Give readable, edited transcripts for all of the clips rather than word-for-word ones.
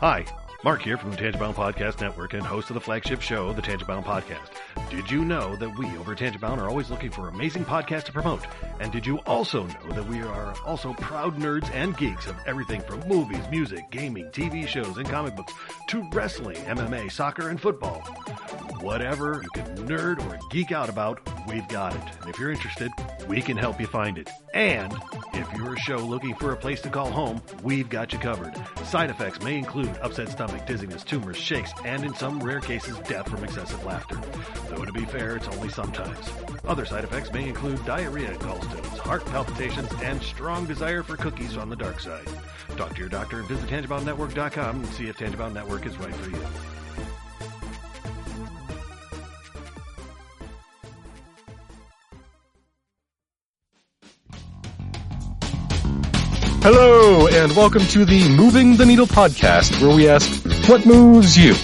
Hi, Mark here from the Tangibound Podcast Network and host of the flagship show, the Tangibound Podcast. Did you know that we over at Tangibound are always looking for amazing podcasts to promote? And did you also know that we are also proud nerds and geeks of everything from movies, music, gaming, TV shows, and comic books to wrestling, MMA, soccer, and football? Whatever you can nerd or geek out about, we've got it. And if you're interested, we can help you find it. And if you're a show looking for a place to call home, we've got you covered. Side effects may include upset stomach, dizziness, tumors, shakes, and in some rare cases, death from excessive laughter. Though to be fair, it's only sometimes. Other side effects may include diarrhea, gallstones, heart palpitations, and strong desire for cookies on the dark side. Talk to your doctor and visit TangiboundNetwork.com and see if Tangibound Network is right for you. Hello, and welcome to the Moving the Needle podcast, where we ask, what moves you?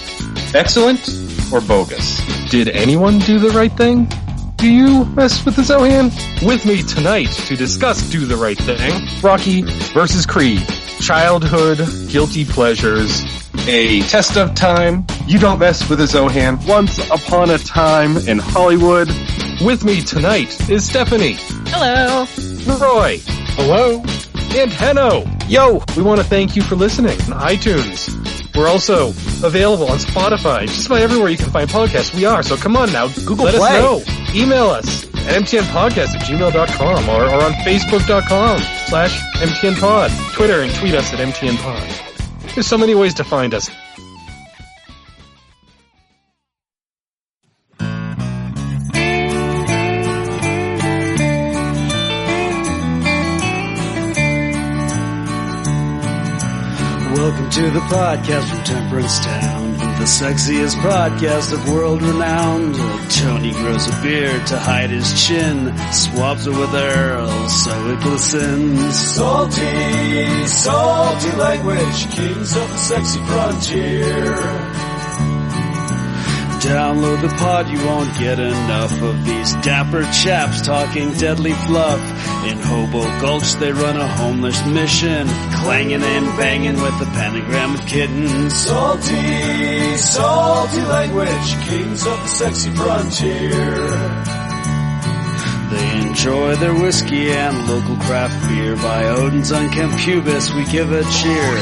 Excellent or bogus? Did anyone do the right thing? Do you mess with the Zohan? With me tonight to discuss Do the Right Thing, Rocky versus Creed, childhood, guilty pleasures, a test of time, you don't mess with the Zohan, once upon a time in Hollywood. With me tonight is Stephanie. Hello. Roy. Hello. And Henno. Yo, we want to thank you for listening on iTunes. We're also available on Spotify, just about everywhere you can find podcasts. We are, so come on now, Google let Play. us know. Email us at mtnpodcast@gmail.com or on facebook.com/mtnpod. Twitter and tweet us at mtnpod. There's so many ways to find us. Welcome to the podcast from Temperance Town, the sexiest podcast of world renowned. Tony grows a beard to hide his chin, swabs it with Earl so it glistens. Salty, salty language, kings of the sexy frontier. Download the pod, you won't get enough of these dapper chaps talking deadly fluff. In Hobo Gulch they run a homeless mission, clanging and banging with the pentagram of kittens. Salty, salty language, kings of the sexy frontier. They enjoy their whiskey and local craft beer. By Odin's unkempt pubis we give a cheer.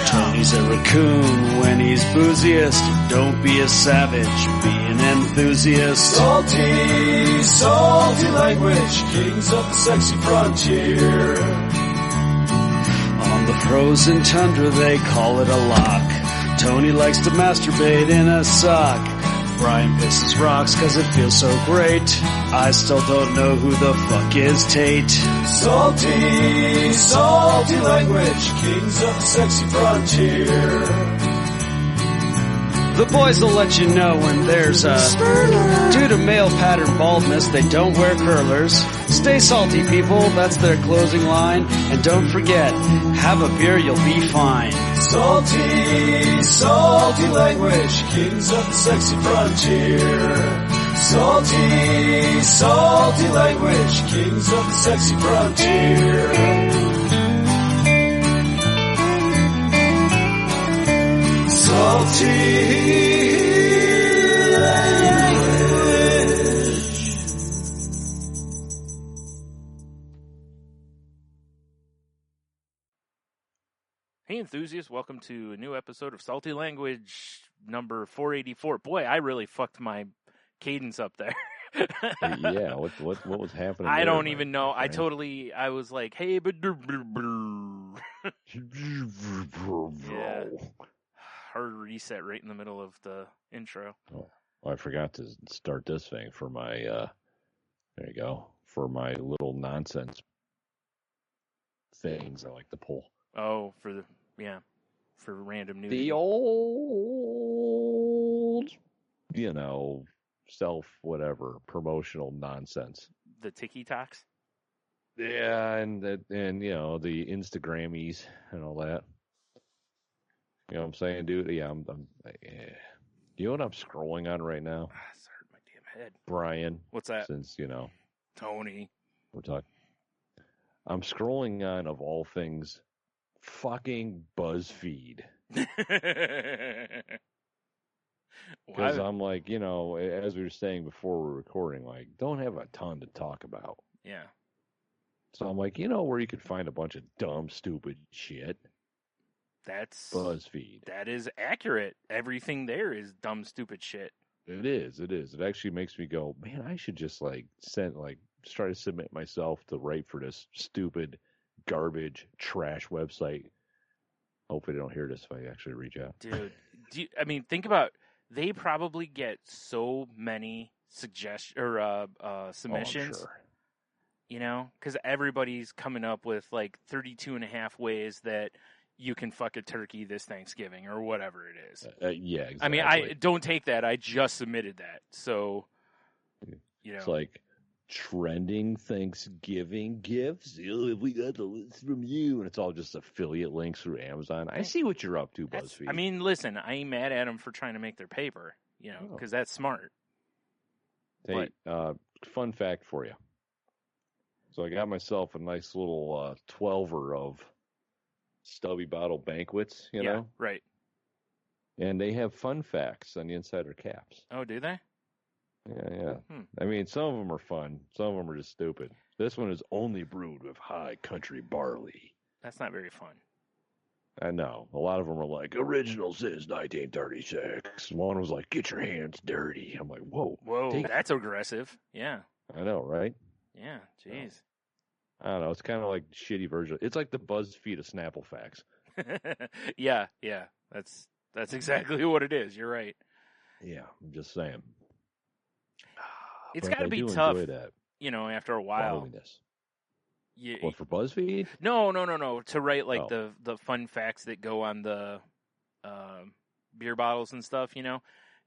Tony's a raccoon when he's booziest. Don't be a savage, be an enthusiast. Salty, salty language, kings of the sexy frontier. On the frozen tundra they call it a lock. Tony likes to masturbate in a sock. Brian pisses rocks cause it feels so great. I still don't know who the fuck is Tate. Salty, salty language, kings of the sexy frontier. The boys will let you know when there's a Spurler. Due to male pattern baldness, they don't wear curlers. Stay salty, people, that's their closing line. And don't forget, have a beer, you'll be fine. Salty, salty language, kings of the sexy frontier. Salty, salty language, kings of the sexy frontier. Salty language. Hey enthusiasts, welcome to a new episode of Salty Language number 484. Boy, I really fucked my cadence up there. Yeah, what was happening? I don't even know. I was like, hey, but yeah. Hard reset right in the middle of the intro. Oh, I forgot to start this thing for my, there you go, for my little nonsense things I like to pull. Oh, for random news. The old, self-whatever, promotional nonsense. The TikToks? Yeah, and the Instagrammies and all that. You know what I'm saying, dude? Yeah, you know what I'm scrolling on right now? It's hurt my damn head. Brian. What's that? Since, Tony. we're talking. I'm scrolling on, of all things, fucking BuzzFeed. Why? Because I'm like, as we were saying before we're recording, like, don't have a ton to talk about. Yeah. So I'm like, where you could find a bunch of dumb, stupid shit? That's BuzzFeed. That is accurate. Everything there is dumb, stupid shit. It is. It actually makes me go, man, I should just try to submit myself to write for this stupid, garbage, trash website. Hopefully they don't hear this if I actually reach out. Dude, think about, they probably get so many submissions. Oh, I'm sure. Because everybody's coming up with like 32 and a half ways that you can fuck a turkey this Thanksgiving or whatever it is. Yeah, exactly. I mean, I don't take that. I just submitted that. So, It's like trending Thanksgiving gifts. We got the list from you. And it's all just affiliate links through Amazon. I see what you're up to, BuzzFeed. I mean, listen, I ain't mad at them for trying to make their paper, because that's smart. Hey, fun fact for you. So I got myself a nice little 12er of Stubby Bottle Banquets, Yeah, right. And they have fun facts on the insider caps. Oh, do they? Yeah. I mean, some of them are fun. Some of them are just stupid. This one is only brewed with high country barley. That's not very fun. I know. A lot of them are like, original since 1936. One was like, get your hands dirty. I'm like, whoa. That's aggressive. Yeah. I know, right? Yeah, jeez. I don't know. It's kind of like the shitty version. It's like the BuzzFeed of Snapple facts. Yeah. That's exactly what it is. You're right. Yeah, I'm just saying. It's got to be tough, that. After a while. What, for BuzzFeed? No. To write like the fun facts that go on the beer bottles and stuff,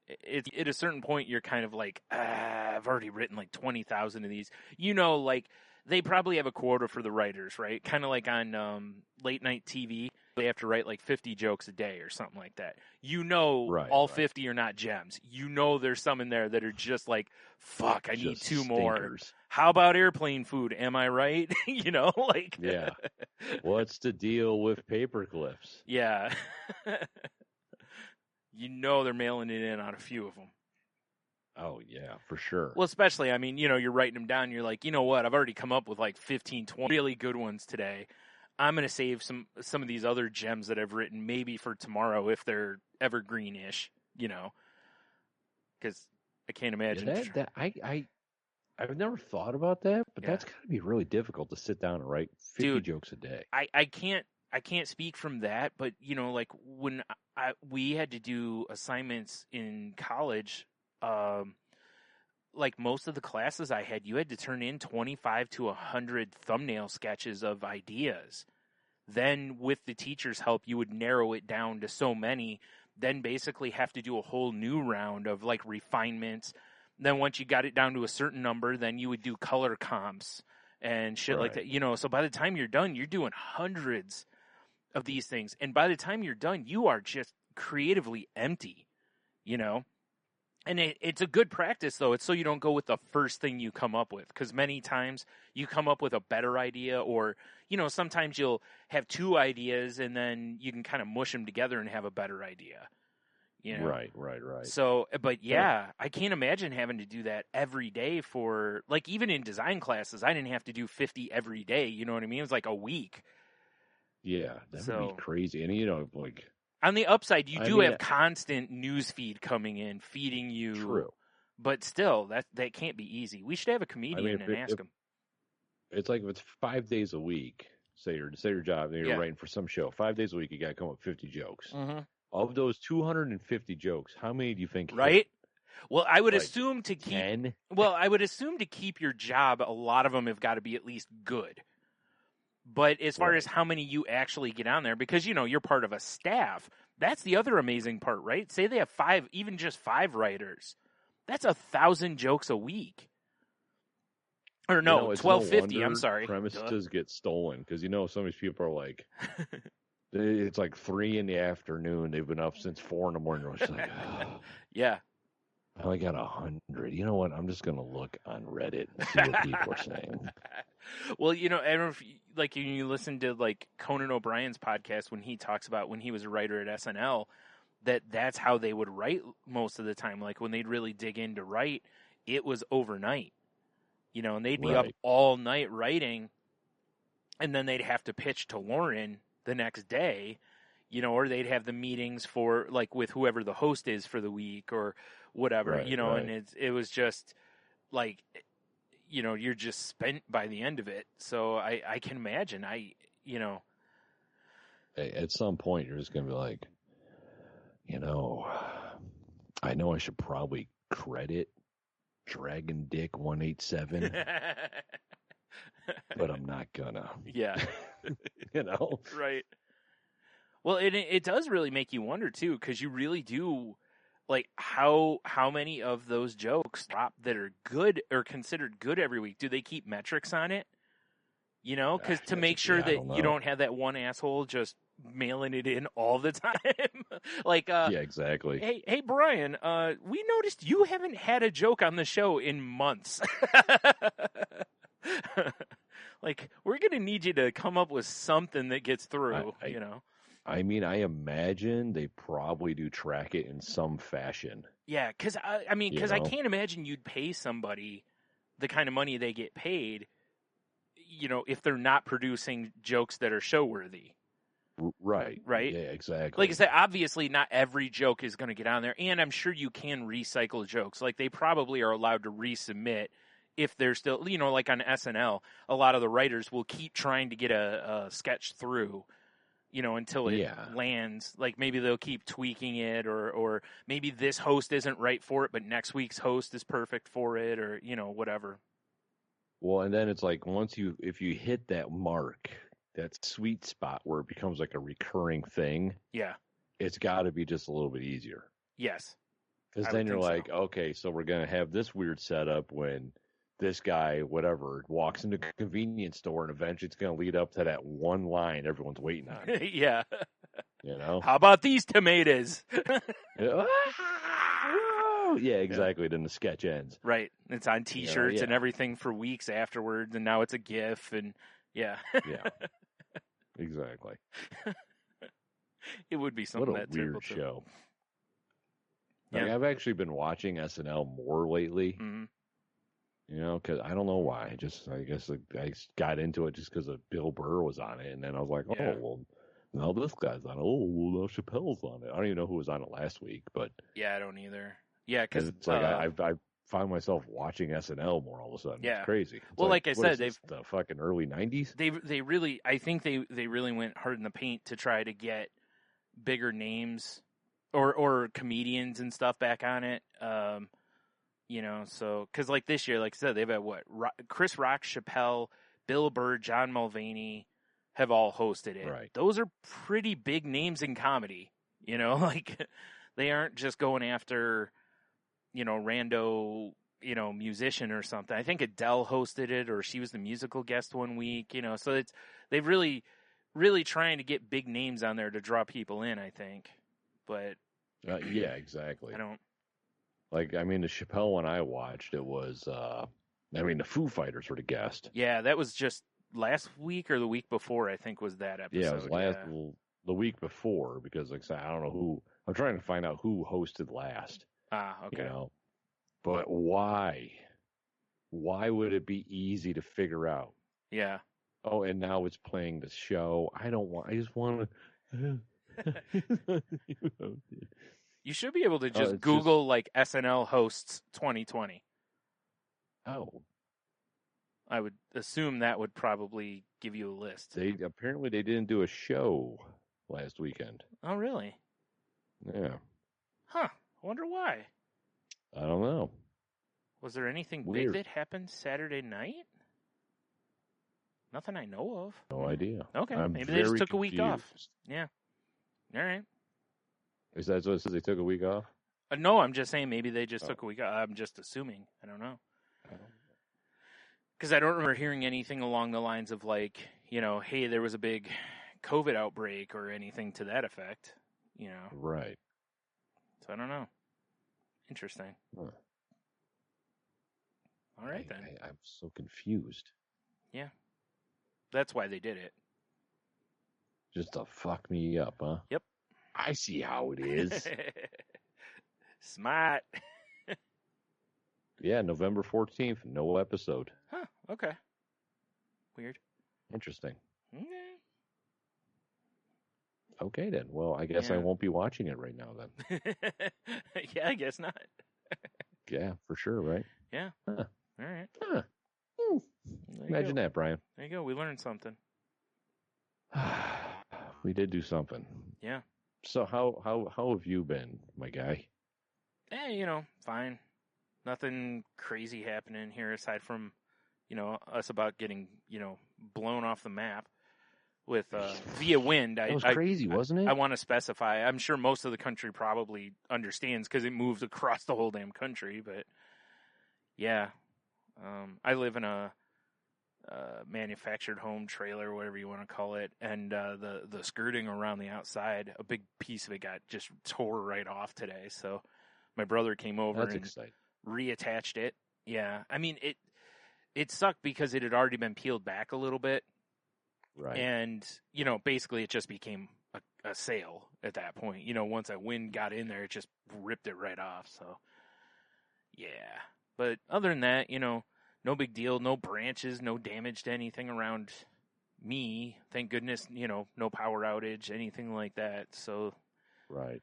It's at a certain point you're kind of like, I've already written like 20,000 of these. Like they probably have a quota for the writers, right? Kind of like on late night TV. They have to write like 50 jokes a day or something like that. All 50 are not gems. There's some in there that are just like, fuck, I need two more. How about airplane food? Am I right? Like. Yeah. What's the deal with paper clips? Yeah. They're mailing it in on a few of them. Oh, yeah, for sure. Well, especially, you're writing them down. You're like, you know what? I've already come up with like 15, 20 really good ones today. I'm going to save some of these other gems that I've written maybe for tomorrow if they're evergreen-ish, because I can't imagine. I've never thought about that, but that's got to be really difficult to sit down and write 50 jokes a day. I can't speak from that, but like when we had to do assignments in college, like most of the classes I had, you had to turn in 25 to 100 thumbnail sketches of ideas. Then with the teacher's help, you would narrow it down to so many, then basically have to do a whole new round of like refinements. Then once you got it down to a certain number, then you would do color comps and shit like that. So by the time you're done, you're doing hundreds of these things. And by the time you're done, you are just creatively empty, And it's a good practice, though. It's so you don't go with the first thing you come up with. Because many times you come up with a better idea, or, sometimes you'll have two ideas and then you can kind of mush them together and have a better idea. Right. So, but yeah, I can't imagine having to do that every day for, like, even in design classes, I didn't have to do 50 every day. You know what I mean? It was like a week. Yeah, that would be crazy. And, like... On the upside, you do have constant news feed coming in, feeding you. True. But still, that can't be easy. We should have a comedian and ask him. It's like if it's 5 days a week, say your job, and you're writing for some show. 5 days a week, you got to come up with 50 jokes. Mm-hmm. Of those 250 jokes, how many do you think hit? Right? Well, I would assume to keep 10? Well, I would assume to keep your job, a lot of them have got to be at least good. But as far as how many you actually get on there, because, you're part of a staff, that's the other amazing part, right? Say they have 5, even just 5 writers. That's 1,000 jokes a week. Or no, 1,250, I'm sorry. Premises get stolen, because, some of these people are like, it's like 3 in the afternoon. They've been up since 4 in the morning. It's like, yeah. I got 100. You know what? I'm just going to look on Reddit and see what people are saying. Well, I don't know if like you listen to like Conan O'Brien's podcast when he talks about when he was a writer at SNL, that's how they would write most of the time. Like when they'd really dig in to write, it was overnight, and they'd be up all night writing, and then they'd have to pitch to Lauren the next day, or they'd have the meetings for like with whoever the host is for the week or whatever, and it was just like, you're just spent by the end of it. So I can imagine At some point you're just going to be like, I know I should probably credit Dragon Dick 187, but I'm not gonna. Yeah. Right. Well, it does really make you wonder too, because you really do like how many of those jokes drop that are good or considered good every week. Do they keep metrics on it? Because to make sure that you don't have that one asshole just mailing it in all the time. Like, yeah, exactly. Hey, Brian, we noticed you haven't had a joke on the show in months. Like, we're going to need you to come up with something that gets through, I mean, I imagine they probably do track it in some fashion. Yeah, because I can't imagine you'd pay somebody the kind of money they get paid, if they're not producing jokes that are show worthy. Right. Right. Yeah, exactly. Like I said, obviously not every joke is going to get on there, and I'm sure you can recycle jokes. Like they probably are allowed to resubmit if they're still, like on SNL, a lot of the writers will keep trying to get a sketch through. Until it lands. Like maybe they'll keep tweaking it, or maybe this host isn't right for it, but next week's host is perfect for it, or whatever. Well, and then it's like if you hit that mark, that sweet spot where it becomes like a recurring thing, it's got to be just a little bit easier. Yes, because then you're like, okay, so we're gonna have this weird setup when this guy, whatever, walks into a convenience store, and eventually it's going to lead up to that one line everyone's waiting on. Yeah. How about these tomatoes? Yeah, exactly. Then the sketch ends. Right. It's on T-shirts and everything for weeks afterwards, and now it's a GIF, and yeah. Exactly. It would be something what a weird show. Yeah. I've actually been watching SNL more lately. Mm-hmm. Because I don't know why. I guess I got into it just because Bill Burr was on it, and then I was like, oh, well, now this guy's on it. Oh, well, now Chappelle's on it. I don't even know who was on it last week, but yeah, I don't either. Yeah, because it's like I find myself watching SNL more all of a sudden. Yeah, it's crazy. It's well, like I said, they've the fucking early '90s. They really, I think they really went hard in the paint to try to get bigger names or comedians and stuff back on it. So, because like this year, like I said, they've had Chris Rock, Chappelle, Bill Burr, John Mulvaney have all hosted it. Right. Those are pretty big names in comedy, like they aren't just going after, rando, musician or something. I think Adele hosted it, or she was the musical guest one week, so they've really, really trying to get big names on there to draw people in, I think. But yeah, exactly. I don't. Like, the Chappelle one I watched, it was, the Foo Fighters were the guest. Yeah, that was just last week or the week before, I think, was that episode. Yeah, it was the week before, because, like I said, I don't know who, I'm trying to find out who hosted last. Ah, okay. But why? Why would it be easy to figure out? Yeah. Oh, and now it's playing the show. I just want to... You should be able to just Google like SNL hosts 2020. Oh. I would assume that would probably give you a list. Apparently they didn't do a show last weekend. Oh, really? Yeah. Huh. I wonder why. I don't know. Was there anything Weird. big that happened Saturday night? Nothing I know of. No idea. Okay. Maybe they just took a week off. Yeah. All right. Is that what it says? They took a week off? No, I'm just saying maybe they just took a week off. I'm just assuming. I don't know. Because I don't remember hearing anything along the lines of like, hey, there was a big COVID outbreak or anything to that effect, Right. So I don't know. Interesting. Huh. All right, then. I'm so confused. Yeah. That's why they did it. Just to fuck me up, huh? Yep. I see how it is. Smart. Yeah, November 14th, no episode. Huh. Okay. Weird. Interesting. Okay. Okay, then. Well, I guess I Yeah. won't be watching it right now, then. Yeah, I guess not. Yeah, for sure, right? Yeah. Huh. All right. Huh. There you Imagine go. that, Brian. There you go. We learned something. We did do something. Yeah. So how have you been, my guy? Fine. Nothing crazy happening here aside from, us about getting, blown off the map with via wind. That was crazy, wasn't it? I want to specify. I'm sure most of the country probably understands because it moves across the whole damn country. But yeah, I live in a manufactured home trailer, whatever you want to call it, and the skirting around the outside, a big piece of it got just tore right off today. So my brother came over That's and exciting. reattached it. Yeah, I mean it sucked because it had already been peeled back a little bit. Right. And, basically it just became a sail at that point. Once that wind got in there, it just ripped it right off. So, yeah. But other than that, no big deal. No branches, no damage to anything around me. Thank goodness, no power outage, anything like that. So, Right.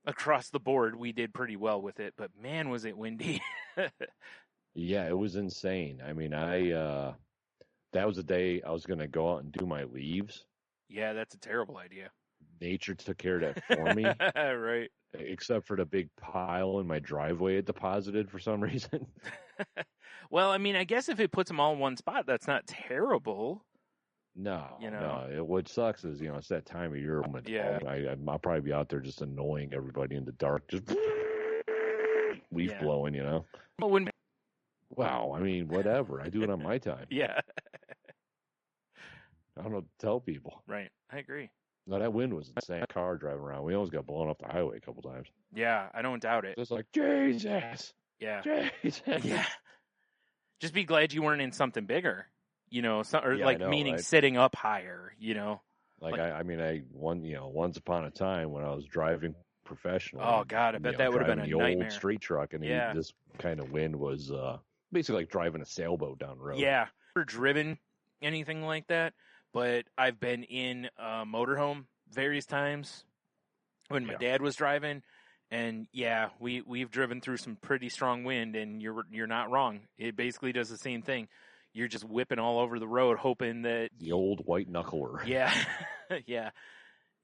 Across the board, we did pretty well with it. But, man, was it windy. Yeah, it was insane. I mean, that was the day I was going to go out and do my leaves. Yeah, that's a terrible idea. Nature took care of that for me. Right. Except for the big pile in my driveway it deposited for some reason. Well, I mean, I guess if it puts them all in one spot, that's not terrible. No. What sucks is, it's that time of year. Yeah. I'll probably be out there just annoying everybody in the dark, just leaf blowing, Well, Wow, I mean, whatever. I do it on my time. Yeah. I don't know what to tell people. Right. I agree. No, that wind was insane. Car driving around. We almost got blown off the highway a couple times. Yeah, I don't doubt it. Just like, Jesus. Yeah. Jesus. Yeah. Just be glad you weren't in something bigger, meaning right? sitting up higher, Once upon a time when I was driving professionally. Oh, God, I bet that would have been a the nightmare. Old street truck, and this kind of wind was basically like driving a sailboat down the road. Yeah. Never driven anything like that, but I've been in a motorhome various times when my dad was driving. And yeah, we've driven through some pretty strong wind, and you're not wrong. It basically does the same thing. You're just whipping all over the road, hoping that the old white knuckler. Yeah, yeah.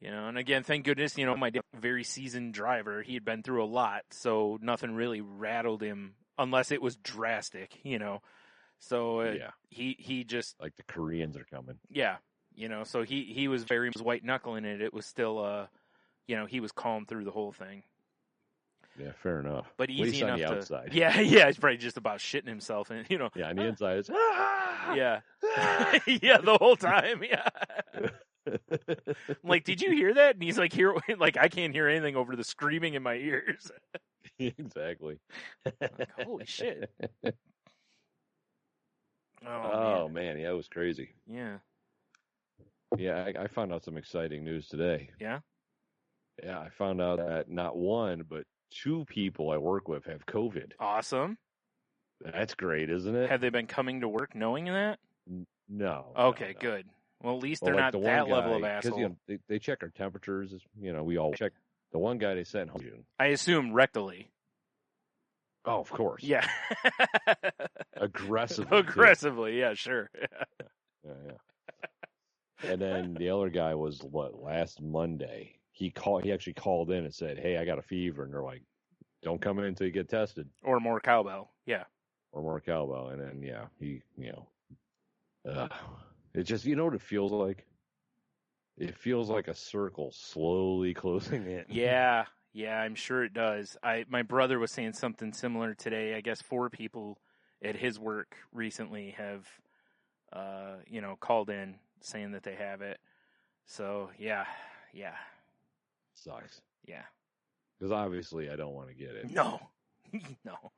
And again, thank goodness, my dad, very seasoned driver. He had been through a lot, so nothing really rattled him unless it was drastic. So he just like the Koreans are coming. Yeah, So he was very white knuckling it. It was still he was calm through the whole thing. Yeah, fair enough. But easy enough on the to. outside. Yeah, he's probably just about shitting himself, and Yeah, on the inside it's. Yeah, yeah, the whole time. Yeah. I'm like, did you hear that? And he's like, I can't hear anything over the screaming in my ears. Exactly. Like, holy shit. Oh man, yeah, it was crazy. Yeah. Yeah, I found out some exciting news today. Yeah? Yeah, I found out that not one, but 2 people I work with have COVID. Awesome. That's great, isn't it? Have they been coming to work knowing that? No. Okay, no. good. Well, at least they're like not the that one level of guy, asshole. They check our temperatures. We all check. The one guy they sent home. I assume rectally. Oh, of course. Yeah. Aggressively. Aggressively, yeah, sure. Yeah. And then the other guy was last Monday. He actually called in and said, "Hey, I got a fever," and they're like, "Don't come in until you get tested." Or more cowbell. Yeah. Or more cowbell, and then he it just what it feels like. It feels like a circle slowly closing in. Yeah, I'm sure it does. My brother was saying something similar today. I guess 4 people at his work recently have, called in saying that they have it. So yeah. Sucks. Yeah. Because obviously I don't want to get it. No. No.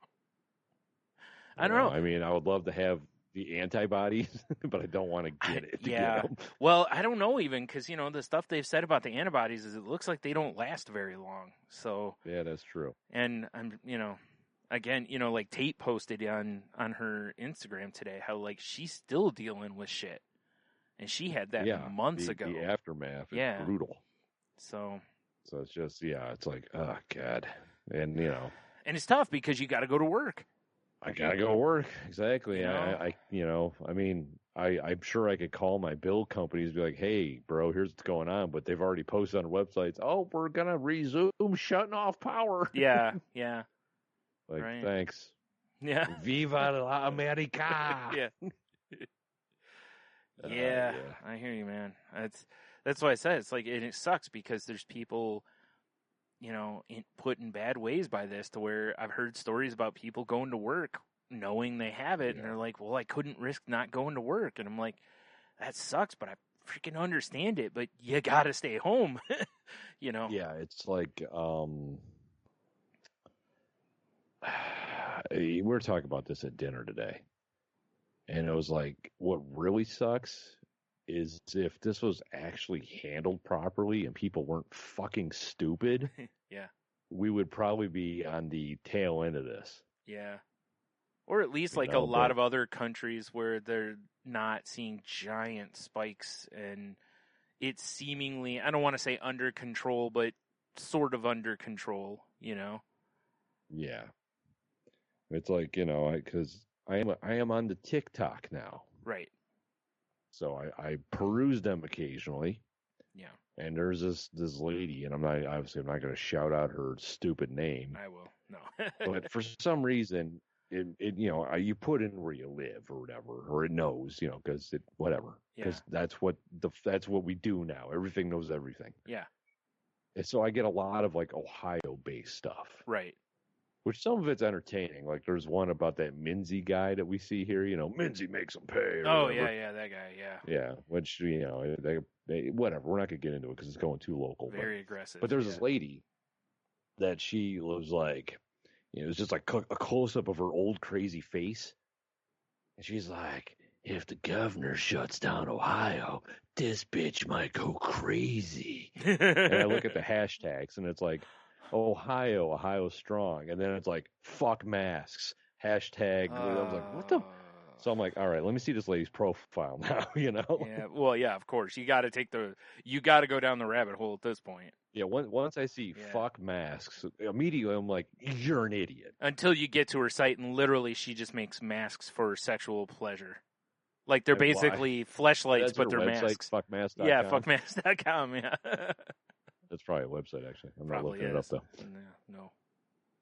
I don't know. I mean, I would love to have the antibodies, but I don't want to get it. Yeah. Get 'em. Well, I don't know even because, the stuff they've said about the antibodies is it looks like they don't last very long. So, Yeah, that's true. and I'm, again, like Tate posted on her Instagram today how like she's still dealing with shit. And she had that months ago. The aftermath is brutal. So it's just, it's like, oh, God. And, And it's tough because you got to go to work. I gotta go work. Exactly. You I'm sure I could call my bill companies and be like, hey, bro, here's what's going on. But they've already posted on websites, oh, we're going to resume shutting off power. Yeah, yeah. Like, right. Thanks. Yeah. Viva la America. Yeah. Yeah, I hear you, man. That's why I said it's like it sucks because there's people, put in bad ways by this to where I've heard stories about people going to work knowing they have it, and they're like, well, I couldn't risk not going to work. And I'm like, that sucks, but I freaking understand it, but you got to stay home, Yeah, it's like, we were talking about this at dinner today, and it was like, what really sucks is if this was actually handled properly and people weren't fucking stupid, yeah, we would probably be on the tail end of this. Yeah. Or at least like a lot of other countries where they're not seeing giant spikes and it's seemingly, I don't want to say under control, but sort of under control, Yeah. It's like, because I am on the TikTok now. Right. So I peruse them occasionally. Yeah. And there's this lady, and I'm not going to shout out her stupid name. I will. No. But for some reason, you put in where you live or whatever, or it knows, because whatever. Because that's what we do now. Everything knows everything. Yeah. And so I get a lot of like Ohio-based stuff. Right. Which some of it's entertaining. Like there's one about that Minzy guy that we see here. Minzy makes them pay. Oh yeah, that guy. Yeah. Yeah, which they whatever. We're not gonna get into it because it's going too local. Very aggressive. But there's this lady that she was like, it's just like a close up of her old crazy face, and she's like, if the governor shuts down Ohio, this bitch might go crazy. And I look at the hashtags, and it's like, Ohio strong, and then it's like fuck masks hashtag. I was like, what the? So I'm like, all right, let me see this lady's profile now. Yeah, well, yeah, of course, you got to go down the rabbit hole at this point. Yeah, once I see fuck masks, immediately I'm like, you're an idiot. Until you get to her site, and literally she just makes masks for sexual pleasure. Like they're basically fleshlights, but they're masks. Fuckmask.com. Yeah, fuckmask.com. Yeah. That's probably a website, actually. I'm not probably looking it up, though. No.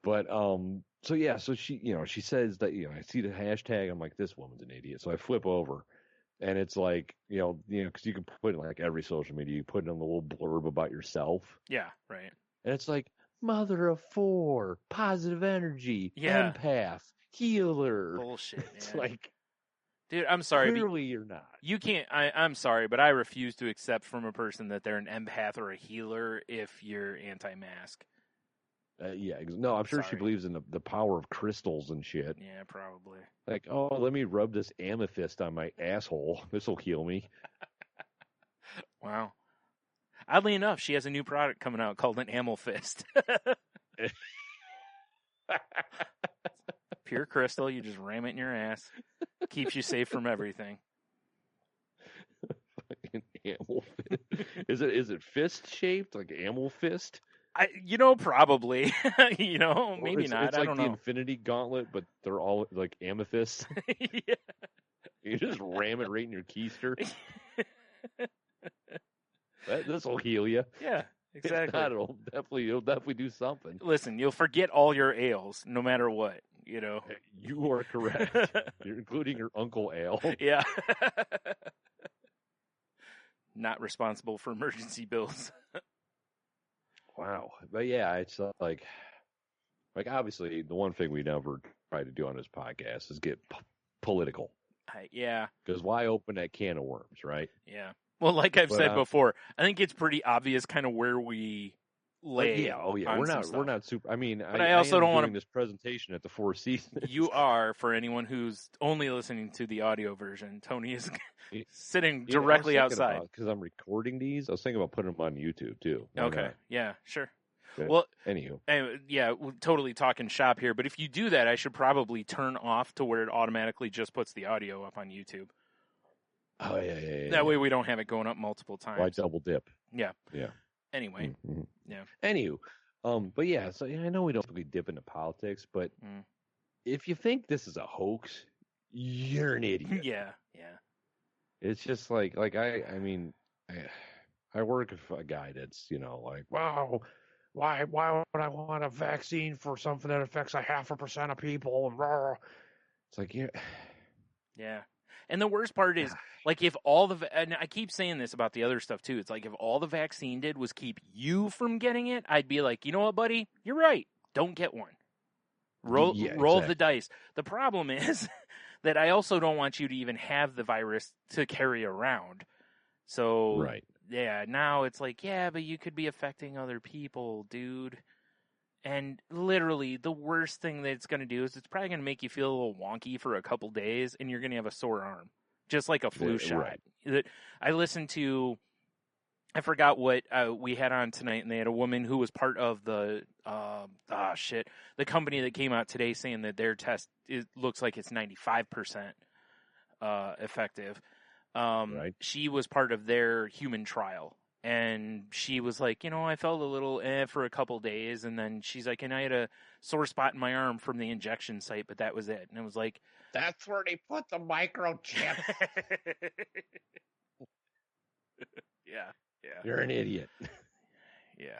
But, so she, she says that, I see the hashtag, I'm like, this woman's an idiot. So I flip over, and it's like, because you can put it in like every social media, you put it in a little blurb about yourself. Yeah, right. And it's like, mother of 4, positive energy, empath, healer. Bullshit, It's like, dude, I'm sorry. Clearly you're not. You can't. I'm sorry, but I refuse to accept from a person that they're an empath or a healer if you're anti-mask. No, I'm sure she believes in the power of crystals and shit. Yeah, probably. Like, let me rub this Amelfist on my asshole. This will heal me. Wow. Oddly enough, she has a new product coming out called an Amelfist. Pure crystal, you just ram it in your ass. Keeps you safe from everything. Fucking Amelfist. Is it fist shaped like Amelfist? Probably. Maybe not. It's I like don't the know. Infinity Gauntlet, but they're all like amethysts. Yeah. You just ram it right in your keister. This will heal you. Yeah, exactly. If not, it'll definitely do something. Listen, you'll forget all your ails, no matter what. You are correct. You're including your Uncle Ale. Yeah. Not responsible for emergency bills. Wow. But yeah, it's like obviously the one thing we never try to do on this podcast is get political. Yeah. Because why open that can of worms, right? Yeah. Well, like I've said before, I think it's pretty obvious kind of where we lay. Yeah, oh yeah, on we're some not stuff. super. I mean, But I also am don't wanna- doing this presentation at the Four Seasons. You are, for anyone who's only listening to the audio version. Tony is sitting directly outside. Because I'm recording these. I was thinking about putting them on YouTube too. Why Okay, not? yeah, sure. But Well, anywho, yeah, we're totally talking shop here. But if you do that, I should probably turn off to where it automatically just puts the audio up on YouTube. oh yeah. That way we don't have it going up multiple times. Why double dip? Yeah. Yeah. Anyway, Mm-hmm. yeah. Anywho, but yeah. So I know we don't typically dip into politics, but if you think this is a hoax, you're an idiot. Yeah. It's just like I mean, I work with a guy that's like, wow, why would I want a vaccine for something that affects 0.5% of people? And it's like yeah. And the worst part is, like, if and I keep saying this about the other stuff too, it's like if all the vaccine did was keep you from getting it, I'd be like, you know what, buddy, you're right. Don't get one. Roll the dice. The problem is that I also don't want you to even have the virus to carry around. So, right. Yeah, now it's like, yeah, but you could be affecting other people, dude. And literally, the worst thing that it's going to do is it's probably going to make you feel a little wonky for a couple days, and you're going to have a sore arm, just like a flu shot. Right. I listened to, I forgot what we had on tonight, and they had a woman who was part of the, the company that came out today saying that their test looks like it's 95% effective. Right. She was part of their human trial. And she was like, I felt a little for a couple days. And then she's like, and I had a sore spot in my arm from the injection site, but that was it. And it was like, that's where they put the microchip. Yeah. You're an idiot. Yeah.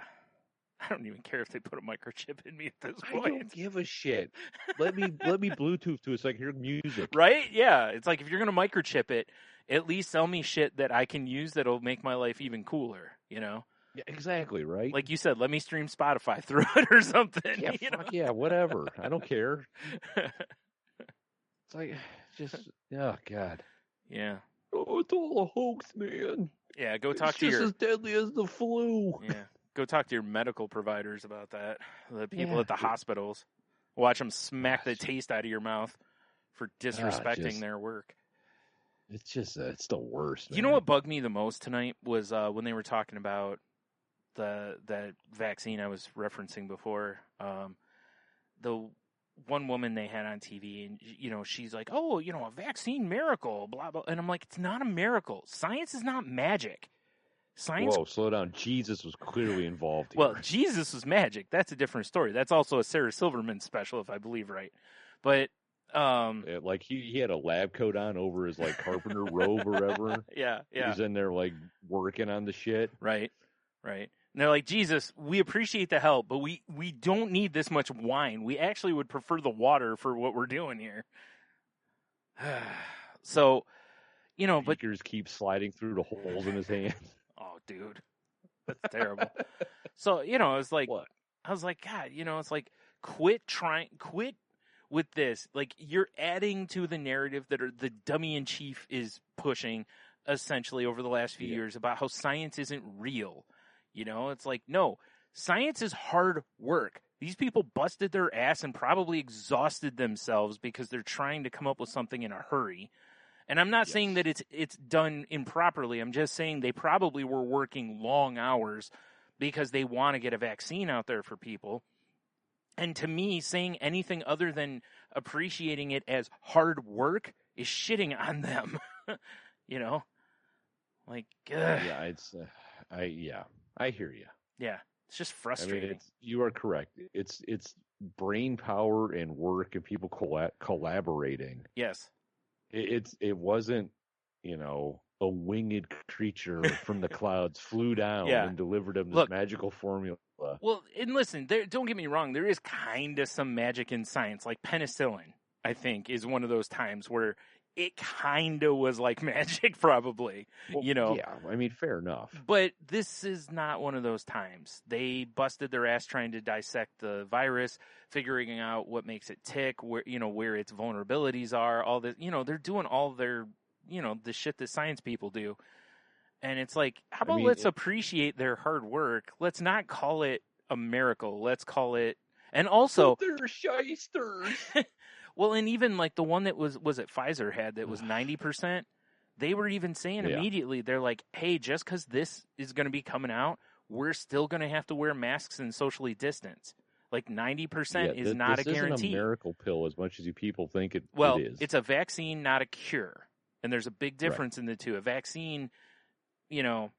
I don't even care if they put a microchip in me at this I point. don't give a shit. Let me Bluetooth to it so I can hear music. Right? Yeah. It's like, if you're going to microchip it, at least sell me shit that I can use that'll make my life even cooler, Yeah, exactly, right? Like you said, let me stream Spotify through it or something. Yeah, yeah, whatever. I don't care. It's like, oh, God. Yeah. Oh, it's all a hoax, man. Yeah, go talk to your... It's just as deadly as the flu. Yeah, go talk to your medical providers about that. The people at the hospitals. Watch them smack the taste out of your mouth for disrespecting their work. It's just, it's the worst. You know what bugged me the most tonight was when they were talking about the vaccine I was referencing before. The one woman they had on TV, and she's like, "Oh, a vaccine miracle, blah blah," and I'm like, "It's not a miracle. Science is not magic. Science." Whoa, slow down. Jesus was clearly involved here. Well, Jesus was magic. That's a different story. That's also a Sarah Silverman special, if I believe right. But like he had a lab coat on over his like carpenter robe or whatever. Yeah. He's in there like working on the shit. Right. And they're like, Jesus, we appreciate the help, but we don't need this much wine. We actually would prefer the water for what we're doing here. So, but Speakers keep sliding through the holes in his hands. Oh, dude, that's terrible. So, it's like, what? I was like, God, it's like, quit with this. Like, you're adding to the narrative that the dummy in chief is pushing essentially over the last few years about how science isn't real. It's like, no, science is hard work. These people busted their ass and probably exhausted themselves because they're trying to come up with something in a hurry. And I'm not saying that it's done improperly. I'm just saying they probably were working long hours because they want to get a vaccine out there for people. And to me, saying anything other than appreciating it as hard work is shitting on them. Like, yeah, it's I hear you. Yeah, it's just frustrating. I mean, you are correct. It's brain power and work and people collaborating. Yes. It wasn't, a winged creature from the clouds flew down and delivered him this magical formula. Well, and listen, don't get me wrong. There is kind of some magic in science, like penicillin, I think, is one of those times where it kind of was like magic, probably, Well, Yeah, I mean, fair enough. But this is not one of those times. They busted their ass trying to dissect the virus, figuring out what makes it tick, where its vulnerabilities are, all this. They're doing all their, the shit that science people do. And it's like, how about let's appreciate their hard work? Let's not call it a miracle. Let's call it. And also, they're shysters. well, and even like the one that was it Pfizer had that was 90%. They were even saying immediately, they're like, hey, just because this is going to be coming out, we're still going to have to wear masks and socially distance. Like 90% is not a guarantee. This isn't a miracle pill as much as you people think it is. It's a vaccine, not a cure. And there's a big difference in the two. A vaccine, you know,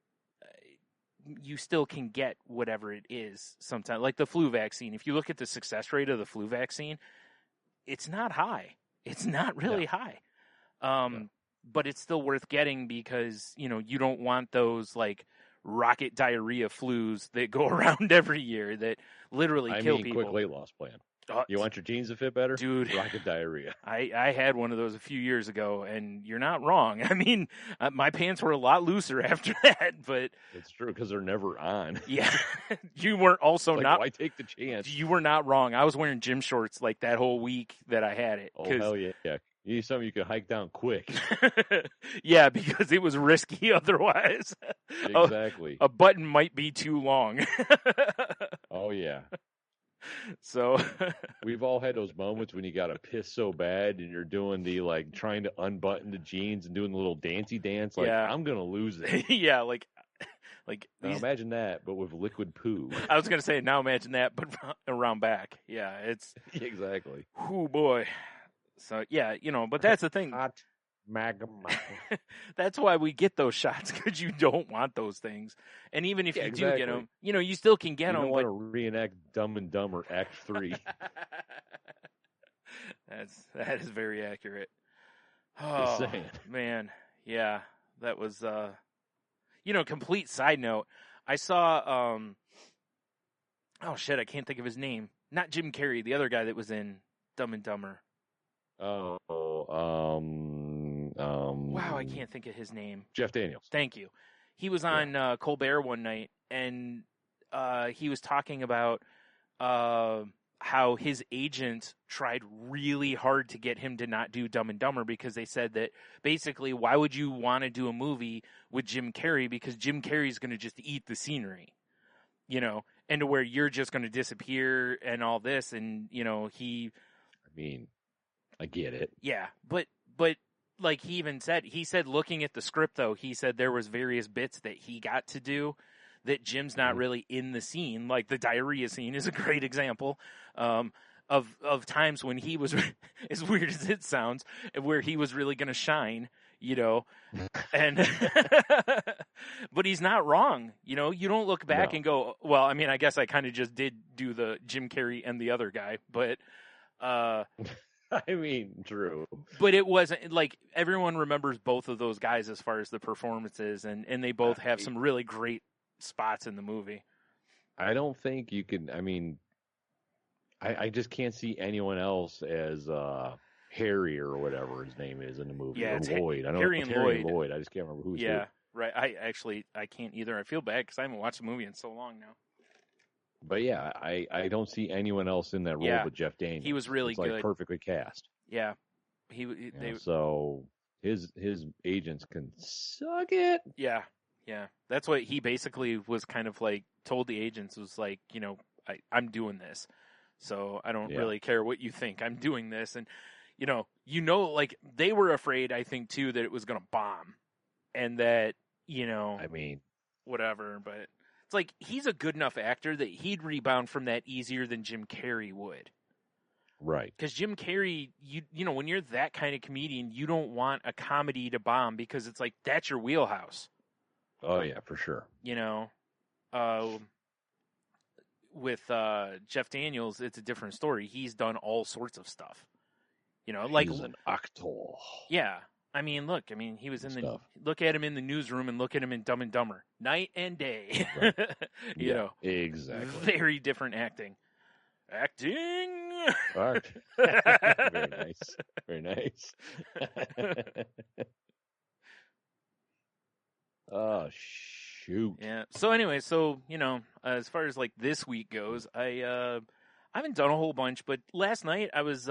you still can get whatever it is sometimes. Like the flu vaccine. If you look at the success rate of the flu vaccine, it's not high. It's not really high. But it's still worth getting because, you know, you don't want those like rocket diarrhea flus that go around every year that literally kill people. Quick weight loss plan. You want your genes to fit better? Dude. Rocket diarrhea. I had one of those a few years ago, and you're not wrong. I mean, my pants were a lot looser after that, but... It's true, because they're never on. Yeah. You weren't also like, not... Why take the chance? You were not wrong. I was wearing gym shorts like that whole week that I had it. Oh, hell yeah. You need something you can hike down quick. Yeah, because it was risky otherwise. Exactly. A button might be too long. Oh, yeah. So we've all had those moments when you got to piss so bad and you're doing the like trying to unbutton the jeans and doing the little dancey dance. Like, I'm going to lose it. Yeah, like now imagine that, but with liquid poo. I was going to say, now imagine that, but around back. Yeah, it's exactly. Oh boy. So yeah, you know, but that's the thing. Hot magma. That's why we get those shots, because you don't want those things. And even if you do get them, you know, you still can get them. You don't want to reenact Dumb and Dumber Act 3. That is very accurate. Oh man, yeah, that was you know, complete side note. I saw oh shit, I can't think of his name. Not Jim Carrey, the other guy that was in Dumb and Dumber. Wow, I can't think of his name. Jeff Daniels. Thank you. He was on Colbert one night, and he was talking about how his agent tried really hard to get him to not do Dumb and Dumber, because they said that basically, why would you want to do a movie with Jim Carrey? Because Jim Carrey's going to just eat the scenery, you know, and to where you're just going to disappear and all this, and you know I mean, I get it. Yeah, but like he said looking at the script though, he said there was various bits that he got to do that Jim's not really in the scene. Like the diarrhea scene is a great example of times when he was, as weird as it sounds, where he was really going to shine, you know, and but he's not wrong. You know, you don't look back and go, well, I mean, I guess I kind of just did do the Jim Carrey and the other guy, but I mean, true. But it wasn't like everyone remembers both of those guys as far as the performances, and they both have some really great spots in the movie. I don't think you can. I mean, I just can't see anyone else as Harry or whatever his name is in the movie. Yeah, or it's Lloyd. I don't Harry know. and Harry Lloyd. Lloyd. I just can't remember who's who. Right. I can't either. I feel bad because I haven't watched the movie in so long now. But yeah, I don't see anyone else in that role but Jeff Daniels. He was really good. Like perfectly cast. Yeah. So his agents can suck it. Yeah. Yeah. That's what he basically was kind of like told the agents, was like, you know, I'm doing this. So I don't really care what you think. I'm doing this. And, you know, like they were afraid, I think, too, that it was going to bomb and that, you know, I mean, whatever, but it's like he's a good enough actor that he'd rebound from that easier than Jim Carrey would. Right. Because Jim Carrey, you know, when you're that kind of comedian, you don't want a comedy to bomb because it's like that's your wheelhouse. Oh, yeah, for sure. You know, with Jeff Daniels, it's a different story. He's done all sorts of stuff. You know, like he's an actor. Yeah. I mean, look. I mean, he was in the. Look at him in the newsroom and look at him in Dumb and Dumber, night and day. Right. you know, exactly. Very different acting. Art. Very nice. Very nice. Oh shoot. Yeah. So anyway, you know, as far as like this week goes, I haven't done a whole bunch, but last night I was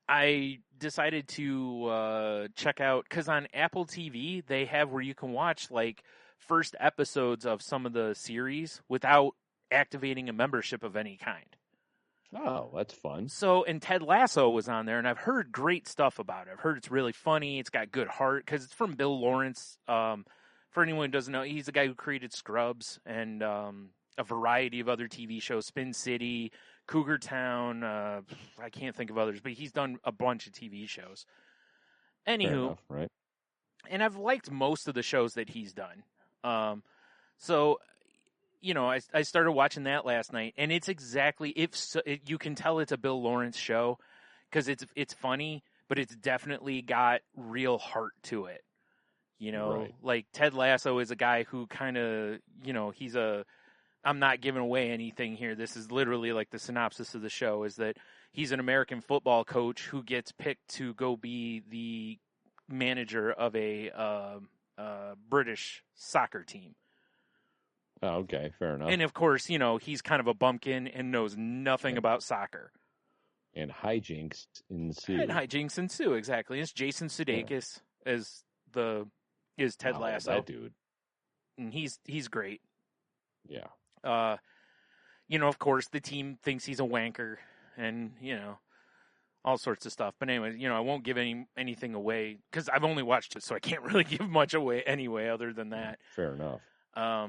I decided to check out, because on Apple TV they have where you can watch like first episodes of some of the series without activating a membership of any kind. Oh, that's fun. So, and Ted Lasso was on there, and I've heard great stuff about it. I've heard it's really funny. It's got good heart because it's from Bill Lawrence. For anyone who doesn't know, he's the guy who created Scrubs and a variety of other TV shows, Spin City, Cougar Town. I can't think of others, but he's done a bunch of TV shows. Anywho, Fair enough, right? And I've liked most of the shows that he's done. So, you know, I started watching that last night, and it's exactly you can tell it's a Bill Lawrence show because it's funny, but it's definitely got real heart to it. You know, Right. like Ted Lasso is a guy who kind of, you know, I'm not giving away anything here. This is literally like the synopsis of the show is that he's an American football coach who gets picked to go be the manager of a British soccer team. Oh, okay, fair enough. And of course, you know, he's kind of a bumpkin and knows nothing about soccer. And hijinks ensue. And hijinks ensue, exactly. It's Jason Sudeikis is Ted Lasso. That dude. And he's great. Yeah. You know, of course, the team thinks he's a wanker and, you know, all sorts of stuff. But anyway, you know, I won't give anything away because I've only watched it, so I can't really give much away anyway other than that. Fair enough.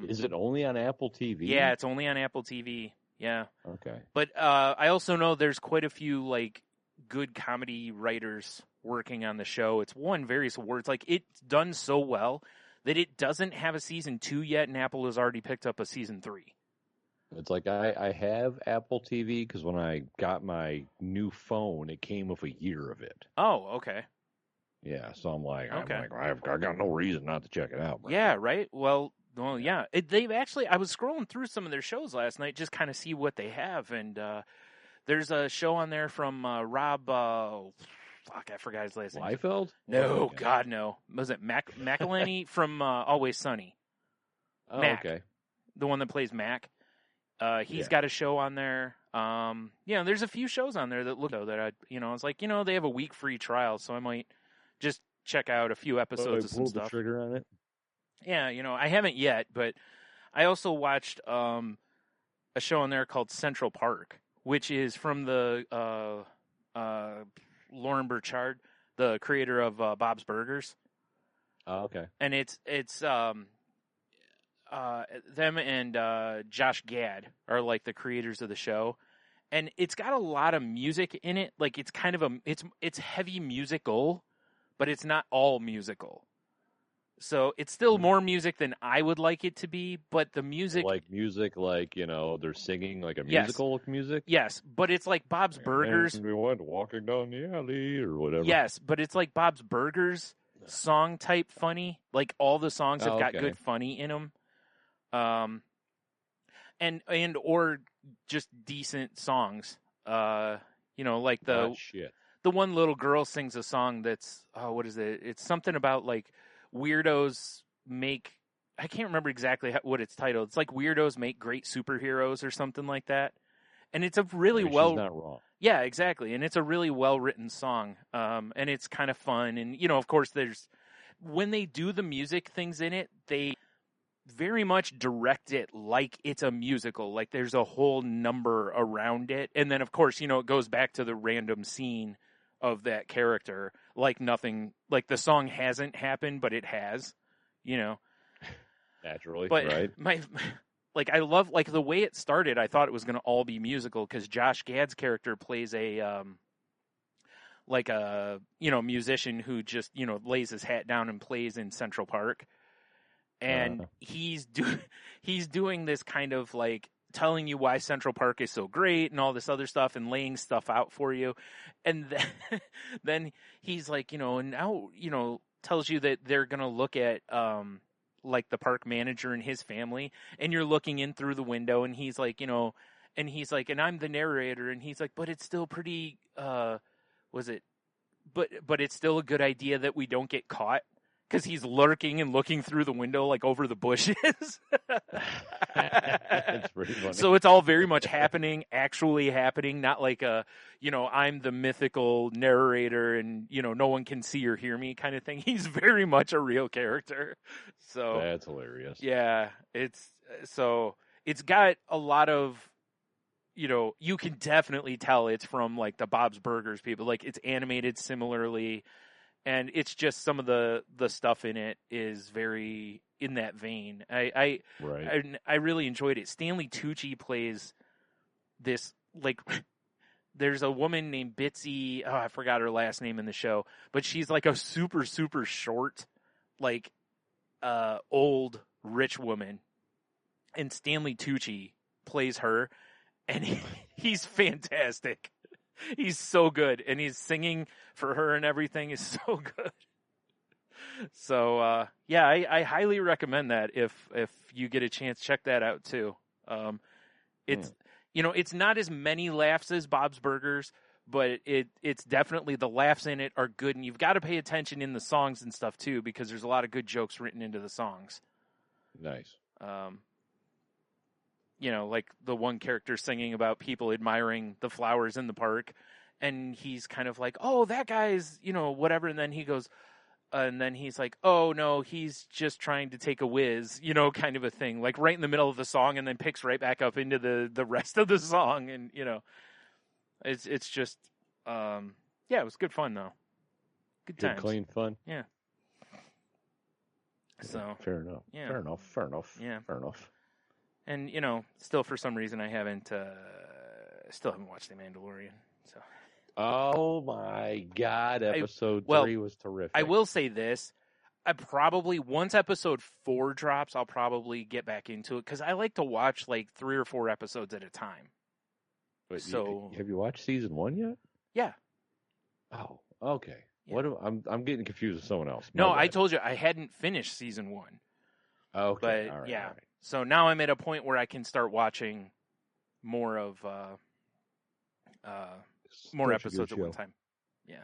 Is it only on Apple TV? Yeah, it's only on Apple TV. Yeah. Okay. But I also know there's quite a few, like, good comedy writers working on the show. It's won various awards. Like, it's done so well that it doesn't have a season 2 yet, and Apple has already picked up a season 3. It's like I have Apple TV because when I got my new phone, it came with a year of it. Oh, okay. Yeah, so I'm like, Okay. I got no reason not to check it out. Bro. Yeah, right? Well, yeah. They've actually, I was scrolling through some of their shows last night, just kind of see what they have, and there's a show on there from Rob, I forgot his last name. Liefeld? No, okay. God, no. Was it McElhenney from Always Sunny? Oh, Mac. okay. The one that plays Mac. He's Yeah. got a show on there. Yeah, there's a few shows on there that look though that I was like, they have a week free trial, so I might just check out a few episodes of some pulled stuff. the trigger on it. Yeah, I haven't yet, but I also watched a show on there called Central Park, which is from the Lauren Burchard, the creator of Bob's Burgers. Oh, okay. And it's them and Josh Gad are like the creators of the show, and it's got a lot of music in it. Like it's kind of it's heavy musical, but it's not all musical. So it's still more music than I would like it to be, but the music, like they're singing like a Yes. musical music. yes, but it's like Bob's Burgers. And we went walking down the alley or whatever. Yes, but it's like Bob's Burgers song type funny. Like all the songs have got okay. good funny in them. And or just decent songs. Like Oh, shit. the one little girl sings a song that's what is it? It's something about like weirdos make. I can't remember exactly what it's titled. It's like weirdos make great superheroes or something like that. And it's a really She's well. not wrong. Yeah, exactly. And it's a really well-written song. And it's kind of fun. And, of course, when they do the music things in it, they very much direct it like it's a musical. Like there's a whole number around it. And then, of course, it goes back to the random scene of that character. Like nothing, like the song hasn't happened, but it has, Naturally, But right? I love the way it started. I thought it was going to all be musical because Josh Gad's character plays a musician who just lays his hat down and plays in Central Park, and he's doing this kind of like telling you why Central Park is so great and all this other stuff and laying stuff out for you, and then he's like and now tells you that they're going to look at like the park manager and his family, and you're looking in through the window, and he's like, and I'm the narrator, and he's like, but it's still pretty, but it's still a good idea that we don't get caught, because he's lurking and looking through the window, like over the bushes. It's pretty funny. So it's all very much actually happening, not like I'm the mythical narrator and, no one can see or hear me kind of thing. He's very much a real character. So That's hilarious. yeah, it's got a lot of, you can definitely tell it's from like the Bob's Burgers people. Like it's animated similarly, and it's just some of the stuff in it is very in that vein. I really enjoyed it. Stanley Tucci plays this like. There's a woman named Bitsy. Oh, I forgot her last name in the show, but she's like a super, super short, like, old rich woman. And Stanley Tucci plays her, and he's fantastic. He's so good, and he's singing for her and everything is so good. So, yeah, I highly recommend that if you get a chance, check that out too. It's not as many laughs as Bob's Burgers, but it's definitely, the laughs in it are good, and you've got to pay attention in the songs and stuff too, because there's a lot of good jokes written into the songs. Nice. Like the one character singing about people admiring the flowers in the park, and he's kind of like, oh, that guy's, whatever, and then he goes, and then he's like, oh, no, he's just trying to take a whiz, kind of a thing, like right in the middle of the song, and then picks right back up into the rest of the song. And, it's just, it was good fun, though. Good times. Good, clean fun. Yeah. So. Fair enough. Yeah. Fair enough. Yeah. Fair enough. And, still for some reason I still haven't watched The Mandalorian, so. Oh my God! Episode 3 was terrific. I will say this: I probably once episode 4 drops, I'll probably get back into it because I like to watch like 3 or 4 episodes at a time. But so, have you watched season 1 yet? Yeah. Oh, okay. Yeah. I'm getting confused with someone else. No, I told you I hadn't finished season 1. Okay. But all right, yeah, all right. So now I'm at a point where I can start watching more of. More episodes at one time. Yeah.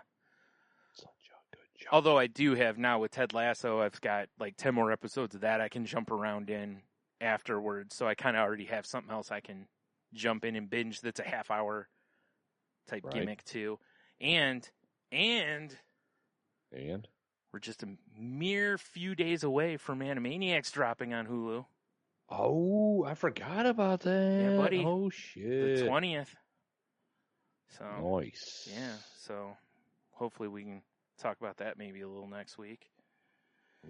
Such a good job. Although I do have now with Ted Lasso, I've got like 10 more episodes of that I can jump around in afterwards. So I kind of already have something else I can jump in and binge that's a half-hour type gimmick too. And we're just a mere few days away from Animaniacs dropping on Hulu. Oh, I forgot about that. Yeah, buddy. Oh, shit. The 20th. So Nice. Yeah, so hopefully we can talk about that maybe a little next week.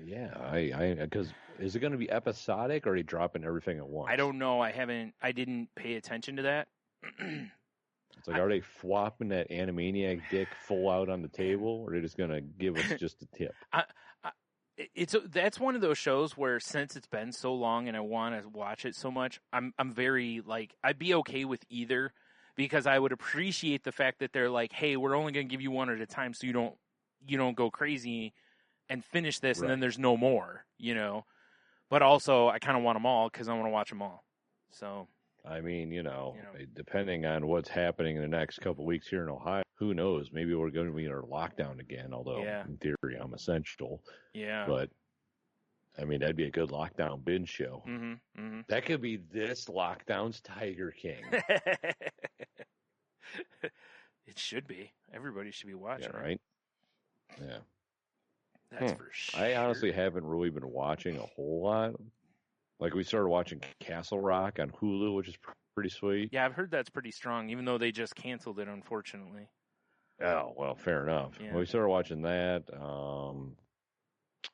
Yeah, because is it going to be episodic or are they dropping everything at once? I don't know. I didn't pay attention to that. It's like, are they flopping that Animaniac dick full out on the table, or are they just going to give us just a tip? That's one of those shows where since it's been so long and I want to watch it so much, I'm very like I'd be okay with either. Because I would appreciate the fact that they're like, hey, we're only going to give you one at a time so you don't go crazy and finish this and then there's no more, But also, I kind of want them all because I want to watch them all. So, I mean, depending on what's happening in the next couple of weeks here in Ohio, who knows? Maybe we're going to be in our lockdown again, although in theory I'm essential. Yeah. But, I mean, that'd be a good lockdown binge show. Mm-hmm, mm-hmm. That could be this lockdown's Tiger King. It should be. Everybody should be watching. Yeah, right? Yeah. That's for sure. I honestly haven't really been watching a whole lot. Like, we started watching Castle Rock on Hulu, which is pretty sweet. Yeah, I've heard that's pretty strong, even though they just canceled it, unfortunately. Oh, well, fair enough. Yeah. Well, we started watching that.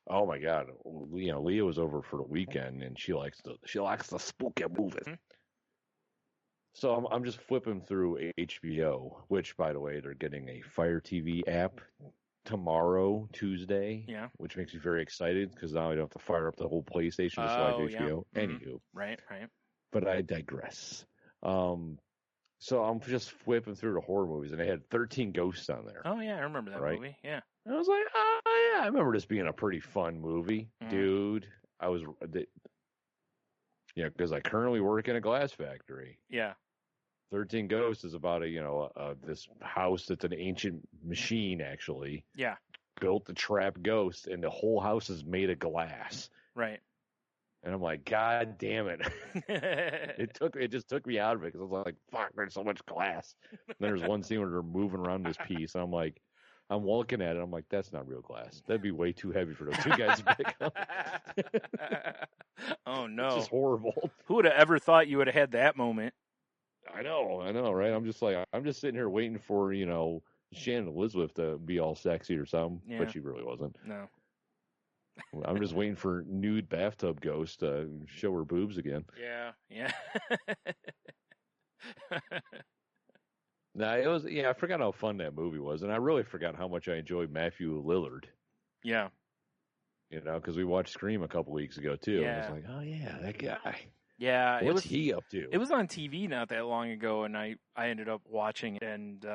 Oh my God, Leah was over for the weekend, and she likes the spooky movies. Mm-hmm. So I'm just flipping through HBO, which, by the way, they're getting a Fire TV app tomorrow, Tuesday. Yeah. Which makes me very excited because now I don't have to fire up the whole PlayStation to watch HBO. Yeah. Anywho, right. But I digress. So I'm just flipping through the horror movies, and they had 13 Ghosts on there. Oh yeah, I remember that movie. Yeah. And I was like, oh yeah, I remember this being a pretty fun movie, dude. Because I currently work in a glass factory. Yeah. 13 Ghosts is about this house that's an ancient machine, actually. Yeah. Built to trap ghosts, and the whole house is made of glass. Right. And I'm like, God damn it! It just took me out of it because I was like, fuck, there's so much glass. And then there's one scene where they're moving around this piece, and I'm like, I'm looking at it. I'm like, that's not real glass. That'd be way too heavy for those two guys to pick up. Oh, no. It's just horrible. Who would have ever thought you would have had that moment? I know, right? I'm just sitting here waiting for, Shannon Elizabeth to be all sexy or something, Yeah. but she really wasn't. No. I'm just waiting for nude bathtub ghost to show her boobs again. Yeah. No, it was. Yeah, I forgot how fun that movie was, and I really forgot how much I enjoyed Matthew Lillard. Yeah. Because we watched Scream a couple weeks ago too. Yeah. And I was like, oh yeah, that guy. Yeah. What's he up to? It was on TV not that long ago, and I ended up watching it, and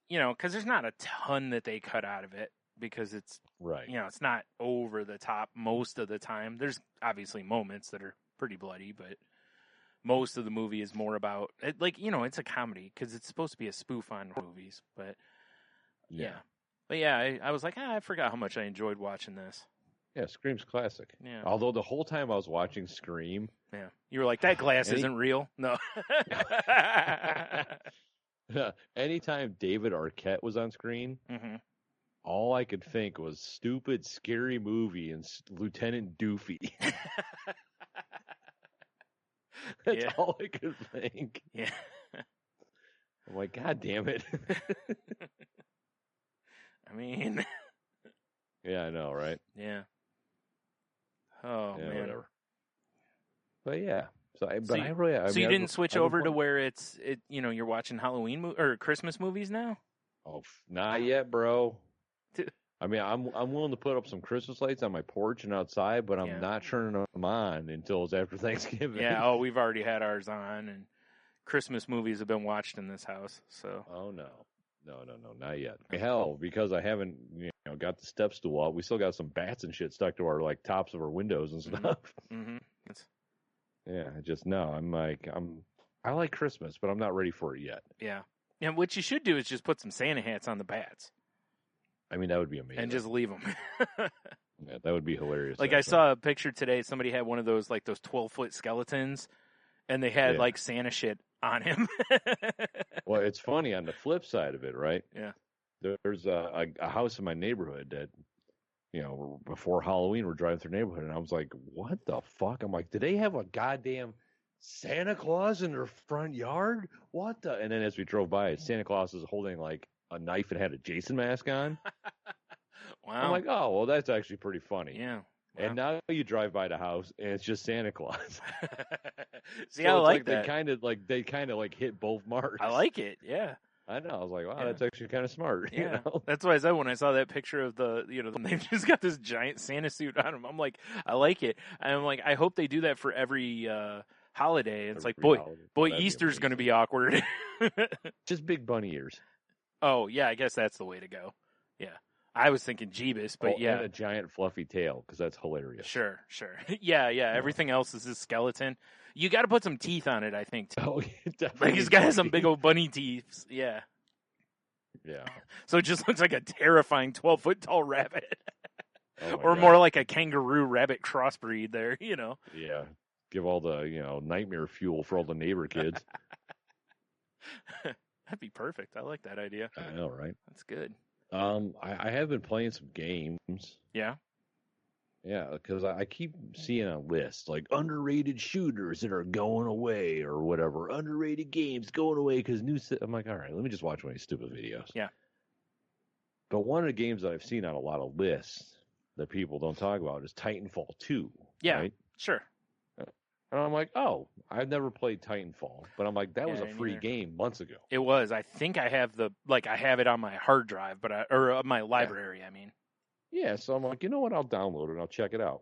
because there's not a ton that they cut out of it because it's right. It's not over the top most of the time. There's obviously moments that are pretty bloody, but most of the movie is more about it's a comedy because it's supposed to be a spoof on movies, but yeah. But yeah, I was like, I forgot how much I enjoyed watching this. Yeah, Scream's classic. Yeah. Although the whole time I was watching Scream, yeah, you were like, that glass isn't real. No. Anytime David Arquette was on screen, all I could think was stupid, scary movie and Lieutenant Doofy. That's all I could think. Yeah. I'm like, God damn it. I mean. Yeah, I know, right? Yeah. Oh, yeah, man. Whatever. But yeah. So you didn't switch over to where you're watching Halloween or Christmas movies now? Oh, not yet, bro. I mean, I'm willing to put up some Christmas lights on my porch and outside, but I'm not turning them on until it's after Thanksgiving. Yeah, we've already had ours on, and Christmas movies have been watched in this house. So. Oh no, not yet. Hell, because I haven't got the step stool out, we still got some bats and shit stuck to our tops of our windows and stuff. Mm-hmm. Yeah, I like Christmas, but I'm not ready for it yet. Yeah. And what you should do is just put some Santa hats on the bats. I mean, that would be amazing. And just leave them. Yeah, that would be hilarious. I saw a picture today. Somebody had one of those, those 12-foot skeletons, and they had, Santa shit on him. Well, it's funny. On the flip side of it, right? Yeah. There's a house in my neighborhood that, before Halloween, we're driving through the neighborhood, and I was like, what the fuck? I'm like, do they have a goddamn Santa Claus in their front yard? What the? And then as we drove by, Santa Claus is holding, a knife and had a Jason mask on. Wow. I'm like, oh, well, that's actually pretty funny. Yeah. Wow. And now you drive by the house and it's just Santa Claus. See, so I like that. They kind of hit both marks. I like it. Yeah. I know. I was like, wow, that's actually kind of smart. Yeah. That's what I said when I saw that picture of they've just got this giant Santa suit on them. I'm like, I like it. And I'm like, I hope they do that for every holiday. It's boy, Easter's going to be awkward. Just big bunny ears. Oh, yeah, I guess that's the way to go. Yeah. I was thinking Jeebus, but yeah. And a giant fluffy tail, because that's hilarious. Sure. Yeah. Everything else is his skeleton. You got to put some teeth on it, I think, too. Oh, yeah, definitely. He's got some big old bunny teeth. Yeah. Yeah. So it just looks like a terrifying 12-foot tall rabbit. Or more like a kangaroo rabbit crossbreed there, Yeah. Give all the, nightmare fuel for all the neighbor kids. That'd be perfect. I like that idea. I know, right? That's good. I have been playing some games. Yeah? Yeah, because I keep seeing a list, underrated shooters that are going away or whatever. Underrated games going away because I'm like, all right, let me just watch one of these stupid videos. Yeah. But one of the games that I've seen on a lot of lists that people don't talk about is Titanfall 2. Yeah, right? Sure. And I'm like, oh, I've never played Titanfall. But I'm like, that was a free game months ago. It was. I think I have I have it on my hard drive, or my library, I mean. Yeah, so I'm like, you know what? I'll download it and I'll check it out.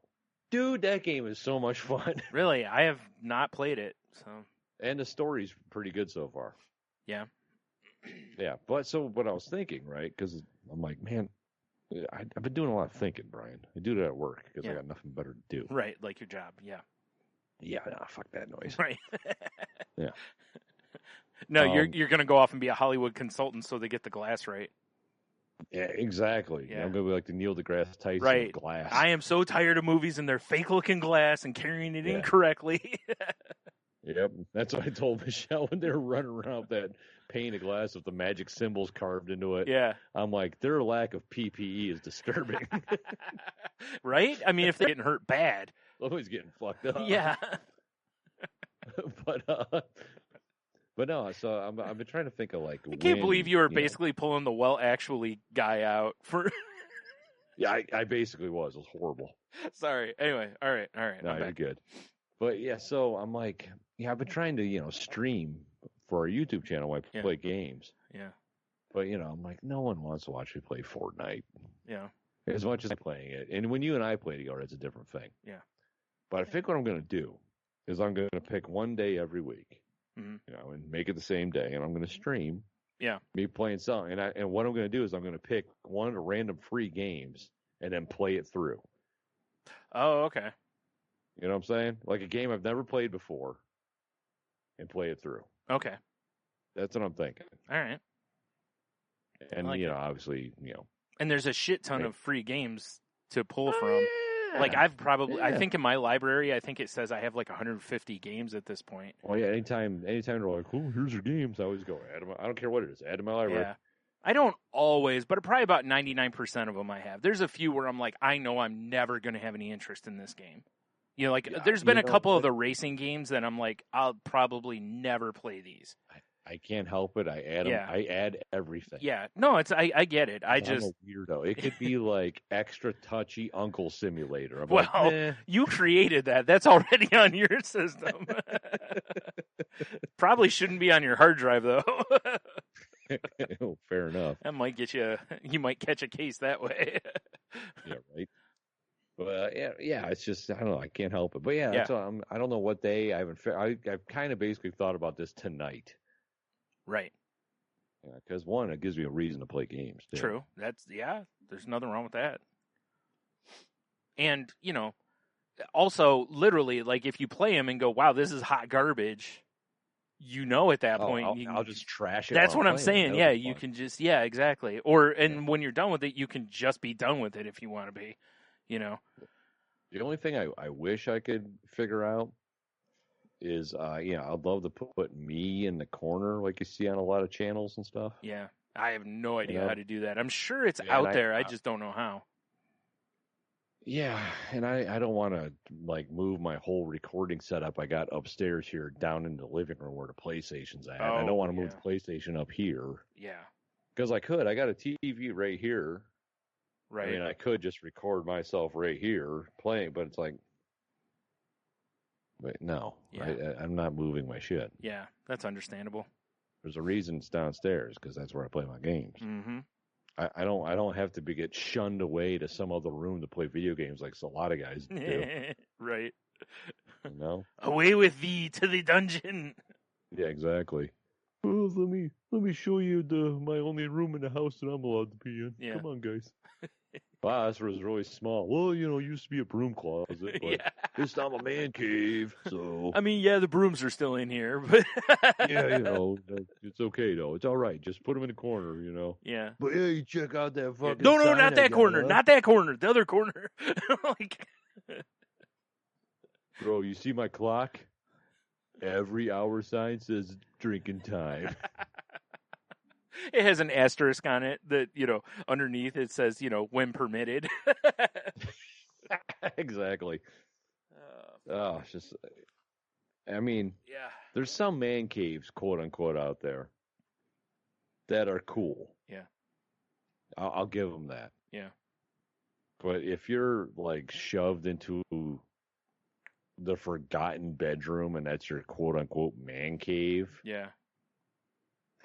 Dude, that game is so much fun. Really? I have not played it, so. And the story's pretty good so far. Yeah. Yeah, but so what I was thinking, right? Because I'm like, man, I've been doing a lot of thinking, Brian. I do that at work because I got nothing better to do. Right, like your job, yeah. Yeah, nah, fuck that noise. Right. Yeah. No, you're going to go off and be a Hollywood consultant so they get the glass right. Yeah, exactly. Yeah. I'm going to be like the Neil deGrasse Tyson right. glass. I am so tired of movies and their fake-looking glass and carrying it incorrectly. Yep. That's what I told Michelle when they were running around that pane of glass with the magic symbols carved into it. Yeah. I'm like, their lack of PPE is disturbing. Right? I mean, if they're getting hurt bad. Always getting fucked up. Yeah. But no, so I've been trying to think of like. I can't believe you were basically pulling the well actually guy out for. Yeah, I basically was. It was horrible. Sorry. Anyway, all right. No, you're good. But yeah, so I'm like, I've been trying to stream for our YouTube channel while I play games. Yeah. But I'm like, no one wants to watch me play Fortnite. Yeah. As much as I'm playing it, and when you and I play together, it's a different thing. Yeah. But I think what I'm going to do is I'm going to pick one day every week. Mm-hmm. And make it the same day, and I'm going to stream. Yeah. Me playing something, and what I'm going to do is I'm going to pick one of the random free games and then play it through. Oh, okay. You know what I'm saying? Like a game I've never played before, and play it through. Okay. That's what I'm thinking. All right. And like obviously, And there's a shit ton of free games to pull from. Yeah. Like I think in my library, I think it says I have like 150 games at this point. Well, yeah. Anytime they're like, "Oh, here's your games," I always go, "Add them." I don't care what it is. Add to my library. Yeah. I don't always, but probably about 99% of them I have. There's a few where I'm like, I know I'm never going to have any interest in this game. There's been a couple of the racing games that I'm like, I'll probably never play these. I can't help it. I add them. I add everything. Yeah. No, I get it. I'm a weirdo. It could be like extra touchy Uncle Simulator. I'm well, like, nah. You created that. That's already on your system. Probably shouldn't be on your hard drive though. Oh, fair enough. That might get you. You might catch a case that way. Yeah, right. But yeah. It's just I don't know. I can't help it. But yeah, that's all, I don't know what day. I've kind of basically thought about this tonight. Right. Yeah, because one, it gives me a reason to play games. Too. True. There's nothing wrong with that. And also literally, like if you play them and go, "Wow, this is hot garbage," at that point, I'll just trash it. That's what I'm saying. Yeah, you fun. can just exactly. When you're done with it, you can just be done with it if you want to be. The only thing I wish I could figure out is, I'd love to put me in the corner like you see on a lot of channels and stuff. Yeah, I have no idea how to do that. I'm sure it's out there. I just don't know how. Yeah, and I don't want to like move my whole recording setup I got upstairs here down into the living room where the PlayStation's at. I don't want to move the PlayStation up here. Yeah. Because I could. I got a TV right here. Right. I mean, I could just record myself right here playing, but it's like, but no, I'm not moving my shit. Yeah, that's understandable. There's a reason it's downstairs because that's where I play my games. Mm-hmm. I don't have to get shunned away to some other room to play video games like a lot of guys do. Right. Away with thee to the dungeon. Yeah, exactly. Well, let me show you my only room in the house that I'm allowed to be in. Yeah. Come on, guys. Wow, this was really small. Well, it used to be a broom closet, but it's now a man cave, so... I mean, the brooms are still in here, but... Yeah, it's okay, though. It's all right. Just put them in the corner, Yeah. But, you check out that fucking No, sign not that corner. huh? Not that corner. The other corner. Bro, you see my clock? Every hour sign says drinking time. It has an asterisk on it that, underneath it says, when permitted. Exactly. It's just, I mean, yeah. There's some man caves, quote unquote, out there that are cool. Yeah. I'll give them that. Yeah. But if you're like shoved into the forgotten bedroom and that's your quote unquote man cave. Yeah.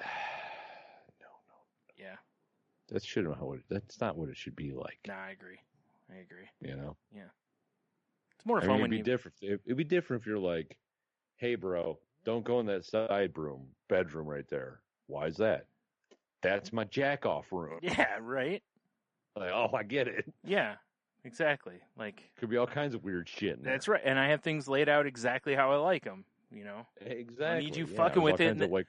No. Yeah. That's not what it should be like. Nah, I agree. Yeah. It's more fun when it'd be different. It'd be different if you're like, hey, bro, don't go in that side bedroom right there. Why is that? That's my jack off room. Yeah, right. Like, oh, I get it. Yeah, exactly. Like, could be all kinds of weird shit in there. That's right. And I have things laid out exactly how I like them. Exactly. I don't need you fucking with it. Of, like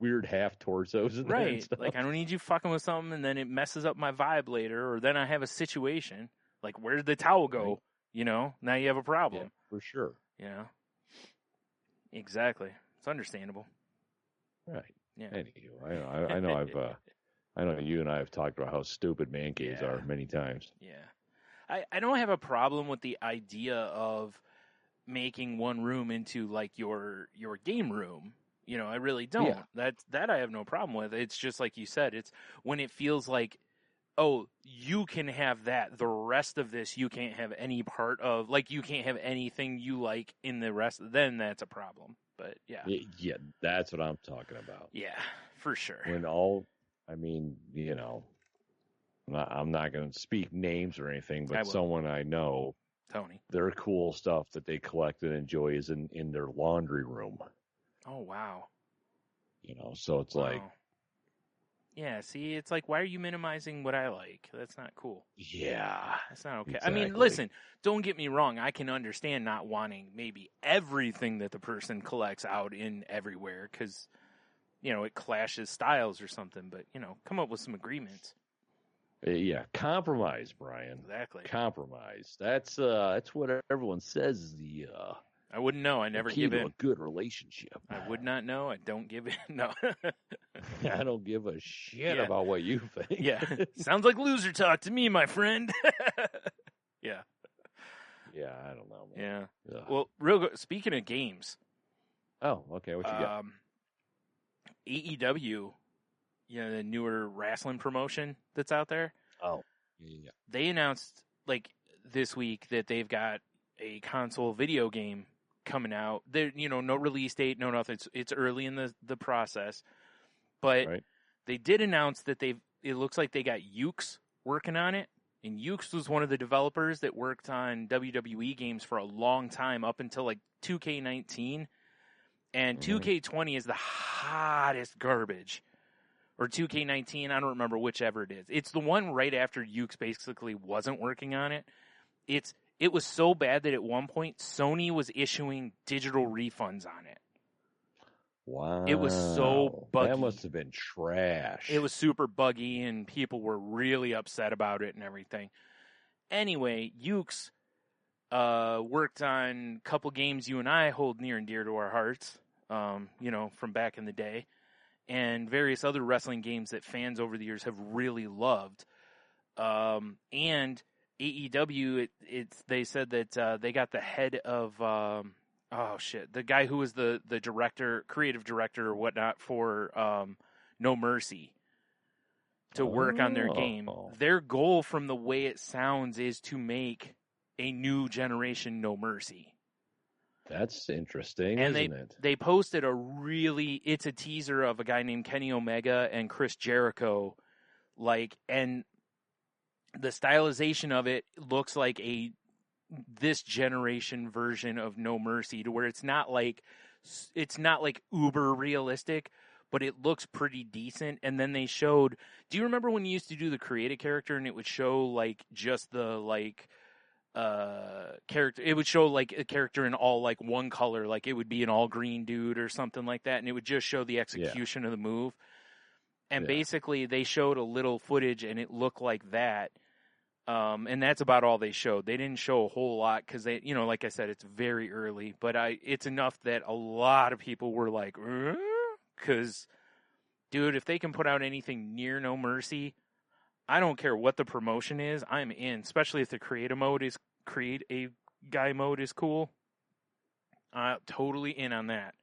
weird half torsos. And right. Stuff. Like I don't need you fucking with something, and then it messes up my vibe later, or then I have a situation. Like, where did the towel go? Right. Now you have a problem. Yeah, for sure. Exactly. It's understandable. Right. Yeah. Anywho, I know I know you and I have talked about how stupid man caves are many times. Yeah. I don't have a problem with the idea of making one room into like your game room. You know, I really don't. Yeah. That I have no problem with. It's just like you said, it's when it feels like, oh, you can have that. The rest of this you can't have any part of. Like you can't have anything you like in the rest. Then that's a problem. But yeah. Yeah, that's what I'm talking about. Yeah, for sure. I mean, you know, I'm not going to speak names or anything, but someone I know, Tony, their cool stuff that they collect and enjoy is in their laundry room. Oh, wow. You know, so it's like, yeah, see, it's like, why are you minimizing what I like? That's not cool. Yeah. That's not okay. Exactly. I mean, listen, don't get me wrong. I can understand not wanting maybe everything that the person collects out in everywhere because, you know, it clashes styles or something. But, you know, come up with some agreements. Yeah, compromise, Brian. Exactly. Compromise. That's what everyone says is the I wouldn't know. I never key give to in. a good relationship. I would not know. I don't give in. No. I don't give a shit about what you think. Yeah. Sounds like loser talk to me, my friend. Yeah. Yeah, I don't know, man. Yeah. Ugh. Well, real good. Speaking of games. Oh, okay. What you got? AEW, you know, the newer wrestling promotion that's out there. Oh, yeah. They announced like this week that they've got a console video game coming out. There, you know, no release date, no nothing. It's early in the process, but they did announce that it looks like they got Ukes working on it. And Ukes was one of the developers that worked on WWE games for a long time, up until like 2K19. And 2K20 is the hottest garbage. Or 2K19, I don't remember whichever it is. It's the one right after Ukes basically wasn't working on it. It was so bad that at one point, Sony was issuing digital refunds on it. Wow. It was so buggy. That must have been trash. It was super buggy, and people were really upset about it and everything. Anyway, Ukes worked on a couple games you and I hold near and dear to our hearts, you know, from back in the day, and various other wrestling games that fans over the years have really loved. And AEW, they said that they got the head of the guy who was the director, creative director or whatnot for No Mercy to work on their game. Their goal, from the way it sounds, is to make a new generation No Mercy. That's interesting, and isn't it? They posted it's a teaser of a guy named Kenny Omega and Chris Jericho, and the stylization of it looks like this generation version of No Mercy, to where it's not like uber realistic, but it looks pretty decent. And then they showed, do you remember when you used to do the create a character and it would show like just the character, it would show like a character in all like one color, like it would be an all green dude or something like that, and it would just show the execution of the move. And basically they showed a little footage and it looked like that. And that's about all they showed. They didn't show a whole lot because they, you know, like I said, it's very early, but it's enough that a lot of people were like, because, dude, if they can put out anything near No Mercy, I don't care what the promotion is, I'm in, especially if the create a guy mode is cool. Totally in on that.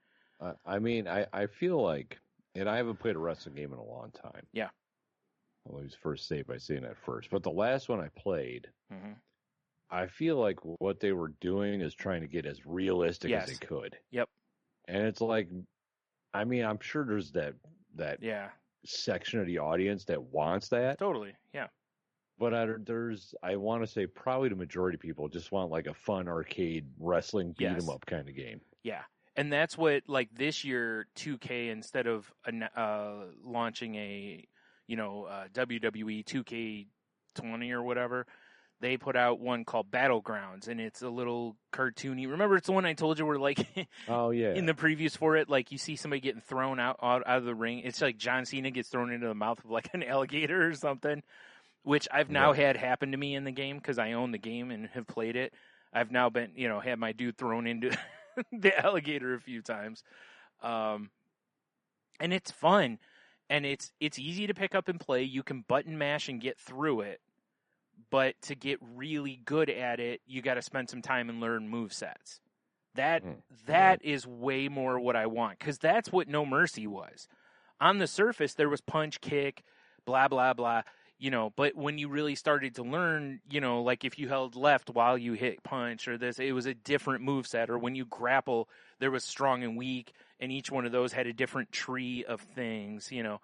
I mean, I feel like, and I haven't played a wrestling game in a long time. Yeah. Well, he was first saved by saying that first. But the last one I played, I feel like what they were doing is trying to get as realistic as they could. Yep. And it's like, I mean, I'm sure there's that section of the audience that wants that. Totally, yeah. But I want to say probably the majority of people just want like a fun arcade wrestling beat 'em up kind of game. Yeah. And that's what, like, this year, 2K, instead of launching a WWE 2K20 or whatever, they put out one called Battlegrounds, and it's a little cartoony. Remember, it's the one I told you where, like, in the previews for it, like, you see somebody getting thrown out of the ring. It's like John Cena gets thrown into the mouth of, like, an alligator or something, which I've now had happen to me in the game because I own the game and have played it. I've now been, had my dude thrown into the alligator a few times. And it's fun. And it's easy to pick up and play. You can button mash and get through it. But to get really good at it, you got to spend some time and learn movesets. That is way more what I want, because that's what No Mercy was. On the surface, there was punch, kick, blah, blah, blah, but when you really started to learn, like if you held left while you hit punch or this, it was a different moveset. Or when you grapple, there was strong and weak, and each one of those had a different tree of things, Yeah.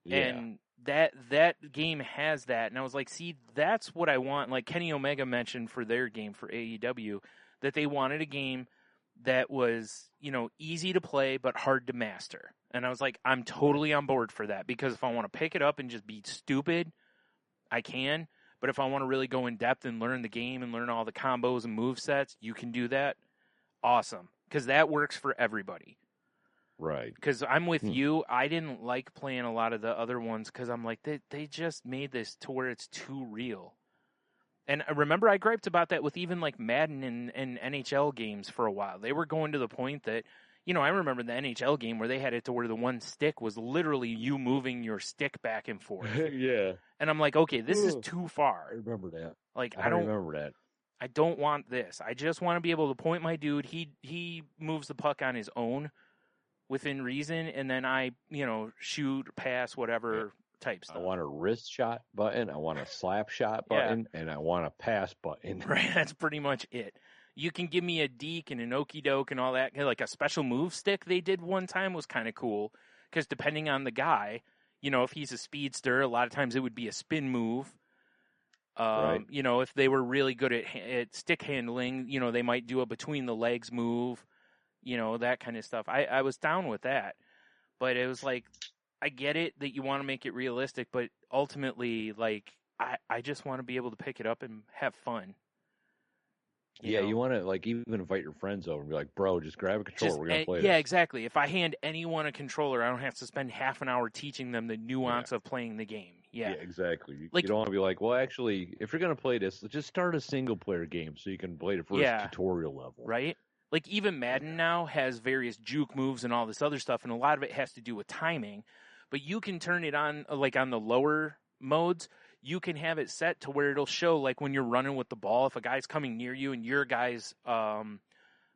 And that game has that. And I was like, see, that's what I want. Like Kenny Omega mentioned for their game for AEW, that they wanted a game that was, easy to play but hard to master. And I was like, I'm totally on board for that, because if I want to pick it up and just be stupid, I can. But if I want to really go in depth and learn the game and learn all the combos and movesets, you can do that. Awesome. Because that works for everybody. Right. Because I'm with you. I didn't like playing a lot of the other ones because I'm like, they just made this to where it's too real. And I remember I griped about that with even like Madden and NHL games for a while. They were going to the point that, I remember the NHL game where they had it to where the one stick was literally you moving your stick back and forth. Yeah. And I'm like, okay, this is too far. I remember that. Like, I don't remember that. I don't want this. I just want to be able to point my dude. He moves the puck on his own within reason, and then I, shoot, pass, whatever type stuff. I want a wrist shot button, I want a slap shot button, and I want a pass button. Right, that's pretty much it. You can give me a deke and an okey doke and all that. Like a special move stick they did one time was kind of cool, because depending on the guy, if he's a speedster, a lot of times it would be a spin move. Right. If they were really good at stick handling, they might do a between the legs move, that kind of stuff. I was down with that, but it was like, I get it that you want to make it realistic, but ultimately, like, I just want to be able to pick it up and have fun. You want to, like, even invite your friends over and be like, bro, just grab a controller, we're going to play this. Yeah, exactly. If I hand anyone a controller, I don't have to spend half an hour teaching them the nuance of playing the game. Yeah, exactly. You like, don't want to be like, well, actually, if you're going to play this, just start a single-player game so you can play the first tutorial level. Right? Like, even Madden now has various juke moves and all this other stuff, and a lot of it has to do with timing. But you can turn it on, like, on the lower modes, you can have it set to where it'll show, like, when you're running with the ball, if a guy's coming near you and your guy's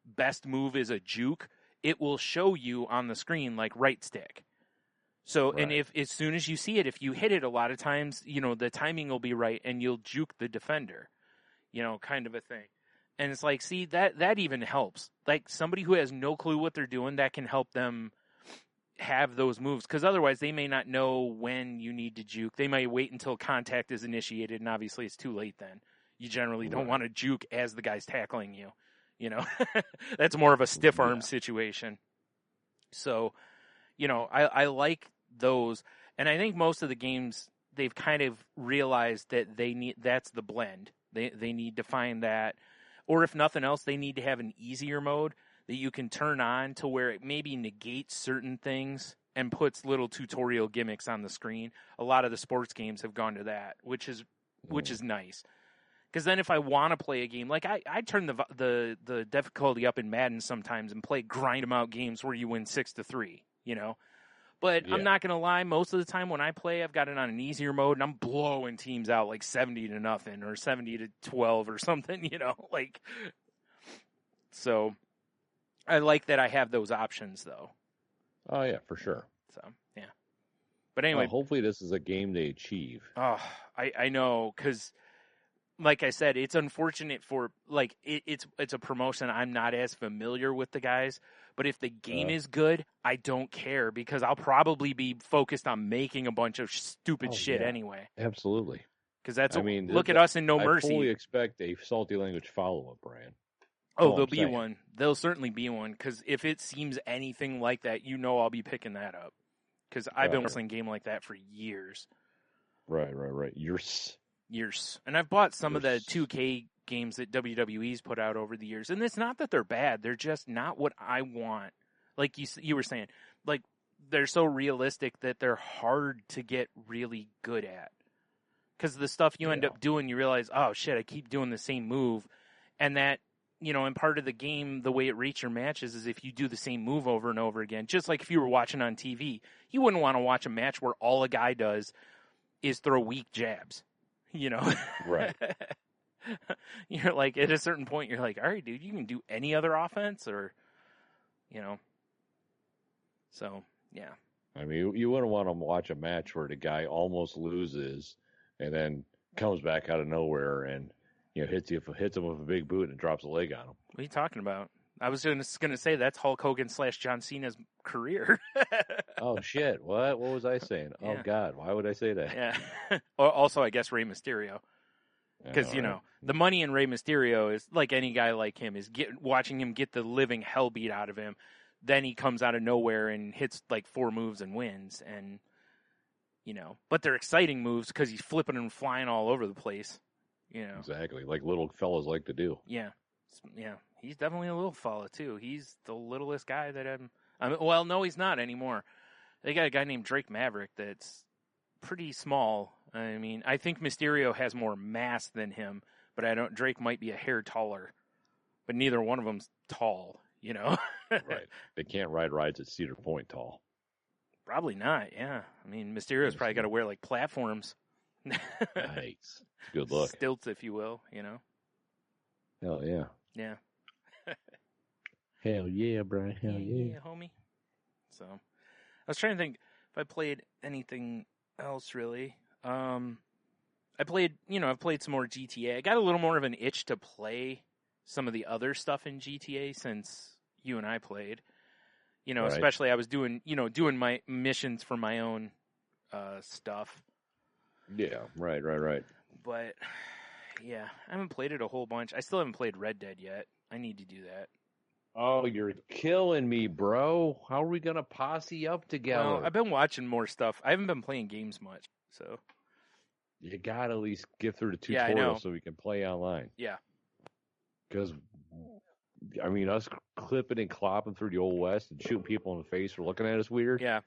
best move is a juke, it will show you on the screen, like, right stick. So, and if as soon as you see it, if you hit it a lot of times, the timing will be right and you'll juke the defender, kind of a thing. And it's like, see, that even helps. Like, somebody who has no clue what they're doing, that can help them have those moves, because otherwise they may not know when you need to juke. They might wait until contact is initiated, and obviously it's too late then. You generally don't want to juke as the guy's tackling you. That's more of a stiff arm situation. So, I like those, and I think most of the games, they've kind of realized that that's the blend. They need to find that, or if nothing else, they need to have an easier mode that you can turn on to where it maybe negates certain things and puts little tutorial gimmicks on the screen. A lot of the sports games have gone to that, which is nice. Because then if I want to play a game, like I turn the difficulty up in Madden sometimes and play grind 'em out games where you win 6-3, But I'm not going to lie, most of the time when I play, I've got it on an easier mode and I'm blowing teams out like 70-0 or 70-12 or something, like, so I like that I have those options, though. Oh, yeah, for sure. So, yeah. But anyway. Hopefully this is a game they achieve. Oh, I know, because, like I said, it's unfortunate for, like, it's a promotion. I'm not as familiar with the guys. But if the game is good, I don't care, because I'll probably be focused on making a bunch of stupid shit anyway. Absolutely. Because look at us in No Mercy. I fully expect a salty language follow-up, Brian. Oh, there'll be one. There'll certainly be one, because if it seems anything like that, I'll be picking that up. Because I've been wrestling a game like that for years. Right. Years. And I've bought some of the 2K games that WWE's put out over the years. And it's not that they're bad. They're just not what I want. Like you were saying, like, they're so realistic that they're hard to get really good at. Because the stuff you end up doing, you realize, oh, shit, I keep doing the same move. And that and part of the game, the way it rates your matches is if you do the same move over and over again. Just like if you were watching on TV, you wouldn't want to watch a match where all a guy does is throw weak jabs, Right. You're like, at a certain point, you're like, all right, dude, you can do any other offense or, So, yeah. I mean, you wouldn't want to watch a match where the guy almost loses and then comes back out of nowhere and hits him with a big boot and drops a leg on him. What are you talking about? I was just going to say that's Hulk Hogan / John Cena's career. Oh shit! What was I saying? Yeah. Oh God, why would I say that? Yeah. Also, I guess Rey Mysterio, because the money in Rey Mysterio is like any guy like him is watching him get the living hell beat out of him. Then he comes out of nowhere and hits like 4 moves and wins, and but they're exciting moves because he's flipping and flying all over the place. Exactly, like little fellas like to do. Yeah. He's definitely a little fella too. He's the littlest guy that well, no, he's not anymore. They got a guy named Drake Maverick that's pretty small. I mean, I think Mysterio has more mass than him, but Drake might be a hair taller, but neither one of them's tall. Right. They can't ride rides at Cedar Point tall. Probably not. Yeah. I mean, Mysterio's probably got to wear like platforms. Nice. Good look. Stilts, if you will. Hell yeah. Yeah. Hell yeah, Brian. Hell yeah. Yeah, homie. So, I was trying to think if I played anything else really. I've played some more GTA. I got a little more of an itch to play some of the other stuff in GTA since you and I played. Right. Especially I was doing my missions for my own stuff. Yeah, right. But yeah, I haven't played it a whole bunch. I still haven't played Red Dead yet. I need to do that. Oh, you're killing me, bro. How are we going to posse up together? Well, I've been watching more stuff. I haven't been playing games much, so. You got to at least get through the tutorial so we can play online. Yeah. Because, I mean, us clipping and clopping through the Old West and shooting people in the face for looking at us weird. Yeah.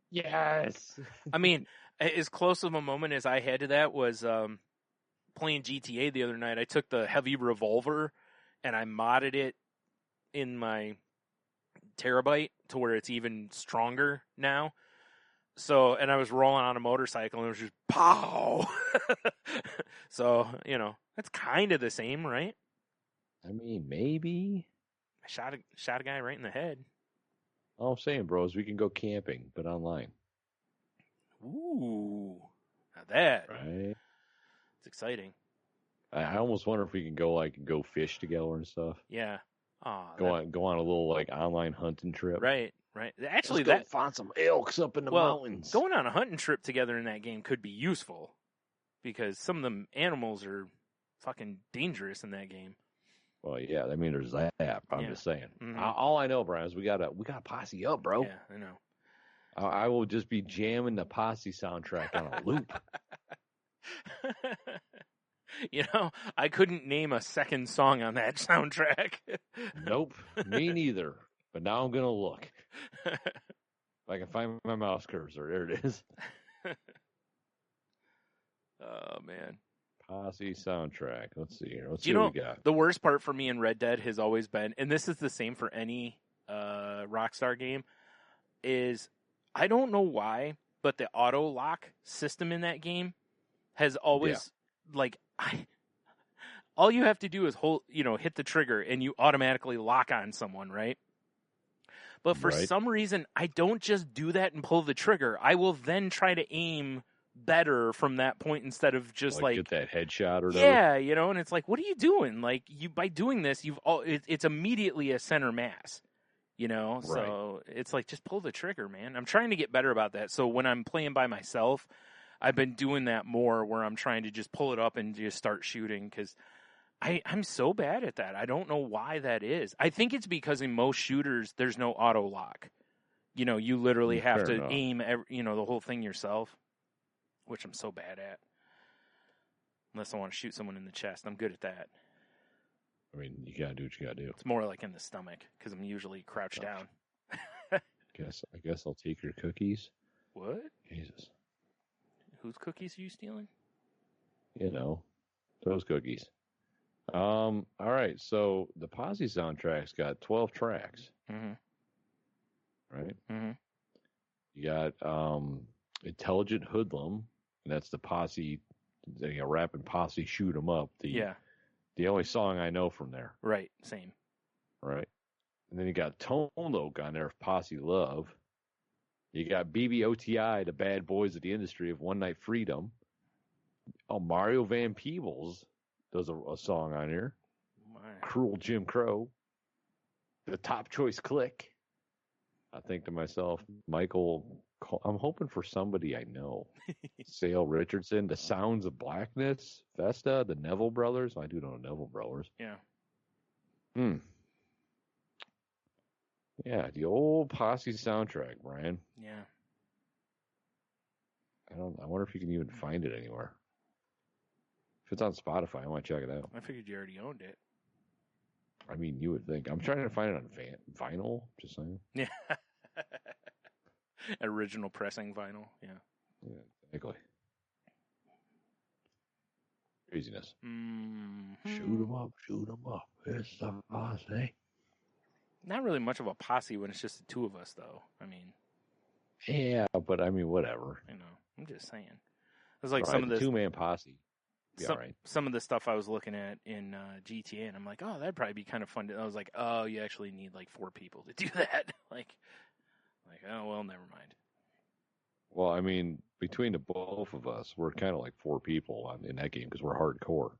Yes. I mean, as close of a moment as I had to that was playing GTA the other night. I took the heavy revolver and I modded it in my Terabyte to where it's even stronger now. So, and I was rolling on a motorcycle and it was just pow. So, that's kind of the same, right? I mean, maybe. I shot a guy right in the head. All I'm saying, bro, is we can go camping, but online. Ooh. Now that. Right. It's exciting. I almost wonder if we can go fish together and stuff. Yeah. Go on a little online hunting trip. Right. Actually, Let's go find some elks up in the mountains. Going on a hunting trip together in that game could be useful because some of them animals are fucking dangerous in that game. Well, yeah, I mean, there's that. I'm just saying. Mm-hmm. All I know, Brian, is we gotta posse up, bro. Yeah, I know. I will just be jamming the posse soundtrack on a loop. I couldn't name a second song on that soundtrack. Nope, me neither. But now I'm gonna look. If I can find my mouse cursor, there it is. Oh man. Posse soundtrack. Let's see here. Let's see what we got. The worst part for me in Red Dead has always been, and this is the same for any Rockstar game, is I don't know why, but the auto lock system in that game has always all you have to do is hit the trigger and you automatically lock on someone, right? But for some reason, I don't just do that and pull the trigger. I will then try to aim better from that point instead of just get that headshot or whatever. Yeah, and it's like, what are you doing? Like, by doing this, it's immediately a center mass, So it's like, just pull the trigger, man. I'm trying to get better about that. So when I'm playing by myself, I've been doing that more, where I'm trying to just pull it up and just start shooting because I'm so bad at that. I don't know why that is. I think it's because in most shooters there's no auto lock. You literally have to aim the whole thing yourself, which I'm so bad at. Unless I want to shoot someone in the chest. I'm good at that. I mean, you gotta do what you gotta do. It's more like in the stomach, because I'm usually crouched down. I guess I'll take your cookies. What? Jesus. Whose cookies are you stealing? Those cookies. All right. So the Posse soundtrack's got 12 tracks, Mm-hmm. right? Mm-hmm. You got Intelligent Hoodlum, and that's the Posse, rapping Posse Shoot 'em Up. The only song I know from there, Right. Same. right? And then you got Tone Loc on there, Posse Love. You got BBOTI, the Bad Boys of the Industry of One Night Freedom. Oh, Mario Van Peebles does a song on here. My. Cruel Jim Crow. The Top Choice Click. I think to myself, Michael, I'm hoping for somebody I know. Sale Richardson, The Sounds of Blackness, Vesta, the Neville Brothers. I do know Neville Brothers. Yeah. Yeah, the old Posse soundtrack, Brian. Yeah. I wonder if you can even find it anywhere. If it's on Spotify, I want to check it out. I figured you already owned it. I mean, you would think. I'm trying to find it on vinyl, just saying. Yeah. Original pressing vinyl. Yeah. Yeah, exactly. Craziness. Mm-hmm. Shoot 'em up. It's the Posse. Not really much of a posse when it's just the two of us, though. I mean, Yeah, but I mean, whatever. you know, I'm just saying. It's like Right, some of the this, two-man posse. Yeah, right. some of the stuff I was looking at in GTA, and I'm like, oh, that'd probably be kind of fun. I was like, oh, you actually need like 4 people to do that. like, oh well, never mind. Well, I mean, between the both of us, we're kind of like 4 people in that game because we're hardcore,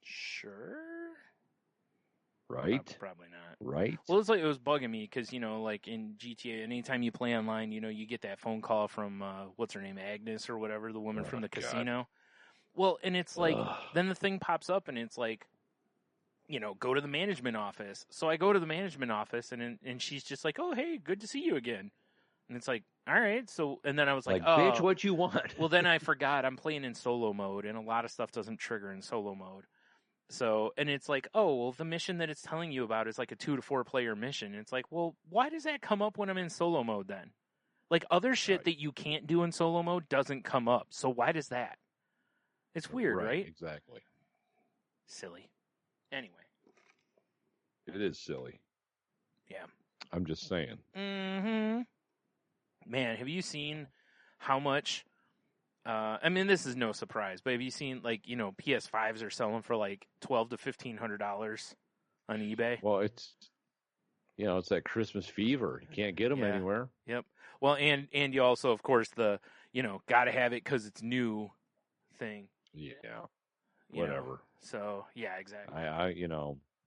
Sure. right? Probably not. Right? Well, it's like it was bugging me because like in GTA, anytime you play online, you get that phone call from what's her name, Agnes or whatever, the woman from the casino. Well, and it's like then the thing pops up and it's like, go to the management office. So I go to the management office and she's just like, oh hey, good to see you again. And it's like, all right. So and then I was like, oh, bitch, what you want? Well, then I forgot I'm playing in solo mode and a lot of stuff doesn't trigger in solo mode. So, and it's like, oh, well, the mission that it's telling you about is like a 2 to 4 player mission. And it's like, well, why does that come up when I'm in solo mode then? Like other shit that you can't do in solo mode doesn't come up. So why does that? It's weird, right? Exactly. Silly. Anyway. It is silly. Yeah. I'm just saying. Mm-hmm. Man, have you seen how much... I mean, this is no surprise, but have you seen, PS5s are selling for, $1,200 to $1,500 on eBay? Well, it's that Christmas fever. You can't get them anywhere. Yep. Well, and you also, of course, the, gotta have it because it's new thing. Yeah. You Whatever. know? So, yeah, exactly.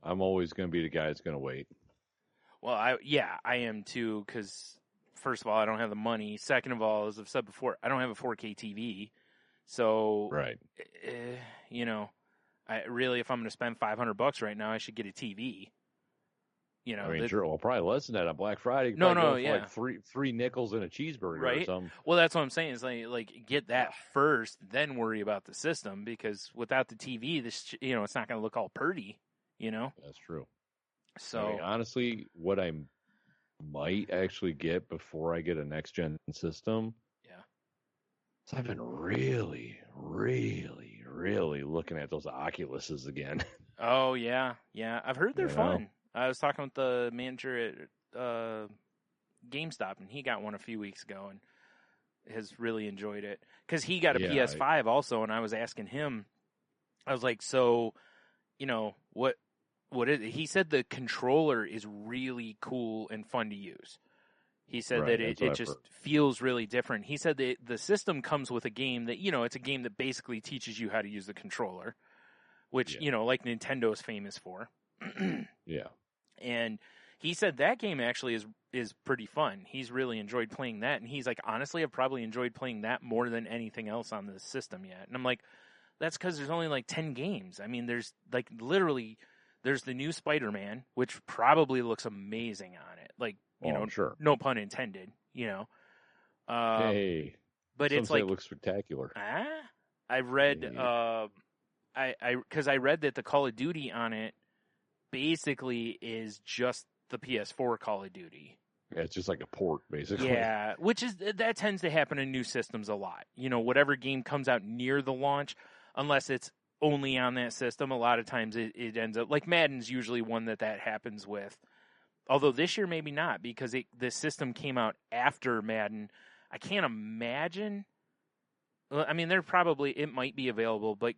I'm always going to be the guy that's going to wait. Well, I am too, because... First of all, I don't have the money. Second of all, as I've said before, I don't have a 4K TV. So, right. I really, if I'm going to spend $500 right now, I should get a TV. I mean, sure. Well, probably less than that on Black Friday. Yeah. Like three nickels and a cheeseburger right? or something. Well, that's what I'm saying. Is like get that first, then worry about the system, because without the TV, this it's not going to look all pretty. That's true. So I mean, honestly, what I might actually get before I get a next gen system. Yeah. So I've been really, really, really looking at those Oculuses again. Oh yeah. I've heard they're fun. I was talking with the manager at GameStop, and he got one a few weeks ago and has really enjoyed it because he got a PS5 also, and I was asking him. I was like, so, what is it? He said the controller is really cool and fun to use. He said that it just feels really different. He said that the system comes with a game that, it's a game that basically teaches you how to use the controller, which, like Nintendo is famous for. Yeah. And he said that game actually is pretty fun. He's really enjoyed playing that. And he's like, honestly, I've probably enjoyed playing that more than anything else on the system yet. And I'm like, that's because there's only 10 games. I mean, there's literally... There's the new Spider-Man, which probably looks amazing on it. Sure. No pun intended, hey. But it's it looks spectacular. I read, because I read that the Call of Duty on it basically is just the PS4 Call of Duty. Yeah, it's just like a port, basically. Yeah, that tends to happen in new systems a lot. Whatever game comes out near the launch, unless it's only on that system. A lot of times it ends up like Madden's usually one that happens with. Although this year maybe not, because the system came out after Madden. I can't imagine. I mean, it might be available, but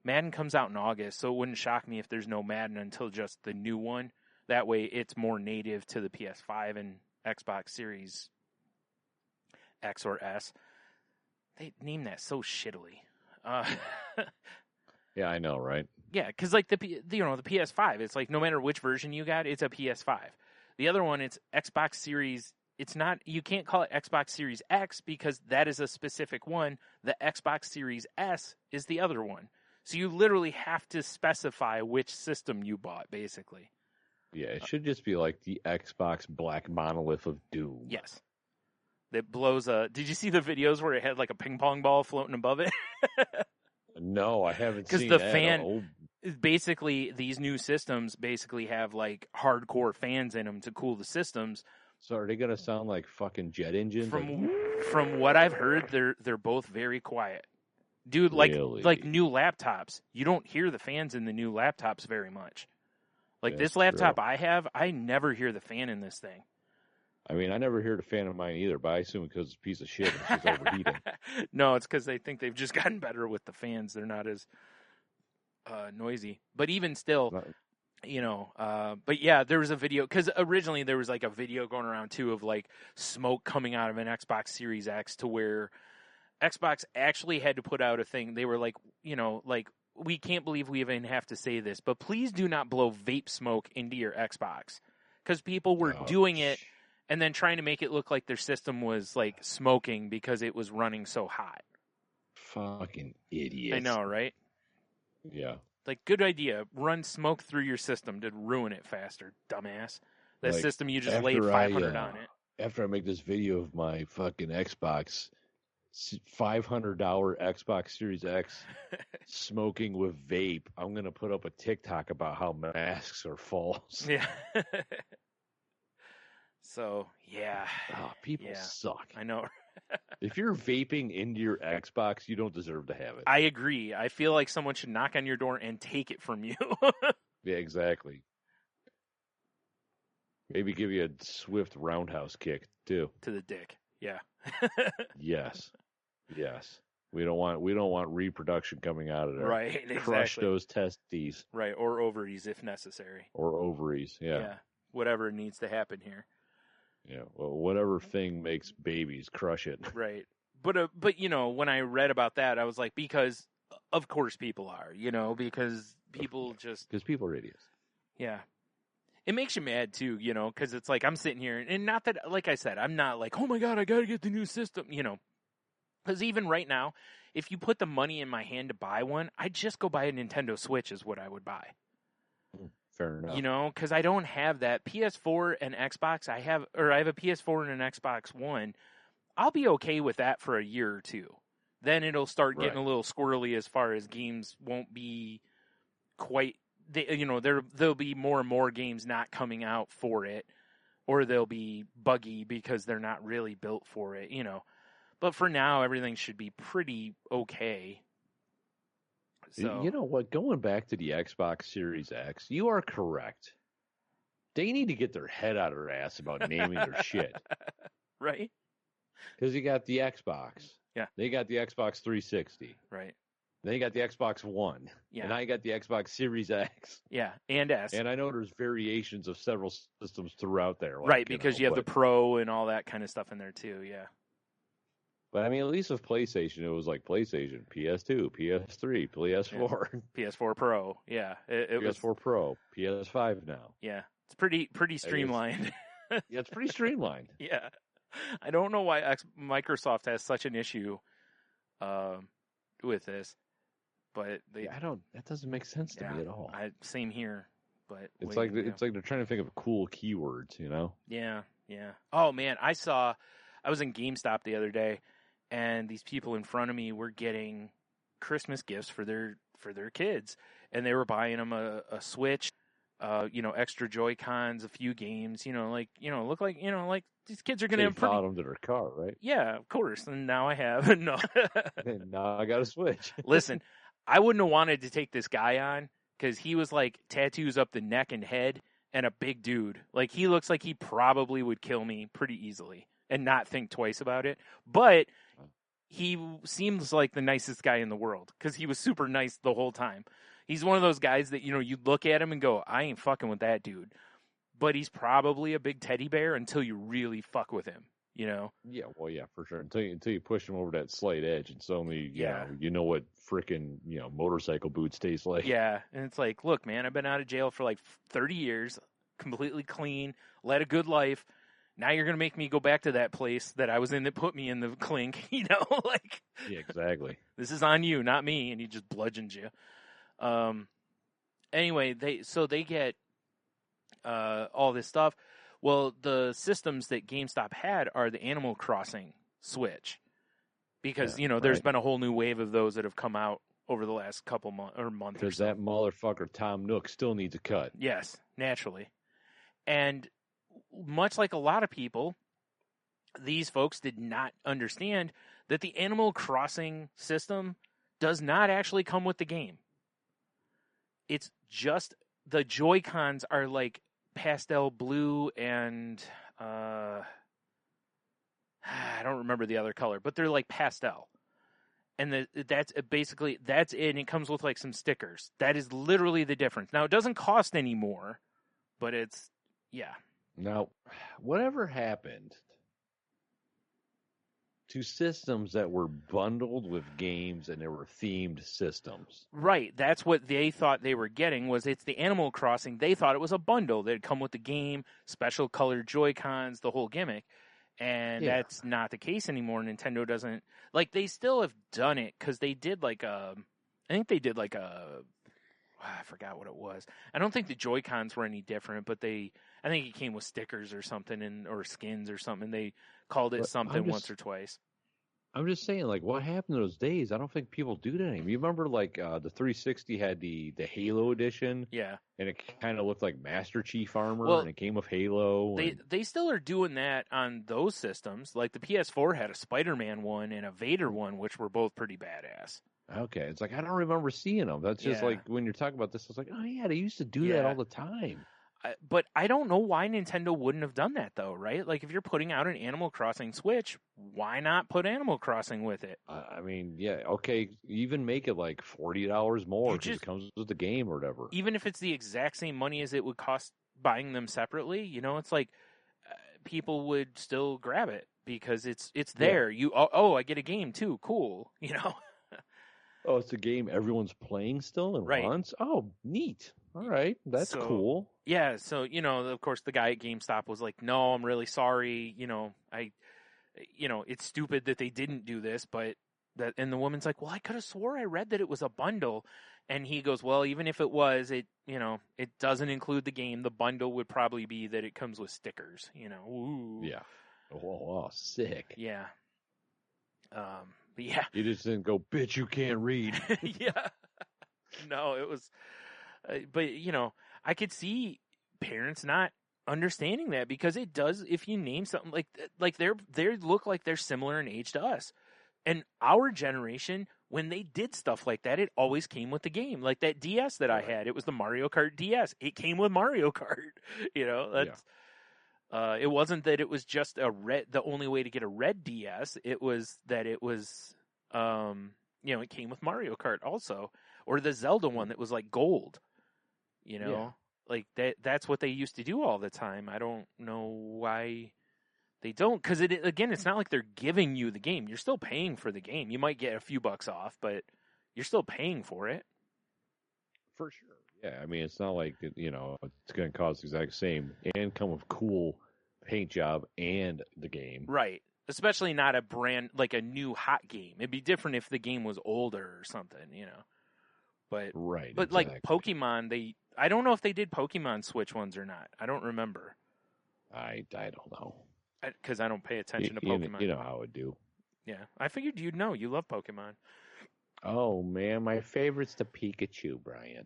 Madden comes out in August, so it wouldn't shock me if there's no Madden until just the new one. That way, it's more native to the PS5 and Xbox Series X or S. They named that so shittily. Yeah, I know, right? Yeah, because like the PS5, it's like no matter which version you got, it's a PS5. The other one, it's Xbox Series. It's not. You can't call it Xbox Series X because that is a specific one. The Xbox Series S is the other one. So you literally have to specify which system you bought, basically. Yeah, it should just be like the Xbox Black Monolith of Doom. Yes. That blows a... Did you see the videos where it had like a ping pong ball floating above it? No, I haven't seen that. Because the fan... Basically, these new systems basically have like hardcore fans in them to cool the systems. So are they going to sound like fucking jet engines? From what I've heard, they're both very quiet. Dude, Really? like new laptops, you don't hear the fans in the new laptops very much. Like That's this laptop true. I have, I never hear the fan in this thing. I mean, I never heard a fan of mine either, but I assume because it's a piece of shit and she's overheating. No, it's because they think they've just gotten better with the fans. They're not as noisy. But even still, but yeah, there was a video, because originally there was like a video going around too of like smoke coming out of an Xbox Series X to where Xbox actually had to put out a thing. They were like, we can't believe we even have to say this, but please do not blow vape smoke into your Xbox, because people were doing it and then trying to make it look like their system was like smoking because it was running so hot. Fucking idiots. I know, right? Yeah. Like, good idea. Run smoke through your system to ruin it faster, dumbass. That system, you just laid 500 on it. After I make this video of my fucking Xbox, $500 Xbox Series X smoking with vape, I'm going to put up a TikTok about how masks are false. Yeah. So, yeah. Oh, people suck. I know. If you're vaping into your Xbox, you don't deserve to have it. I agree. I feel like someone should knock on your door and take it from you. Yeah, exactly. Maybe give you a swift roundhouse kick too. To the dick. Yeah. Yes. We don't want reproduction coming out of there. Right. Exactly. Crush those testes. Right, or ovaries if necessary. Or ovaries. Yeah. Whatever needs to happen here. Yeah. Well, whatever thing makes babies, crush it. Right. But when I read about that, I was like, because of course people are, because people Because people are idiots. Yeah. It makes you mad too, because it's like I'm sitting here, and not that, like I said, I'm not like, oh my God, I got to get the new system, because even right now, if you put the money in my hand to buy one, I'd just go buy a Nintendo Switch is what I would buy. Fair enough. Because I don't have that PS4 and Xbox. I have a PS4 and an Xbox One. I'll be okay with that for a year or two. Then it'll start getting a little squirrely as far as games won't be quite. There'll be more and more games not coming out for it, or they'll be buggy because they're not really built for it. But for now, everything should be pretty okay. So, you know what? Going back to the Xbox Series X, you are correct. They need to get their head out of their ass about naming their shit. Right? Because you got the Xbox. Yeah. They got the Xbox 360. Right. Then you got the Xbox One. Yeah. And now you got the Xbox Series X. Yeah, and S. And I know there's variations of several systems throughout there. Like, right, because you have the Pro and all that kind of stuff in there too, yeah. But I mean, at least with PlayStation, it was like PlayStation, PS2, PS3, PS4. Yeah. PS4 Pro, yeah. It PS4 was... Pro, PS5 now. Yeah, it's pretty streamlined. Yeah, it's pretty streamlined. Yeah. I don't know why Microsoft has such an issue with this, but that doesn't make sense to me at all. Same here, but it's like they're trying to think of cool keywords, Yeah. Oh man, I was in GameStop the other day, and these people in front of me were getting Christmas gifts for their kids, and they were buying them a Switch, extra Joy-Cons, a few games, look like, like these kids are going to have thought them to their car, right? Yeah, of course. And now I have no. And now I got a Switch. Listen, I wouldn't have wanted to take this guy on because he was like tattoos up the neck and head and a big dude. Like, he looks like he probably would kill me pretty easily and not think twice about it. But he seems like the nicest guy in the world because he was super nice the whole time. He's one of those guys that, you look at him and go, I ain't fucking with that dude. But he's probably a big teddy bear until you really fuck with him, Yeah, well, yeah, for sure. Until you push him over that slight edge and suddenly, you know what frickin', motorcycle boots taste like. Yeah, and it's like, look, man, I've been out of jail for like 30 years, completely clean, led a good life. Now you're going to make me go back to that place that I was in that put me in the clink, like. Yeah, exactly. This is on you, not me, and he just bludgeons you. Anyway, they get all this stuff. Well, the systems that GameStop had are the Animal Crossing Switch. Because, there's been a whole new wave of those that have come out over the last couple months or month. Because that motherfucker Tom Nook still needs a cut. Yes, naturally. And much like a lot of people, these folks did not understand that the Animal Crossing system does not actually come with the game. It's just the Joy-Cons are like pastel blue and I don't remember the other color, but they're like pastel. And that's basically it. And it comes with like some stickers. That is literally the difference. Now, it doesn't cost any more, but it's, yeah. Now, whatever happened to systems that were bundled with games and they were themed systems? Right. That's what they thought they were getting, was it's the Animal Crossing. They thought it was a bundle. They'd come with the game, special colored Joy-Cons, the whole gimmick. And that's not the case anymore. Nintendo doesn't, like, they still have done it because they did I forgot what it was. I don't think the Joy-Cons were any different, but I think it came with stickers or something or skins or something. They called it something once or twice. I'm just saying, like, what happened to those days? I don't think people do that anymore. You remember, like, the 360 had the Halo edition? Yeah. And it kind of looked like Master Chief armor, Well, and it came with Halo. They still are doing that on those systems. Like, the PS4 had a Spider-Man one and a Vader one, which were both pretty badass. Okay. It's like, I don't remember seeing them. That's just like, when you're talking about this, it's like, oh, yeah, they used to do that all the time. But I don't know why Nintendo wouldn't have done that, though, right? Like, if you're putting out an Animal Crossing Switch, why not put Animal Crossing with it? I mean, yeah, okay, even make it like $40 more because it comes with the game or whatever. Even if it's the exact same money as it would cost buying them separately, it's like people would still grab it because it's there. Yeah. I get a game too, cool, Oh, it's a game everyone's playing still and wants? Oh, neat. All right, that's cool. Yeah, so, of course, the guy at GameStop was like, no, I'm really sorry. It's stupid that they didn't do this, and the woman's like, well, I could have swore I read that it was a bundle. And he goes, well, even if it was, it doesn't include the game. The bundle would probably be that it comes with stickers, Ooh. Yeah. Oh, sick. Yeah. But yeah. You just didn't go, bitch, you can't read. Yeah. No, it was, but I could see parents not understanding that because it does, if you name something like they look like they're similar in age to us. And our generation, when they did stuff like that, it always came with the game. Like that DS that I had, it was the Mario Kart DS. It came with Mario Kart, it wasn't that it was just the only way to get a red DS. It was that it was, it came with Mario Kart also, or the Zelda one that was like gold, like that's what they used to do all the time. I don't know why they don't, because it's not like they're giving you the game. You're still paying for the game. You might get a few bucks off, but you're still paying for it. For sure. Yeah, I mean, it's not like, it's going to cost the exact same and come with cool paint job and the game. Right. Especially not a brand, like a new hot game. It'd be different if the game was older or something, But, right, but exactly. Like Pokemon, I don't know if they did Pokemon Switch ones or not. I don't remember. I don't know. Because I don't pay attention to Pokemon. You know how I would do. Yeah. I figured you'd know. You love Pokemon. Oh, man. My favorite's the Pikachu, Brian.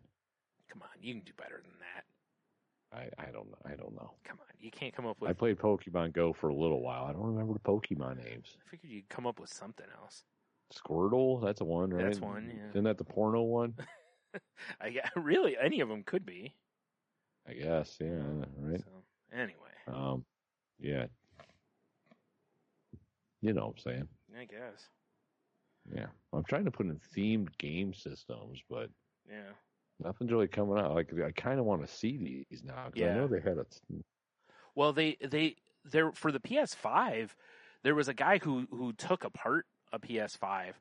Come on. You can do better than that. I don't know. Come on. You can't come up with... I played Pokemon Go for a little while. I don't remember the Pokemon names. I figured you'd come up with something else. Squirtle, that's a one, right? That's one, yeah. Isn't that the porno one? Really, any of them could be. I guess, yeah, right. So, anyway. Yeah. You know what I'm saying? I guess. Yeah. I'm trying to put in themed game systems, but yeah, nothing's really coming out. Like, I kind of want to see these now, because I know they had a... Well, there for the PS5, there was a guy who took apart a PS5,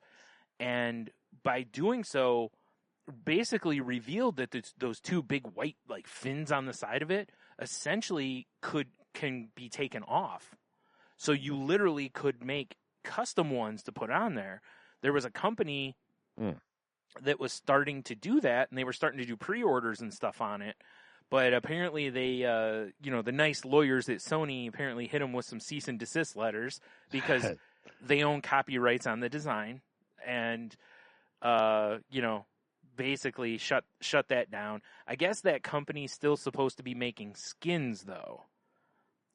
and by doing so, basically revealed that those two big white like fins on the side of it essentially can be taken off. So you literally could make custom ones to put on there. There was a company that was starting to do that, and they were starting to do pre-orders and stuff on it. But apparently they, the nice lawyers at Sony apparently hit them with some cease and desist letters because they own copyrights on the design, and basically shut that down. I guess that company's still supposed to be making skins though,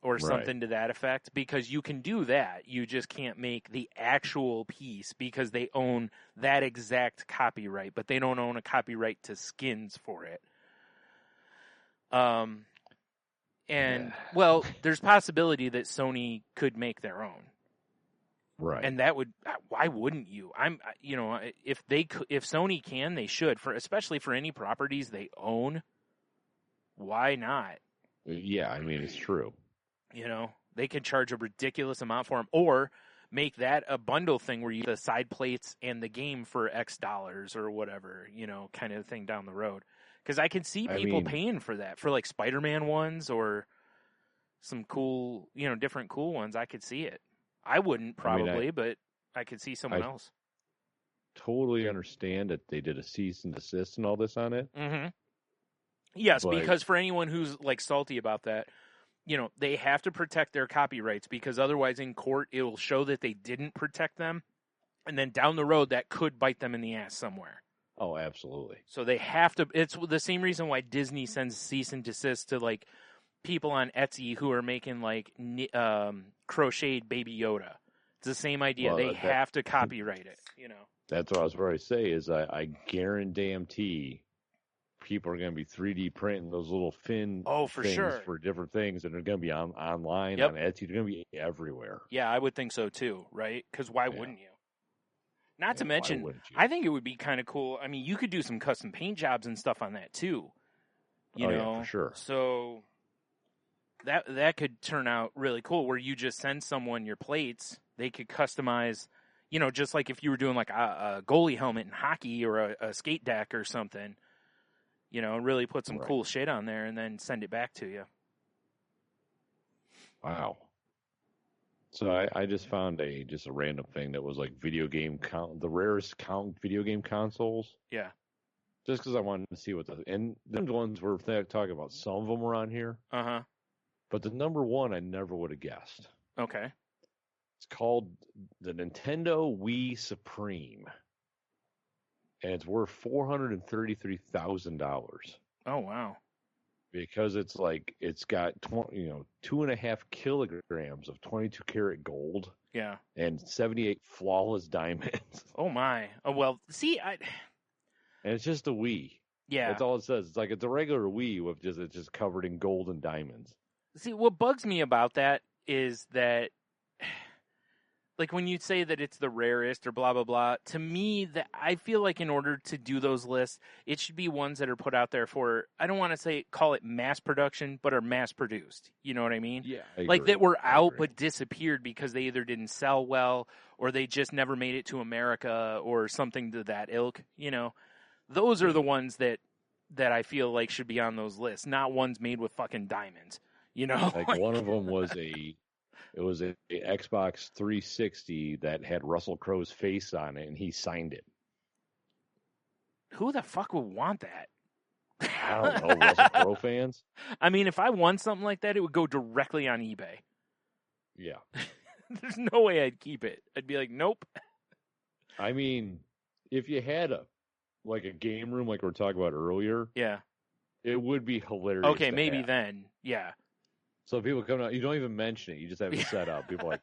or something to that effect, because you can do that. You just can't make the actual piece because they own that exact copyright, but they don't own a copyright to skins for it. Well, there's possibility that Sony could make their own. Right. And that would, why wouldn't you? If Sony can, they should, especially for any properties they own. Why not? Yeah, I mean, it's true. They could charge a ridiculous amount for them, or make that a bundle thing where you get the side plates and the game for X dollars or whatever, kind of thing down the road. Because I can see people paying for that, for like Spider-Man ones or some cool, different cool ones. I could see it. I wouldn't probably, but I could see someone else. Totally understand that they did a cease and desist and all this on it. Mm-hmm. Yes, because for anyone who's like salty about that, they have to protect their copyrights, because otherwise in court it will show that they didn't protect them, and then down the road that could bite them in the ass somewhere. Oh, absolutely. So they have to. It's the same reason why Disney sends cease and desist to like people on Etsy who are making like crocheted Baby Yoda. It's the same idea. They have to copyright it. That's what I was going to say. Is I guarantee people are going to be 3D printing those little things for different things, and they're going to be online on Etsy. They're going to be everywhere. Yeah, I would think so too. Right? Because why wouldn't you? Not to mention, I think it would be kind of cool. I mean, you could do some custom paint jobs and stuff on that too. You know, yeah, for sure. So that could turn out really cool, where you just send someone your plates. They could customize, just like if you were doing like a goalie helmet in hockey or a skate deck or something. Really put some cool shit on there and then send it back to you. Wow. So I just found a random thing that was like the rarest video game consoles. Yeah. Just because I wanted to see and the ones we're talking about, some of them were on here. Uh-huh. But the number one I never would have guessed. Okay. It's called the Nintendo Wii Supreme. And it's worth $433,000. Oh, wow. Because it's got 2.5 kilograms of 22 karat gold. Yeah. And 78 flawless diamonds. Oh my. Oh well. See, and it's just a Wii. Yeah. That's all it says. It's a regular Wii with it's just covered in gold and diamonds. See, what bugs me about that is that, like, when you say that it's the rarest or blah, blah, blah, to me, I feel like in order to do those lists, it should be ones that are put out there for, I don't want to call it mass production, but are mass produced. You know what I mean? Yeah. Like that were out but disappeared because they either didn't sell well or they just never made it to America or something to that ilk. Those are the ones that I feel like should be on those lists, not ones made with fucking diamonds. Like one of them was a Xbox 360 that had Russell Crowe's face on it, and he signed it. Who the fuck would want that? I don't know, Russell Crowe fans? I mean, if I won something like that, it would go directly on eBay. Yeah. There's no way I'd keep it. I'd be like, nope. I mean, if you had a game room like we were talking about earlier, yeah, it would be hilarious. Okay, maybe then, yeah. So people come out, you don't even mention it. You just have it set up. People are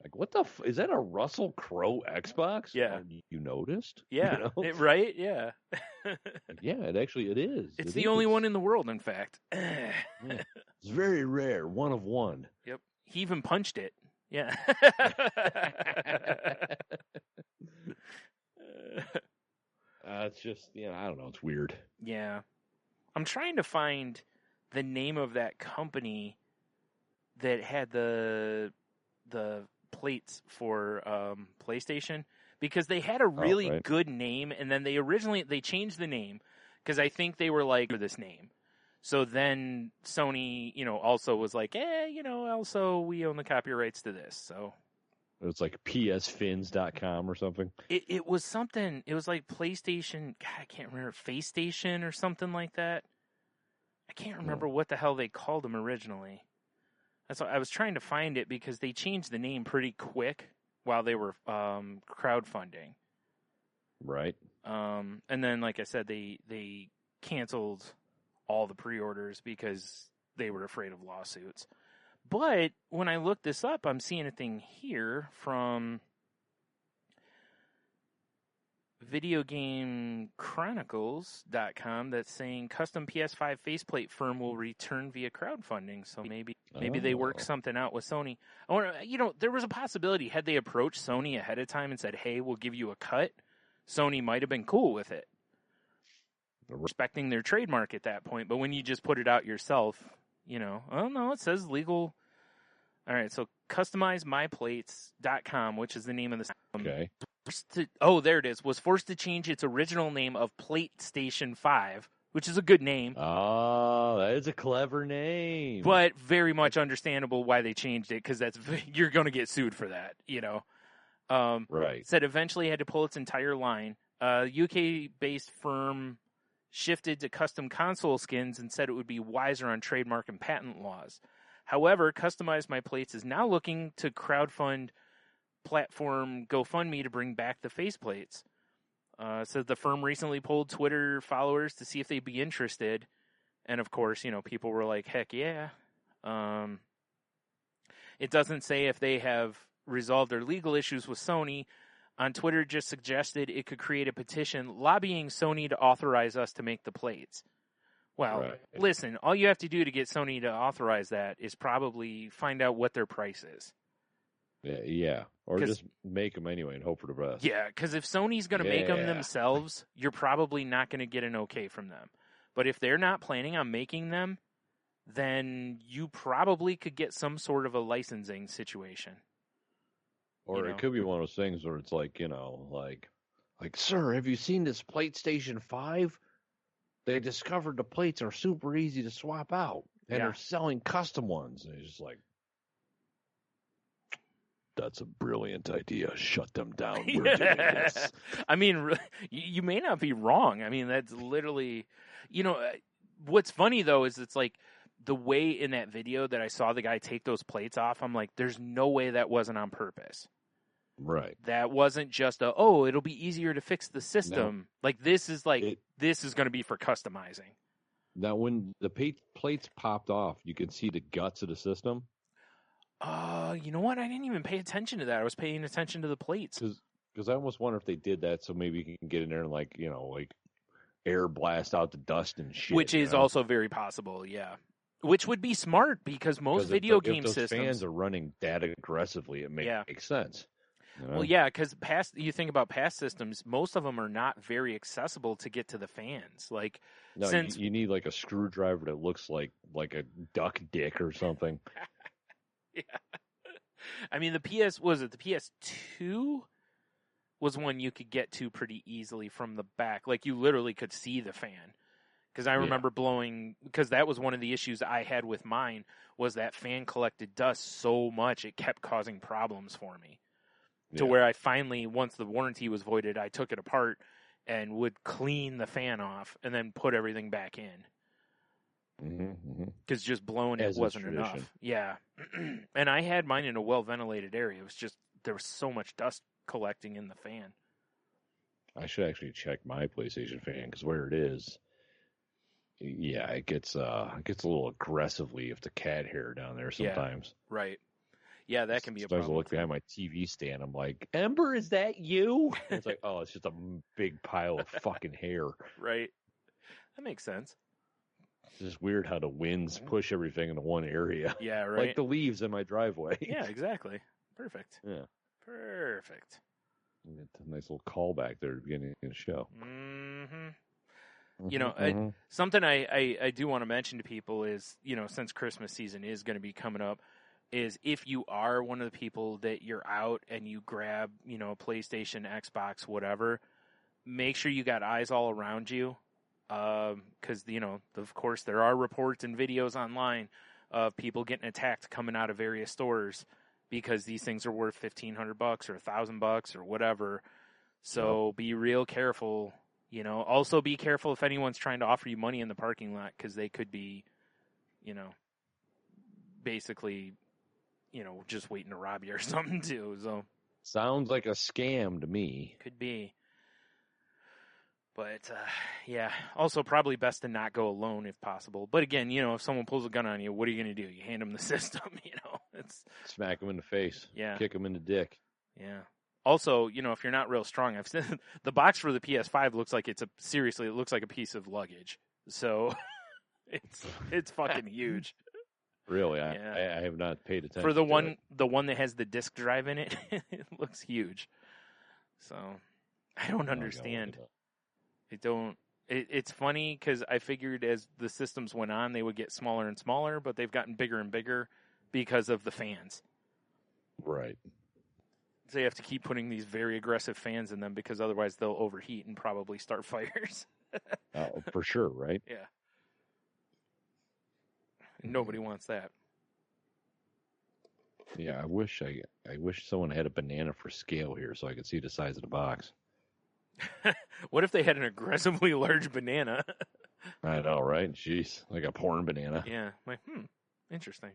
like, Like, what the is that a Russell Crowe Xbox? Yeah. You noticed? Yeah. You know? Right? Yeah. Yeah, it is. It's It the only is. one in the world, in fact. Yeah. It's very rare, one of one. Yep. He even punched it. Yeah. It's just, I don't know. It's weird. Yeah. I'm trying to find the name of that company that had the plates for PlayStation, because they had a really good name, and then they changed the name because I think they were like, for this name. So then Sony, also was like, also we own the copyrights to this. So it's like psfins.com or something. It was something. It was like PlayStation. God, I can't remember. Face Station or something like that. I can't remember what the hell they called them originally. That's why I was trying to find it, because they changed the name pretty quick while they were crowdfunding. Right. And then, like I said, they canceled all the pre-orders because they were afraid of lawsuits. But when I look this up, I'm seeing a thing here from VideoGameChronicles.com that's saying custom PS5 faceplate firm will return via crowdfunding. So maybe they work something out with Sony. I wonder, there was a possibility, had they approached Sony ahead of time and said, "Hey, we'll give you a cut," Sony might have been cool with it, respecting their trademark at that point. But when you just put it out yourself, oh no, it says legal. All right, so customizemyplates.com, which is the name of the okay. There it is. Was forced to change its original name of PlayStation 5, which is a good name. Oh, that is a clever name. But very much understandable why they changed it, because you're going to get sued for that, Right. Said eventually had to pull its entire line. UK-based firm shifted to custom console skins and said it would be wiser on trademark and patent laws. However, Customize My Plates is now looking to crowdfund platform GoFundMe to bring back the faceplates. Says the firm recently polled Twitter followers to see if they'd be interested. And of course, people were like, heck yeah. It doesn't say if they have resolved their legal issues with Sony. On Twitter, just suggested it could create a petition lobbying Sony to authorize us to make the plates. Well, Listen, all you have to do to get Sony to authorize that is probably find out what their price is. Yeah. Or just make them anyway and hope for the best. Yeah, because if Sony's going to make them themselves, you're probably not going to get an okay from them. But if they're not planning on making them, then you probably could get some sort of a licensing situation. Or it could be one of those things where it's like, like, sir, have you seen this PlayStation 5? They discovered the plates are super easy to swap out, and they're selling custom ones. And it's just like, that's a brilliant idea. Shut them down. We're doing this. I mean, you may not be wrong. I mean, that's literally, what's funny though is it's like the way in that video that I saw the guy take those plates off, I'm like, there's no way that wasn't on purpose. Right. That wasn't just it'll be easier to fix the system. No. Like this is going to be for customizing. Now, when the plates popped off, you can see the guts of the system. You know what? I didn't even pay attention to that. I was paying attention to the plates. Because I almost wonder if they did that so maybe you can get in there and like air blast out the dust and shit. Which is also very possible, yeah. Which would be smart because most video game systems, fans are running that aggressively, it makes sense. Well, yeah, because you think about past systems, most of them are not very accessible to get to the fans. Like, you need like a screwdriver that looks like a duck dick or something. Yeah, I mean the PS2 was one you could get to pretty easily from the back. Like you literally could see the fan. Because I remember because that was one of the issues I had with mine was that fan collected dust so much it kept causing problems for me. To where I finally, once the warranty was voided, I took it apart and would clean the fan off and then put everything back in. Because just blowing it wasn't enough. Yeah. And I had mine in a well-ventilated area. It was just, there was so much dust collecting in the fan. I should actually check my PlayStation fan because where it is, it gets a little aggressively if the cat hair down there sometimes. Yeah, right. Yeah, that can be a Sometimes I problem. look behind my TV stand. I'm like, Ember, is that you? And it's like, oh, it's just a big pile of fucking hair. Right. That makes sense. It's just weird how the winds push everything into one area. Yeah, right. Like the leaves in my driveway. Yeah, exactly. Perfect. Yeah. Perfect. It's a nice little callback there at the beginning of the show. Mm-hmm. You know, something I do want to mention to people is, you know, since Christmas season is going to be coming up, is if you are one of the people that you're out and you grab, you know, PlayStation, Xbox, whatever, make sure you got eyes all around you. Because, you know, of course, there are reports and videos online of people getting attacked coming out of various stores because these things are worth $1,500 or $1,000 or whatever. So be real careful. You know, also be careful if anyone's trying to offer you money in the parking lot, because they could be, you know, basically, you know, just waiting to rob you or something too. So sounds like a scam to me. Could be. But, yeah, also probably best to not go alone if possible. But again, you know, if someone pulls a gun on you, what are you going to do? You hand them the system, you know? Smack them in the face. Yeah. Kick them in the dick. Yeah. Also, you know, if you're not real strong, I've seen the box for the PS5 looks like it looks like a piece of luggage. So it's fucking huge. Really? Yeah. I have not paid attention for the to one that has the disc drive in it. It looks huge. So I don't understand. It's funny because I figured as the systems went on, they would get smaller and smaller, but they've gotten bigger and bigger because of the fans. Right. So you have to keep putting these very aggressive fans in them because otherwise they'll overheat and probably start fires. Oh, for sure, right? Yeah. Nobody wants that. Yeah, I wish someone had a banana for scale here so I could see the size of the box. What if they had an aggressively large banana? I know, right? Jeez, like a porn banana. Yeah, like, interesting.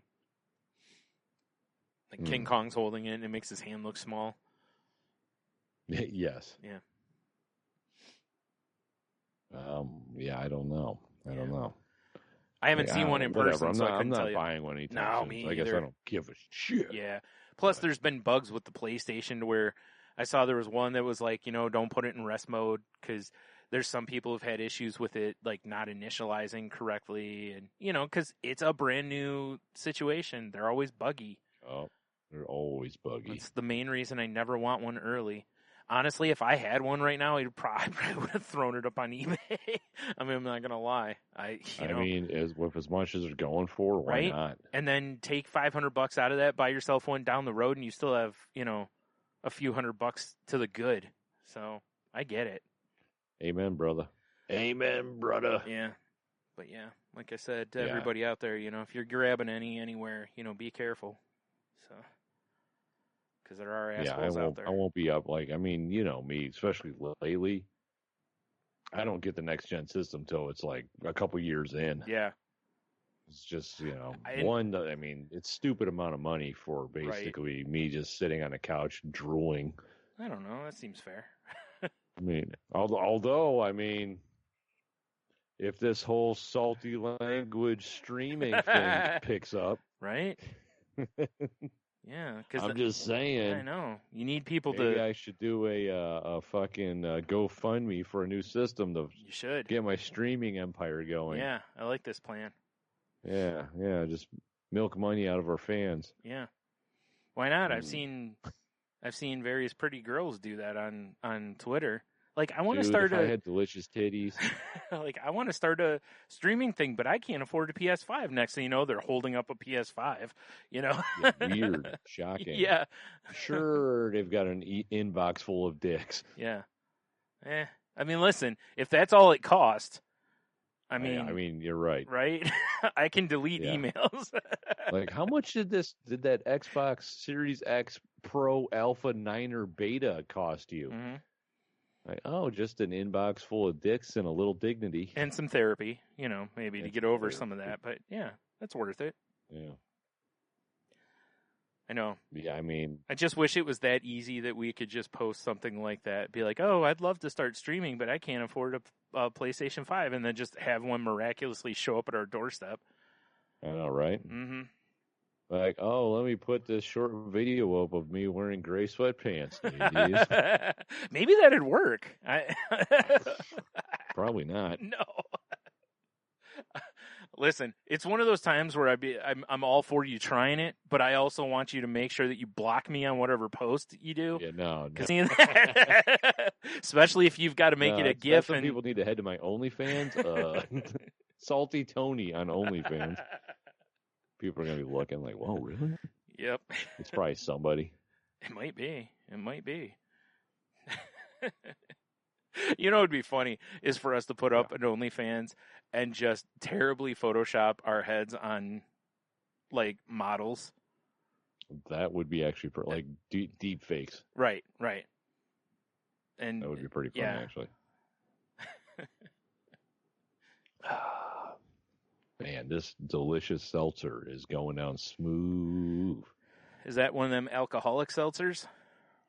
Like King Kong's holding it and it makes his hand look small. Yes. Yeah. Yeah, I don't know. I don't know. I haven't seen one in person, so I'm tell not you. buying one anytime No, soon. me So I guess either. I don't give a shit. Yeah. Plus, there's been bugs with the PlayStation to where I saw there was one that was like, you know, don't put it in rest mode because there's some people who've had issues with it, like not initializing correctly. And, you know, because it's a brand new situation. They're always buggy. Oh, they're always buggy. That's the main reason I never want one early. Honestly, if I had one right now, I probably would have thrown it up on eBay. I mean, I'm not going to lie. I mean, with as much as they're going for, why right? not? And then take $500 out of that, buy yourself one down the road, and you still have, you know, a few $100 to the good. So I get it. Amen, brother. Amen, brother. Yeah. But yeah, like I said to everybody out there, you know, if you're grabbing anywhere, you know, be careful. So, because there are assholes out there. I won't be up I mean, you know me, especially lately. I don't get the next gen system till it's like a couple years in. Yeah. It's just, you know, I mean, it's stupid amount of money for basically me just sitting on a couch drooling. I don't know. That seems fair. I mean, although, I mean, if this whole salty language streaming thing picks up. Right? Yeah. I'm just saying. I know. You need people maybe I should do a fucking GoFundMe for a new system to You should. get my streaming empire going. Yeah, I like this plan. Yeah, just milk money out of our fans. Yeah. Why not? I've seen various pretty girls do that on Twitter. Like, I want to start I had delicious titties. Like, I want to start a streaming thing, but I can't afford a PS5. Next thing you know, they're holding up a PS5, you know? Yeah, weird. Shocking. Yeah. Sure, they've got an inbox full of dicks. Yeah. I mean, listen, if that's all it cost, I mean, you're right. Right? I can delete emails. Like, how much did that Xbox Series X Pro Alpha 9 or Beta cost you? Mm-hmm. Like, just an inbox full of dicks and a little dignity. And some therapy, you know, maybe to get over some of that. But, yeah, that's worth it. Yeah. I know. Yeah, I mean, I just wish it was that easy that we could just post something like that. Be like, oh, I'd love to start streaming, but I can't afford a PlayStation 5. And then just have one miraculously show up at our doorstep. I know, right? Mm-hmm. Like, oh, let me put this short video up of me wearing gray sweatpants, ladies. Maybe that'd work. Probably not. No. Listen, it's one of those times where I'm all for you trying it, but I also want you to make sure that you block me on whatever post you do. Yeah, no. Seeing that, especially if you've got to make it a GIF. And people need to head to my OnlyFans. Salty Tony on OnlyFans. People are gonna be looking like, "Whoa, really?" Yep. It's probably somebody. It might be. It might be. You know what would be funny is for us to put up an OnlyFans and just terribly Photoshop our heads on, like, models. That would be actually like deep fakes. Right. And that would be pretty funny, actually. Man, this delicious seltzer is going down smooth. Is that one of them alcoholic seltzers?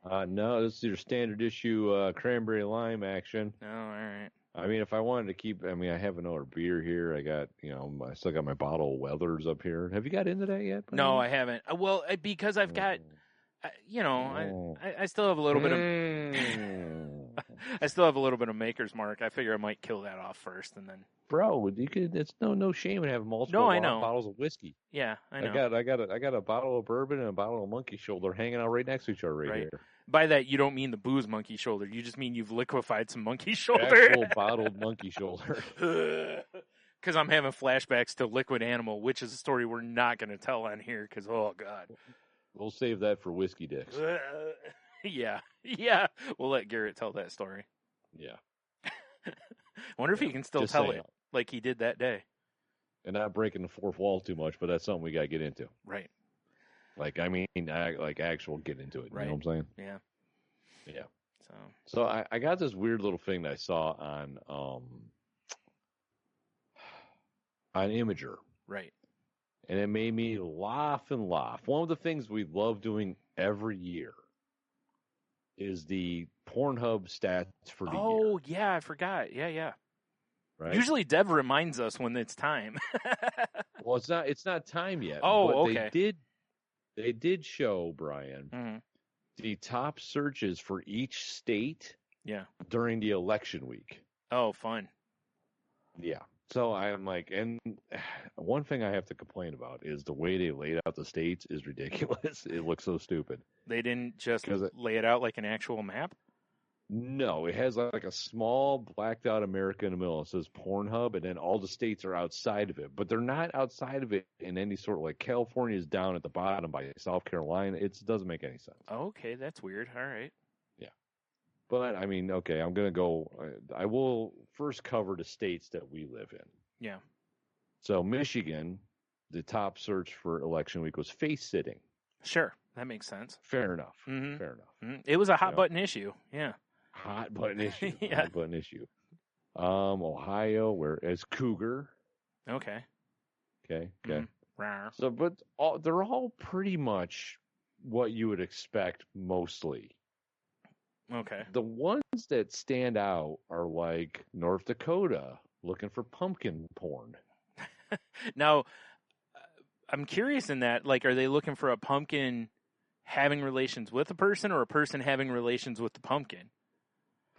No, this is your standard issue cranberry lime action. Oh, all right. I mean, if I wanted to keep, I have another beer here. I got, I still got my bottle of Weathers up here. Have you got into that yet? No, I haven't. Well, because I've got, I still have a little bit of, I still have a little bit of Maker's Mark. I figure I might kill that off first, and then. Bro, you could. It's no shame in having multiple bottles of whiskey. Yeah, I know. I got a bottle of bourbon and a bottle of Monkey Shoulder hanging out right next to each other right here. By that, you don't mean the booze Monkey Shoulder. You just mean you've liquefied some Monkey Shoulder. Actual bottled Monkey Shoulder. Because I'm having flashbacks to Liquid Animal, which is a story we're not going to tell on here. Because oh god, we'll save that for Whiskey Dicks. Yeah. We'll let Garrett tell that story. Yeah. Wonder if he can still tell it like he did that day. And not breaking the fourth wall too much, but that's something we got to get into. Right. Like, actual get into it. Right. You know what I'm saying? Yeah. Yeah. So I got this weird little thing that I saw on Imager. Right. And it made me laugh and laugh. One of the things we love doing every year is the Pornhub stats for the year. Oh, yeah, I forgot. Yeah. Right? Usually Dev reminds us when it's time. Well, it's not time yet. Oh, but okay. They did show, Brian, the top searches for each state during the election week. Oh, fun. Yeah. So I'm like, and one thing I have to complain about is the way they laid out the states is ridiculous. It looks so stupid. They didn't just lay it out like an actual map? No, it has like a small blacked out America in the middle. It says Pornhub, and then all the states are outside of it. But they're not outside of it in any sort of like California is down at the bottom by South Carolina. It doesn't make any sense. Okay, that's weird. All right. Yeah. But, I mean, okay, I'm going to go. I will first cover the states that we live in. Yeah. So, Michigan, the top search for election week was face sitting. Sure. That makes sense. Fair enough. Mm-hmm. Fair enough. Mm-hmm. It was a hot button issue. Yeah. Hot button issue. Yeah. Hot button issue. Ohio, whereas Cougar. Okay. Okay. Mm-hmm. So, but they're all pretty much what you would expect mostly. Okay. The ones that stand out are like North Dakota looking for pumpkin porn. Now, I'm curious in that, like, are they looking for a pumpkin having relations with a person or a person having relations with the pumpkin?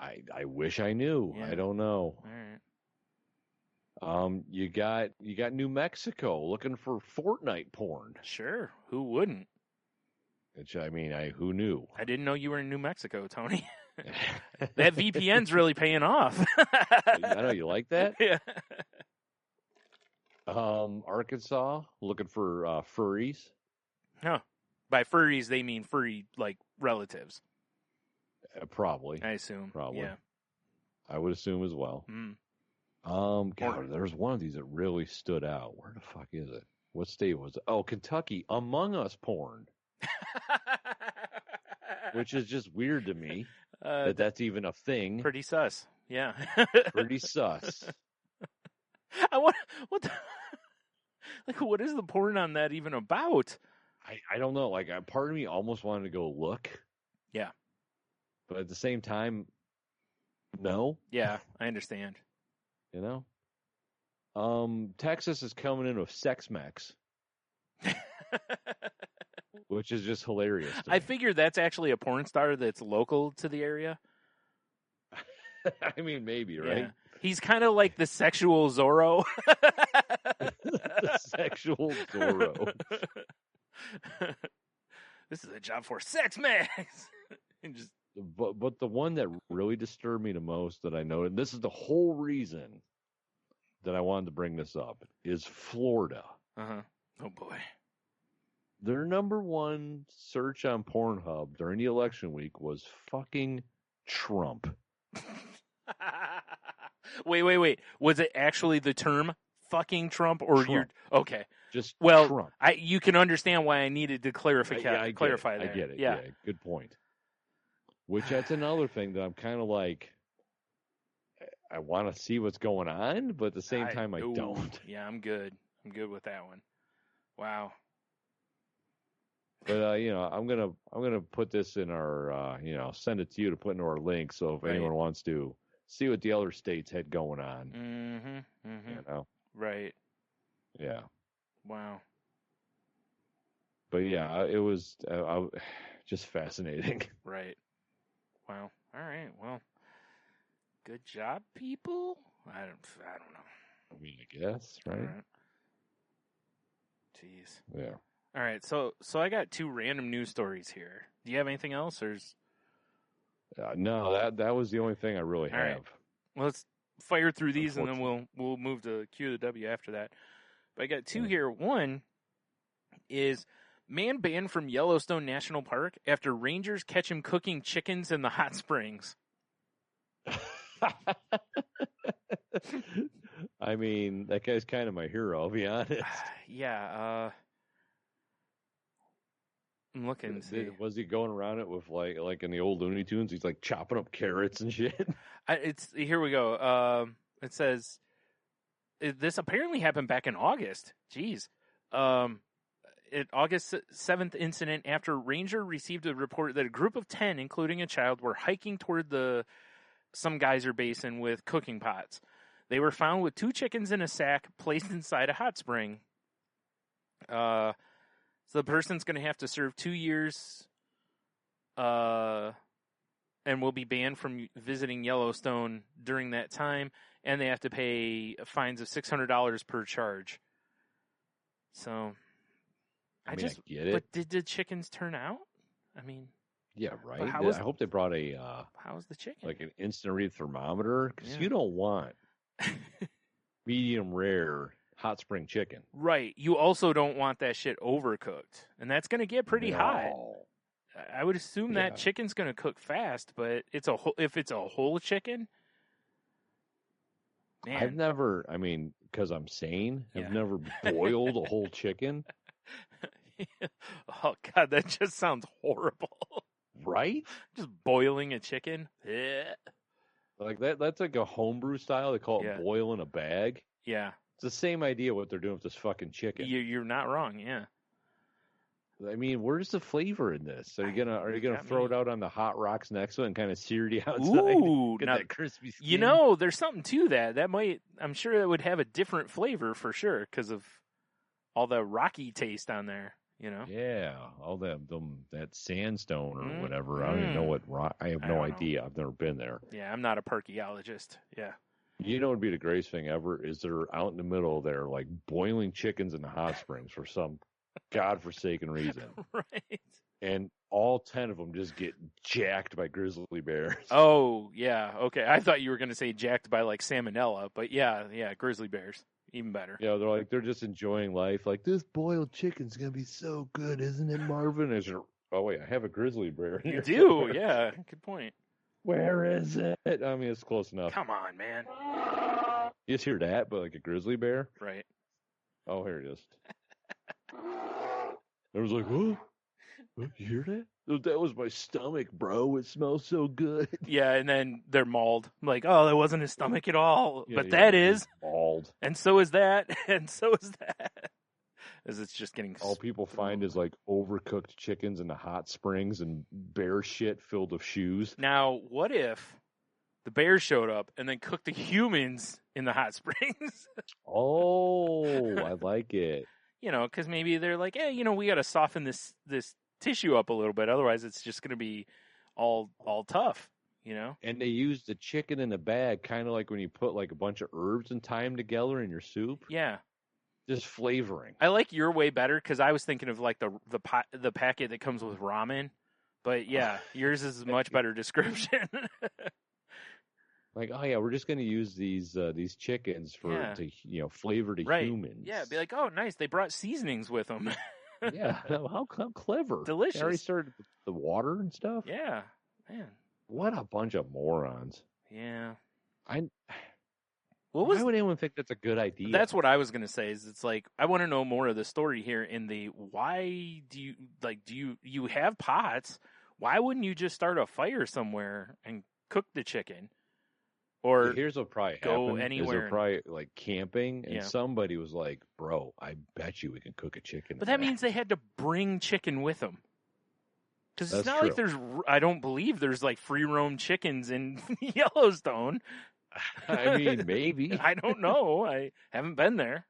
I wish I knew. Yeah. I don't know. All right. You got New Mexico looking for Fortnite porn. Sure. Who wouldn't? Which, I mean, who knew? I didn't know you were in New Mexico, Tony. That VPN's really paying off. I know you like that. Yeah. Arkansas looking for furries. Huh. By furries, they mean furry like relatives. Probably. I assume. Probably. Yeah. I would assume as well. God, there's one of these that really stood out. Where the fuck is it? What state was it? Oh, Kentucky. Among Us porn. Which is just weird to me that's even a thing. Pretty sus. Yeah. Pretty sus. What is the porn on that even about? I don't know. Like, part of me almost wanted to go look. Yeah. But at the same time, no. Yeah, I understand. You know? Texas is coming in with Sex Max. which is just hilarious. To I me. figure that's actually a porn star that's local to the area. I mean, maybe, right? Yeah. He's kind of like the sexual Zorro. The sexual Zorro. This is a job for sex mags. And just But the one that really disturbed me the most that I noted, this is the whole reason that I wanted to bring this up, is Florida. oh boy. Their number one search on Pornhub during the election week was fucking Trump. Wait. Was it actually the term fucking Trump or Trump. you're okay? Just Well, Trump. you can understand why I needed to clarify I clarify that. I get it. Yeah. Good point. Which that's another thing that I'm kind of like, I want to see what's going on, but at the same time I don't. Yeah, I'm good. I'm good with that one. Wow. But I'm gonna put this in our send it to you to put into our link. So if anyone wants to see what the other states had going on, Right. Yeah. Wow. But yeah, it was just fascinating. Right. Wow. All right. Well, good job, people. I don't know. I mean, I guess, right? All right. Jeez. Yeah. All right. So I got 2 random news stories here. Do you have anything else, or is... No, that was the only thing I really All have. right. Well, let's fire through these, and then we'll move to Q to W after that. But I got 2 here. One is man banned from Yellowstone National Park after rangers catch him cooking chickens in the hot springs. I mean, that guy's kind of my hero, I'll be honest. Yeah. I'm looking to see. Was he going around it with like in the old Looney Tunes? He's like chopping up carrots and shit. Here we go. It says this apparently happened back in August. Jeez. August 7th incident after ranger received a report that a group of 10, including a child, were hiking toward some geyser basin with cooking pots. They were found with 2 chickens in a sack placed inside a hot spring. So the person's going to have to serve 2 years, and will be banned from visiting Yellowstone during that time, and they have to pay fines of $600 per charge. So, I get it. But did the chickens turn out? I mean, yeah, right. I hope they brought how's the chicken? Like an instant read thermometer, because you don't want medium rare hot spring chicken. Right. You also don't want that shit overcooked, and that's going to get pretty hot. I would assume that chicken's going to cook fast, but if it's a whole chicken, man. I've never, because I'm sane, I've never boiled a whole chicken. Oh, God, that just sounds horrible. Right? Just boiling a chicken. Like that's like a homebrew style. They call it boil in a bag. Yeah. It's the same idea what they're doing with this fucking chicken. You're not wrong, yeah. I mean, where's the flavor in this? Are you gonna throw it out on the hot rocks next to it and kind of sear the outside? Ooh, get that crispy skin? You know, there's something to that. I'm sure that would have a different flavor for sure because of all the rocky taste on there. You know? Yeah, all that sandstone or whatever. I don't even know what rock. I have no idea. I've never been there. Yeah, I'm not a parkyologist. Yeah. You know what would be the greatest thing ever is they're out in the middle there, like boiling chickens in the hot springs for some godforsaken reason. Right. And all 10 of them just get jacked by grizzly bears. Oh, yeah. Okay. I thought you were going to say jacked by like salmonella, but yeah, grizzly bears. Even better. Yeah, they're just enjoying life. Like, this boiled chicken's going to be so good, isn't it, Marvin? Oh, wait, I have a grizzly bear. You do, yeah. Good point. Where is it? I mean, it's close enough. Come on, man. You just hear that, but like a grizzly bear? Right. Oh, here it is. I was like, oh, you hear that? That was my stomach, bro. It smells so good. Yeah, and then they're mauled. I'm like, oh, that wasn't his stomach at all. Yeah, but that is. Mauled. And so is that. And so is that. As it's just getting... All people find is like overcooked chickens in the hot springs and bear shit filled with shoes. Now, what if the bears showed up and then cooked the humans in the hot springs? Oh, I like it. because maybe they're like, hey, we got to soften this tissue up a little bit. Otherwise, it's just going to be all tough, And they use the chicken in a bag, kind of like when you put like a bunch of herbs and thyme together in your soup. Yeah. Just flavoring. I like your way better because I was thinking of like the packet that comes with ramen. But yeah, yours is a much better description. Like, oh yeah, we're just going to use these chickens to flavor to right. humans. Yeah, be like, oh, nice, they brought seasonings with them. Yeah, how clever. Delicious. They already started with the water and stuff. Yeah, man. What a bunch of morons. Yeah. Why would anyone think that's a good idea? That's what I was going to say. Is it's like I want to know more of the story here. Why do you have pots? Why wouldn't you just start a fire somewhere and cook the chicken? Or here's what probably go happened. anywhere. They're probably like camping, and Yeah. somebody was like, "Bro, I bet you we can cook a chicken." But that means they had to bring chicken with them. Because it's That's not like I don't believe there's like free roam chickens in Yellowstone. I mean, maybe. I don't know. I haven't been there.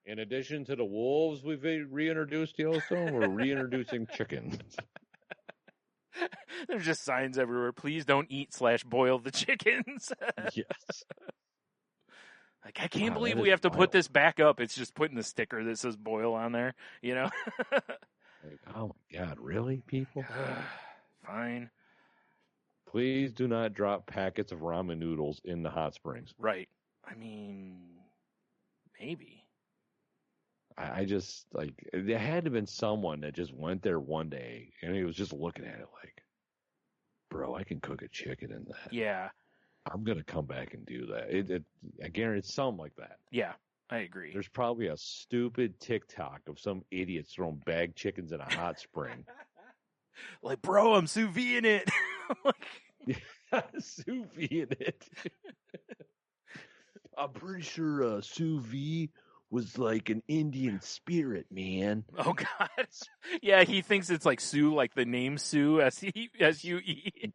In addition to the wolves we've reintroduced Yellowstone, we're reintroducing chickens. There's just signs everywhere. Please don't eat / boil the chickens. Yes. Like, I can't Wow, believe that we is have to wild. put this back up. It's just putting the sticker that says boil on there, Like, oh my God, really, people? Fine. Please do not drop packets of ramen noodles in the hot springs. Right. I mean, maybe. I just, like, there had to have been someone that just went there one day and he was just looking at it like, bro, I can cook a chicken in that. Yeah. I'm going to come back and do that. I guarantee it's something like that. Yeah, I agree. There's probably a stupid TikTok of some idiots throwing bagged chickens in a hot spring. Like, bro, I'm sous vide in it. Sous vide in it. I'm pretty sure sous vide was like an Indian spirit, man. Oh, God. Yeah, he thinks it's like Sue, like the name Sue, S-U-E.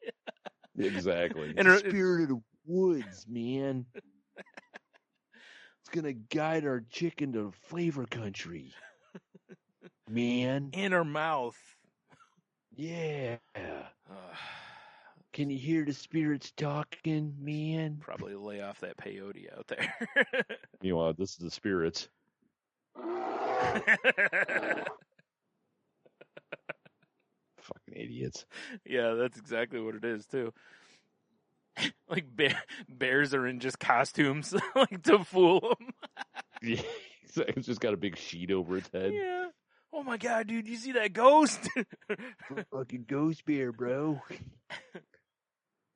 Exactly. And It's the spirit of the woods, man. It's going to guide our chicken to flavor country. Man. In her mouth. Yeah. Can you hear the spirits talking, man? Probably lay off that peyote out there. Meanwhile, this is the spirits. Fucking idiots. Yeah, that's exactly what it is, too. Like, bears are in just costumes, like, to fool them. Yeah, it's just got a big sheet over its head. Yeah. Oh, my God, dude, you see that ghost? Fucking ghost bear, bro.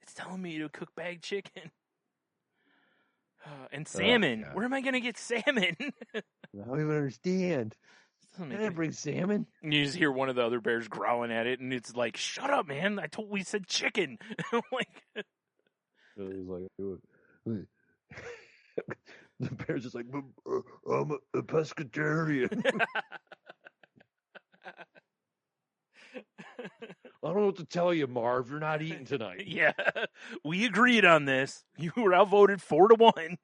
It's telling me to cook bagged chicken. And salmon. God. Where am I going to get salmon? I don't even understand. Doesn't I make didn't bring salmon. And you just hear one of the other bears growling at it, and it's like, shut up, man. We said chicken. Like, So he's like, the bear's just like, I'm a pescatarian. I don't know what to tell you, Marv. You're not eating tonight. yeah, we agreed on this. You were outvoted 4-1.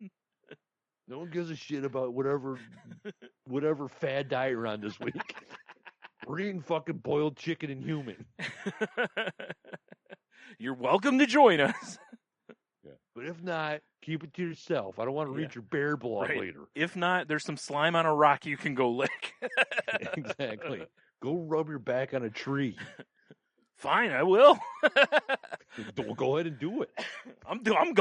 No one gives a shit about whatever fad diet you're on this week. We're eating fucking boiled chicken and human. You're welcome to join us. Yeah. But if not, keep it to yourself. I don't want to read your bear blog Right. later. If not, there's some slime on a rock you can go lick. Exactly. Go rub your back on a tree. Fine, I will. Go ahead and do it. I'm going.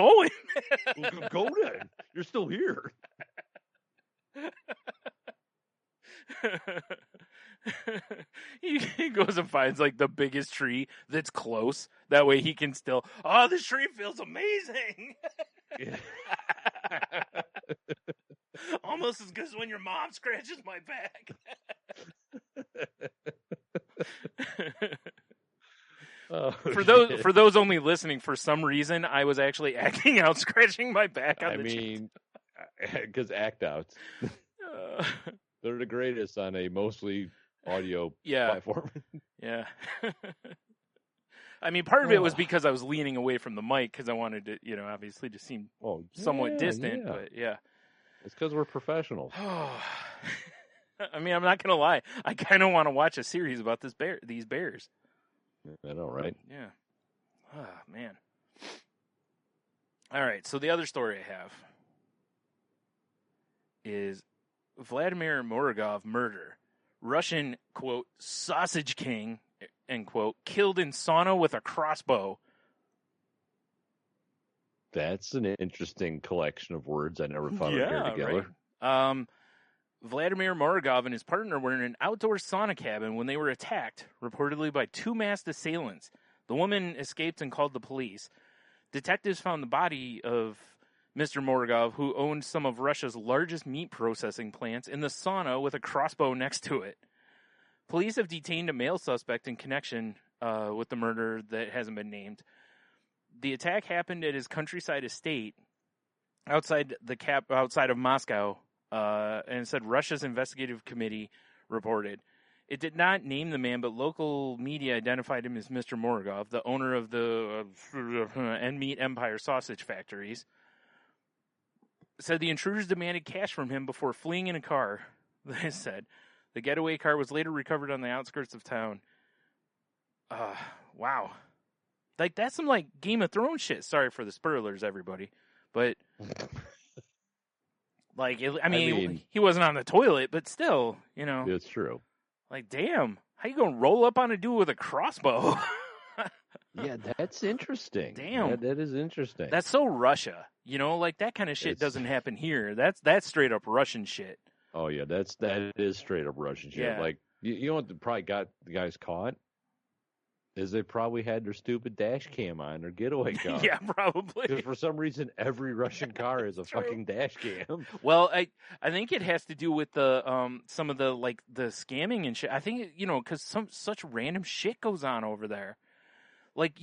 Go then. You're still here. He goes and finds like the biggest tree that's close. That way he can still. Oh, this tree feels amazing. Yeah. Almost as good as when your mom scratches my back. For those only listening, for some reason I was actually acting out, scratching my back on the mean, because act outs. They're the greatest on a mostly audio platform. Yeah. I mean, part of it was because I was leaning away from the mic because I wanted to, obviously to seem somewhat distant. Yeah. But yeah, It's because we're professionals. I mean, I'm not gonna lie. I kind of want to watch a series about these bears. I know, right? Yeah. Oh, man. All right. So the other story I have is Vladimir Morozov murder. Russian, quote, sausage king, end quote, killed in sauna with a crossbow. That's an interesting collection of words I never thought I'd hear together. Right. Vladimir Morozov and his partner were in an outdoor sauna cabin when they were attacked, reportedly by two masked assailants. The woman escaped and called the police. Detectives found the body of Mr. Morozov, who owned some of Russia's largest meat processing plants, in the sauna with a crossbow next to it. Police have detained a male suspect in connection with the murder that hasn't been named. The attack happened at his countryside estate outside of Moscow, and said Russia's investigative committee reported. It did not name the man, but local media identified him as Mr. Morozov, the owner of the Meat Empire sausage factories. Said the intruders demanded cash from him before fleeing in a car. They said the getaway car was later recovered on the outskirts of town. Wow. Like, that's some, like, Game of Thrones shit. Sorry for the spoilers, everybody. But, like, I mean, he wasn't on the toilet, but still, you know. It's true. Like, damn. How you gonna roll up on a dude with a crossbow? Yeah, that's interesting. Damn. That is interesting. That's so Russia. You know, like, that kind of shit doesn't happen here. That's straight up Russian shit. Oh, yeah, that is straight up Russian shit. Yeah. Like, you know what probably got the guys caught? Is they probably had their stupid dash cam on their getaway car. Yeah, probably. Because for some reason, every Russian car has a fucking dash cam. Well, I think it has to do with the some of the, like, the scamming and shit. I think, you know, because such random shit goes on over there. Like,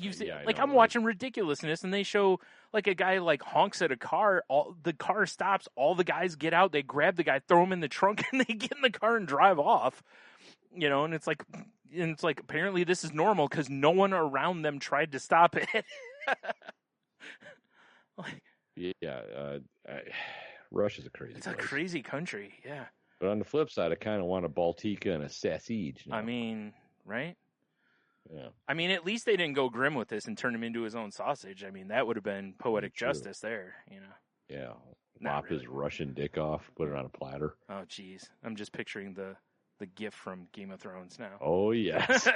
I'm watching Ridiculousness, and they show, like, a guy, like, honks at a car. The car stops. All the guys get out. They grab the guy, throw him in the trunk, and they get in the car and drive off. You know, and it's like apparently this is normal because no one around them tried to stop it. Russia's a crazy. It's a crazy country, yeah. But on the flip side, I kind of want a Baltica and a sausage. I mean, right? Yeah. I mean, at least they didn't go grim with this and turn him into his own sausage. I mean, that would have been poetic justice there, you know. Yeah. Lop his Russian dick off, put it on a platter. Oh, jeez. I'm just picturing the gif from Game of Thrones now. Oh, yes.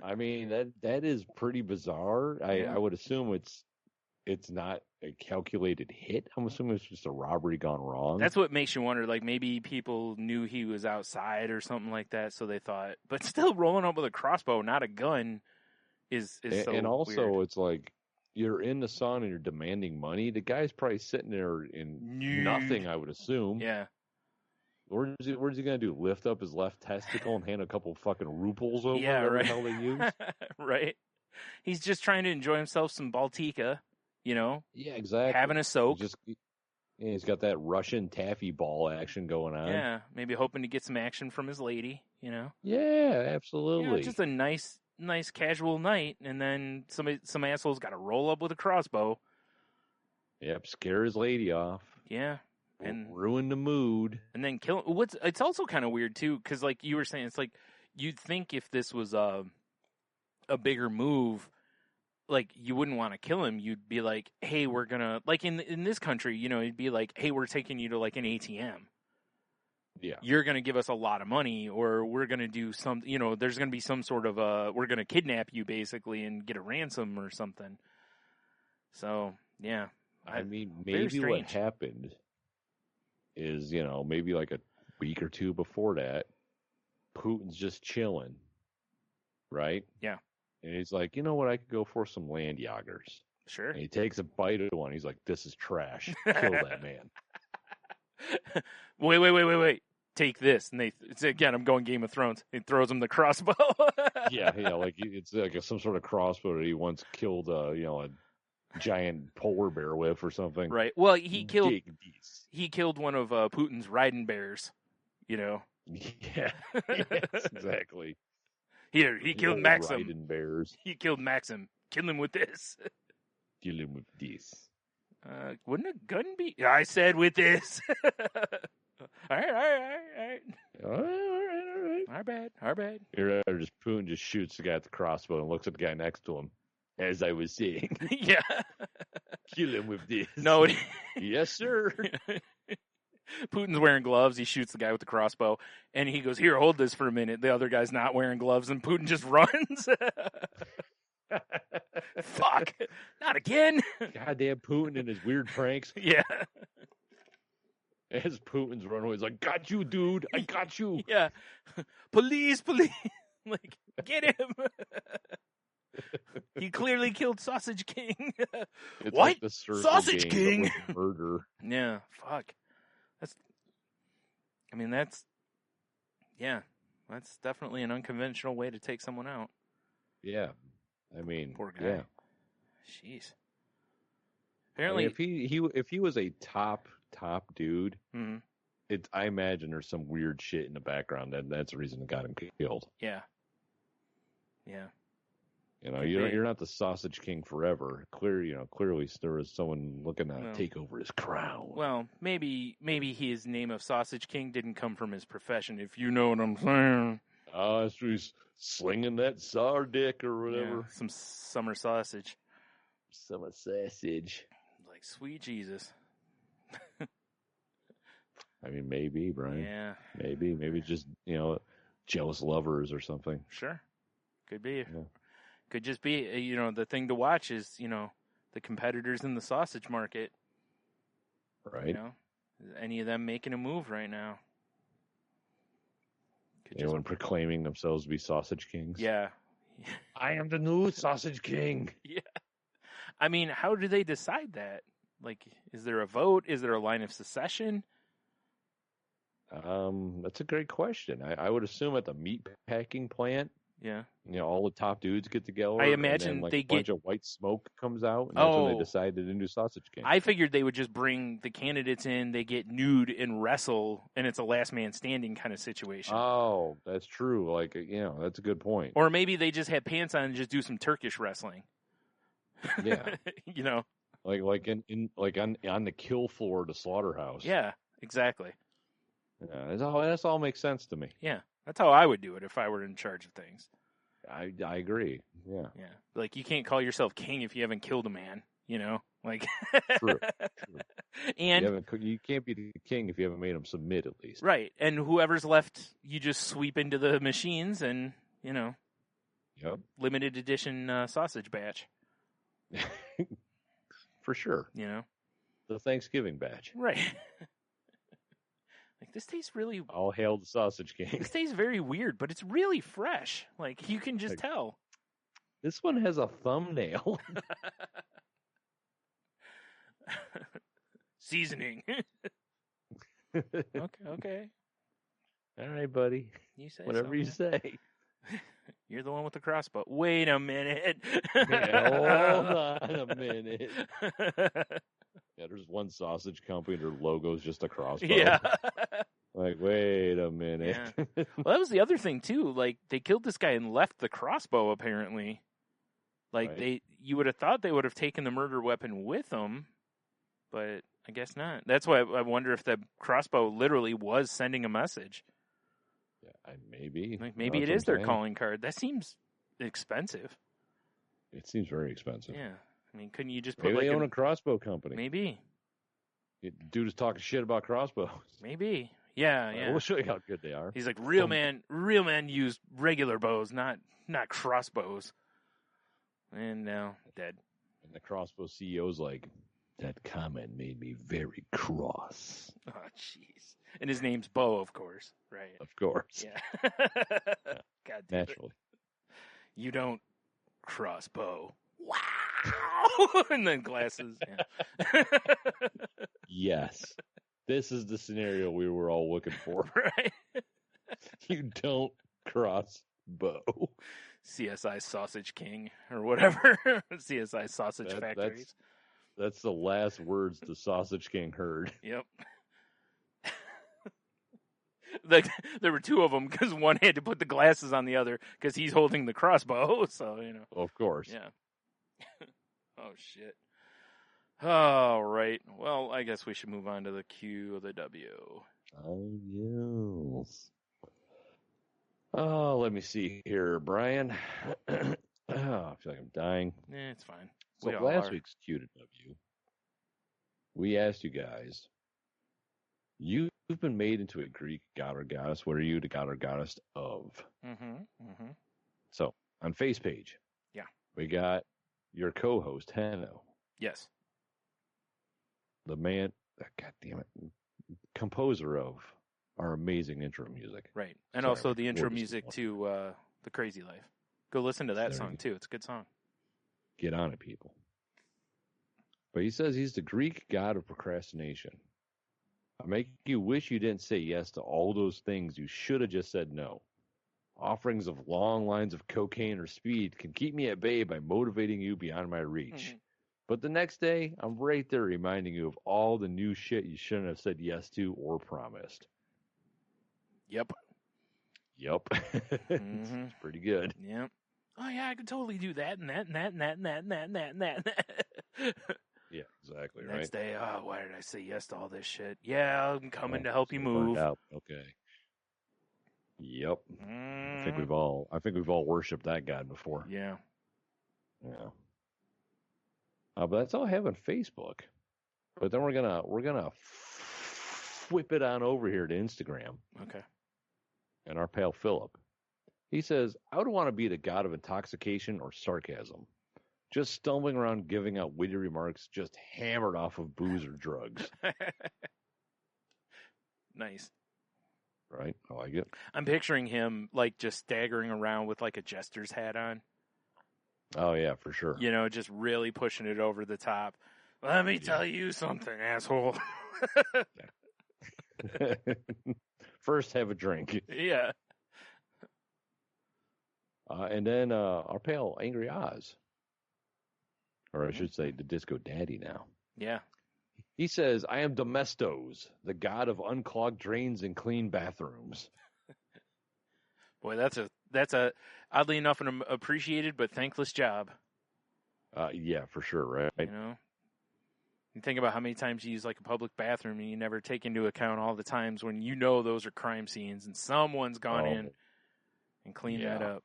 I mean, that is pretty bizarre. I would assume it's not a calculated hit. I'm assuming it's just a robbery gone wrong. That's what makes you wonder, like, maybe people knew he was outside or something like that, so they thought. But still, rolling up with a crossbow, not a gun, is so and also, weird. It's like, you're in the sun and you're demanding money. The guy's probably sitting there in nothing, I would assume. Yeah. Where's he going to do? Lift up his left testicle and hand a couple fucking ruples over? Yeah, right. The hell they use? Right. He's just trying to enjoy himself some Baltica, you know? Yeah, exactly. Having a soak. He's got that Russian taffy ball action going on. Yeah, maybe hoping to get some action from his lady, you know? Yeah, absolutely. Yeah, just a nice casual night, and then some asshole's got to roll up with a crossbow. Yep, scare his lady off. Yeah. And ruin the mood, and then kill. It's also kind of weird too, because like you were saying, it's like you'd think if this was a bigger move, like you wouldn't want to kill him. You'd be like, hey, we're gonna like in this country, you know, it'd be like, hey, we're taking you to like an ATM. Yeah, you're gonna give us a lot of money, or we're gonna do some. You know, there's gonna be some sort of we're gonna kidnap you basically and get a ransom or something. So yeah, I mean, maybe what happened is, you know, maybe like a week or two before that, Putin's just chilling, right? Yeah. And he's like, you know what, I could go for some land joggers. Sure. And he takes a bite of one. He's like, this is trash. Kill that man. Wait. Take this. And again, I'm going Game of Thrones. He throws him the crossbow. yeah, like it's like some sort of crossbow that he once killed, you know, a giant polar bear with or something. Right. Well, he killed one of Putin's riding bears, you know. Yeah. Yes, exactly. Here, he killed Maxim. Riding bears. He killed Maxim. Kill him with this. Kill him with this. Wouldn't a gun be? I said with this. All right. All right. Our bad. Here, just Putin just shoots the guy at the crossbow and looks at the guy next to him. As I was saying, Yeah. kill him with this. No. Yes, sir. Putin's wearing gloves. He shoots the guy with the crossbow, and he goes, "Here, hold this for a minute." The other guy's not wearing gloves, and Putin just runs. Fuck! Not again. Goddamn Putin and his weird pranks. Yeah. As Putin's running away, he's like, "Got you, dude! I got you!" Yeah. Police! Like, get him! He clearly killed Sausage King. It's What? like the Circle Sausage Game, King? but with murder. Yeah. Fuck. That's definitely an unconventional way to take someone out. Yeah, I mean, Poor guy. yeah. Jeez. I Apparently, mean, if he was a top dude, Mhm. I imagine there's some weird shit in the background, and that's the reason it got him killed. Yeah. You know, Could be. you're not the Sausage King forever. Clearly there was someone looking to take over his crown. Well, maybe his name of Sausage King didn't come from his profession, if you know what I'm saying. Oh, he's slinging that sour dick or whatever. Yeah, some summer sausage. Summer sausage. Like, sweet Jesus. I mean, maybe, Brian. Yeah. Maybe just, jealous lovers or something. Sure. Could be. Yeah. Could just be, the thing to watch is, the competitors in the sausage market. Right. Is any of them making a move right now? Anyone proclaiming themselves to be Sausage Kings? Yeah. I am the new Sausage King. Yeah. I mean, how do they decide that? Like, is there a vote? Is there a line of secession? That's a great question. I would assume at the meat packing plant, Yeah. all the top dudes get together. I imagine and then, they a bunch of white smoke comes out, and that's when they decide to do Sausage King. I figured they would just bring the candidates in, they get nude and wrestle, and it's a last man standing kind of situation. Oh, that's true. Like, that's a good point. Or maybe they just had pants on and just do some Turkish wrestling. Yeah. Like on the kill floor of the slaughterhouse. Yeah, exactly. Yeah, that's all makes sense to me. Yeah, that's how I would do it if I were in charge of things. I agree. Yeah. Yeah, like you can't call yourself king if you haven't killed a man. Like. True. And you can't be the king if you haven't made him submit, at least. Right, and whoever's left, you just sweep into the machines, and Yep. limited edition sausage batch. For sure. The Thanksgiving batch. Right. Like, this tastes really... All hail the Sausage King. This tastes very weird, but it's really fresh. Like, you can just tell. This one has a thumbnail. Seasoning. Okay. All right, buddy. You say whatever so, you man. say. You're the one with the crossbow. Wait a minute. Yeah, hold on a minute. Yeah, there's one sausage company, their logo's just a crossbow. Yeah. Like, wait a minute. Yeah. Well, that was the other thing, too. Like, they killed this guy and left the crossbow, apparently. Like, Right. you would have thought they would have taken the murder weapon with them, but I guess not. That's why I wonder if the crossbow literally was sending a message. Yeah, maybe. Like, maybe That's it what is I'm their saying. calling card. That seems expensive. It seems very expensive. Yeah. I mean, couldn't you just put Maybe like they own a crossbow company. Maybe. Dude is talking shit about crossbows. Maybe. Yeah, yeah. We'll show you how good they are. He's like, real man used regular bows, not crossbows. And now dead. And the crossbow CEO's like, that comment made me very cross. Oh, jeez. And his name's Bo, of course, right? Of course. Yeah. God damn it. Naturally. You don't crossbow. Wow! And then glasses. Yeah. Yes. This is the scenario we were all looking for. Right? You don't cross bow. CSI Sausage King or whatever. CSI Sausage Factories. That's the last words the Sausage King heard. Yep. There were two of them because one had to put the glasses on the other because he's holding the crossbow. So, Of course. Yeah. Oh, shit. All right. Well, I guess we should move on to the Q of the W. Oh, yes. Oh, let me see here, Brian. Oh, I feel like I'm dying. It's fine. So We all last are. week's QW, we asked you guys, you've been made into a Greek god or goddess. What are you the god or goddess of? Mm-hmm. So on face page, Yeah. we got your co-host, Hanno, Yes. the man, God damn it, composer of our amazing intro music. Right. And Sorry, also my the intro cord is music going. to The Crazy Life. Go listen to that There you song, go. too. It's a good song. Get on it, people. But he says he's the Greek god of procrastination. I make you wish you didn't say yes to all those things you should have just said no. Offerings of long lines of cocaine or speed can keep me at bay by motivating you beyond my reach. Mhm. But the next day, I'm right there reminding you of all the new shit you shouldn't have said yes to or promised. Yep. Yup. Mhm. It's pretty good. Yep. Oh, yeah, I could totally do that and that and that and that and that and that and that and that. And that. Yeah, exactly, Next right? day, oh, why did I say yes to all this shit? Yeah, I'm coming Oh, to help so you you're burnt move. out. Okay. Yep. I think Mhm. we've all worshipped that god before. Yeah. Yeah. But that's all I have on Facebook. But then we're gonna whip it on over here to Instagram. Okay. And our pal Philip, he says, I would want to be the god of intoxication or sarcasm, just stumbling around giving out witty remarks, just hammered off of booze or drugs. Nice. Right? I like it. I'm picturing him like just staggering around with like a jester's hat on. Oh yeah, for sure. You know, just really pushing it over the top. Let me tell you something, asshole. First, have a drink. Yeah. And then our pal Angry Oz, or I should say the Disco Daddy now. Yeah. He says, I am Domestos, the god of unclogged drains and clean bathrooms. Boy, that's a oddly enough an appreciated but thankless job. Yeah, for sure, right? You know, you think about how many times you use like a public bathroom and you never take into account all the times when you know those are crime scenes and someone's gone in and cleaned that up.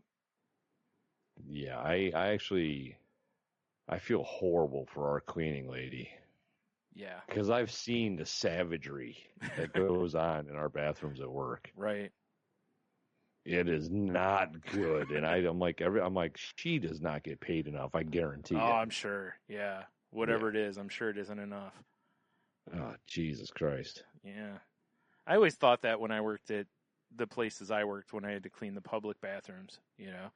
Yeah, I feel horrible for our cleaning lady. Yeah. Because I've seen the savagery that goes on in our bathrooms at work. Right. It is not good, and I'm like, she does not get paid enough. I guarantee. Oh, it. I'm sure. Yeah. Whatever it is, I'm sure it isn't enough. Oh, Jesus Christ. Yeah. I always thought that when I worked at the places I worked when I had to clean the public bathrooms, you know.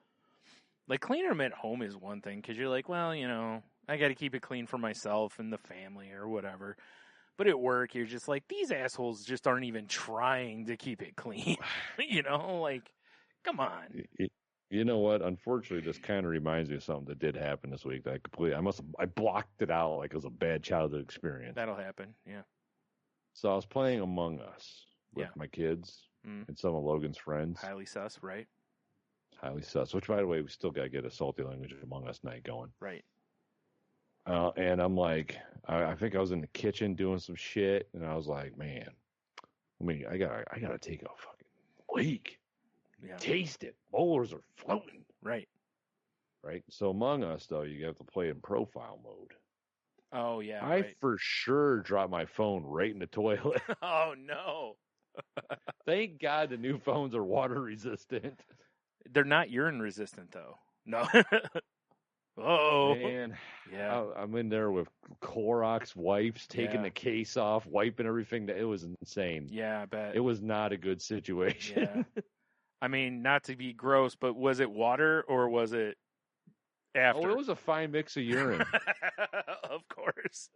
Like, cleaning them at home is one thing, because you're like, well, you know, I got to keep it clean for myself and the family or whatever. But at work, you're just like, these assholes just aren't even trying to keep it clean. You know, like, come on. You know what? Unfortunately, this kind of reminds me of something that did happen this week. That I blocked it out like it was a bad childhood experience. That'll happen, yeah. So I was playing Among Us with my kids and some of Logan's friends. Highly sus, right? Highly sus. Which, by the way, we still got to get a salty language Among Us night going. Right. And I'm like, I think I was in the kitchen doing some shit, and I was like, man, I gotta take a fucking leak. Yeah. Taste it. Molars are floating. Right. Right. So Among Us, though, you have to play in profile mode. Oh yeah. I for sure dropped my phone right in the toilet. Oh no. Thank God the new phones are water resistant. They're not urine resistant though. No. Oh man. Yeah. I'm in there with Clorox wipes, taking the case off, wiping everything. It was insane. Yeah, I bet. It was not a good situation. Yeah. I mean, not to be gross, but was it water or was it after? Oh, it was a fine mix of urine. Of course.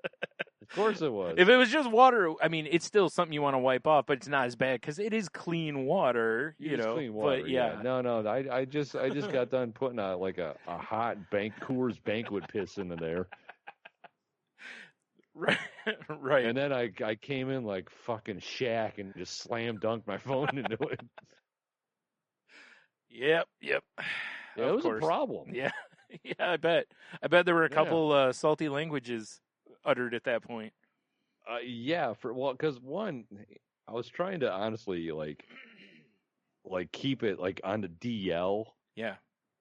Of course it was. If it was just water, I mean, it's still something you want to wipe off, but it's not as bad because it is clean water, you know. Clean water, but yeah. No, I just got done putting a hot Coors banquet piss into there. Right. And then I came in like fucking Shaq and just slam dunked my phone into it. Yep. Yeah, it was a problem. Yeah. Yeah, I bet there were a couple salty languages uttered at that point. Yeah, because one, I was trying to honestly like keep it like on the DL. Yeah.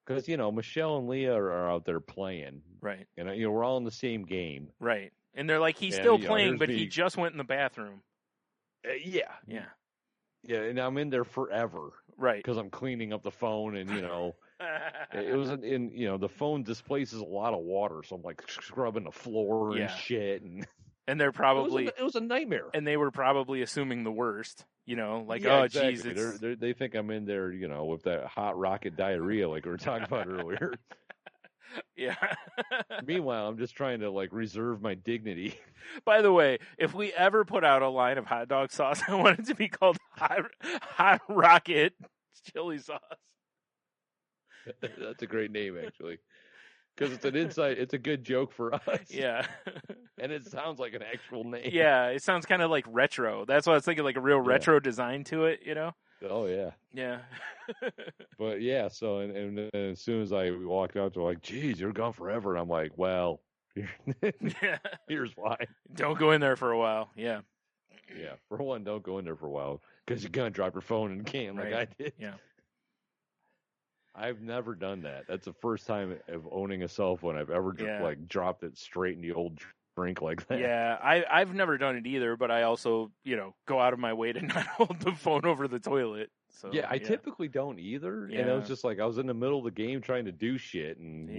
Because, Michelle and Leah are out there playing. Right. And, we're all in the same game. Right. And they're like, he's And, still playing, here's but me. he just went in the bathroom. Yeah. Yeah. Yeah, and I'm in there forever. Right. Because I'm cleaning up the phone and, it was the phone displaces a lot of water. So I'm like scrubbing the floor and shit. And they're probably... It was a nightmare. And they were probably assuming the worst. Like, yeah, oh, exactly. geez. They think I'm in there, with that hot rocket diarrhea like we were talking about earlier. Yeah. Meanwhile, I'm just trying to, like, reserve my dignity. By the way, if we ever put out a line of hot dog sauce, I want it to be called Hot Rocket Chili Sauce. That's a great name, actually. Because it's a good joke for us. Yeah. And it sounds like an actual name. Yeah, it sounds kind of like retro. That's why I was thinking, like a real retro design to it, Oh, yeah. Yeah. But, yeah, so, and as soon as I walked out, they're like, geez, you're gone forever. And I'm like, well, here's why. Don't go in there for a while. Yeah. Yeah. For one, don't go in there for a while. Because you're going to drop your phone in the can like I did. Yeah. I've never done that. That's the first time of owning a cell phone I've ever dropped it straight in the old drink like that. Yeah, I've never done it either, but I also, go out of my way to not hold the phone over the toilet. So I typically don't either. Yeah. And it was just like I was in the middle of the game trying to do shit and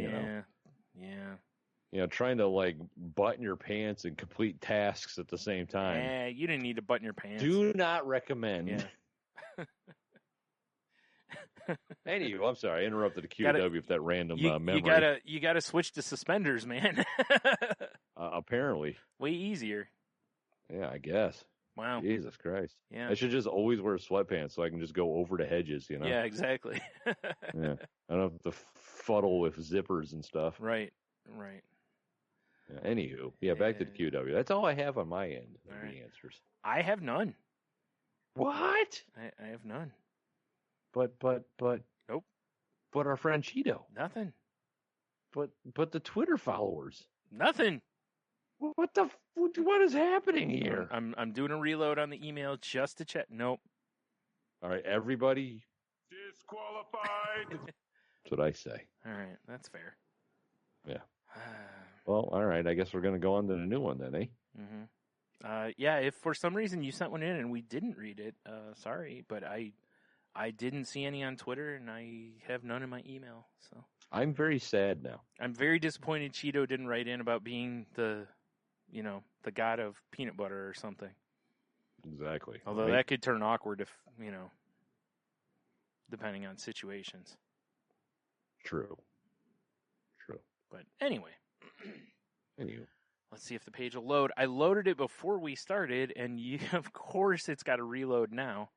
trying to like button your pants and complete tasks at the same time. Yeah, you didn't need to button your pants. Do not recommend. Yeah. Anyway, I'm sorry, I interrupted the QW with that random memory. You gotta switch to suspenders, man. Apparently. Way easier. Yeah, I guess. Wow. Jesus Christ. Yeah. I should just always wear sweatpants so I can just go over the hedges, Yeah, exactly. Yeah. I don't have to fuddle with zippers and stuff. Right. Yeah, anywho, back to the QW. That's all I have on my end of the answers. I have none. What? I have none. But nope. But our friend Cheeto. Nothing. But the Twitter followers. Nothing. What is happening here? I'm doing a reload on the email just to check. Nope. All right, everybody. Disqualified. That's what I say. All right, that's fair. Yeah. Well, all right. I guess we're gonna go on to the new one then, eh? Mm-hmm. Yeah. If for some reason you sent one in and we didn't read it, sorry, but I didn't see any on Twitter, and I have none in my email. So I'm very sad now. I'm very disappointed Cheeto didn't write in about being the god of peanut butter or something. Exactly. Although that could turn awkward if, depending on situations. True. But anyway. Let's see if the page will load. I loaded it before we started, and of course it's got to reload now.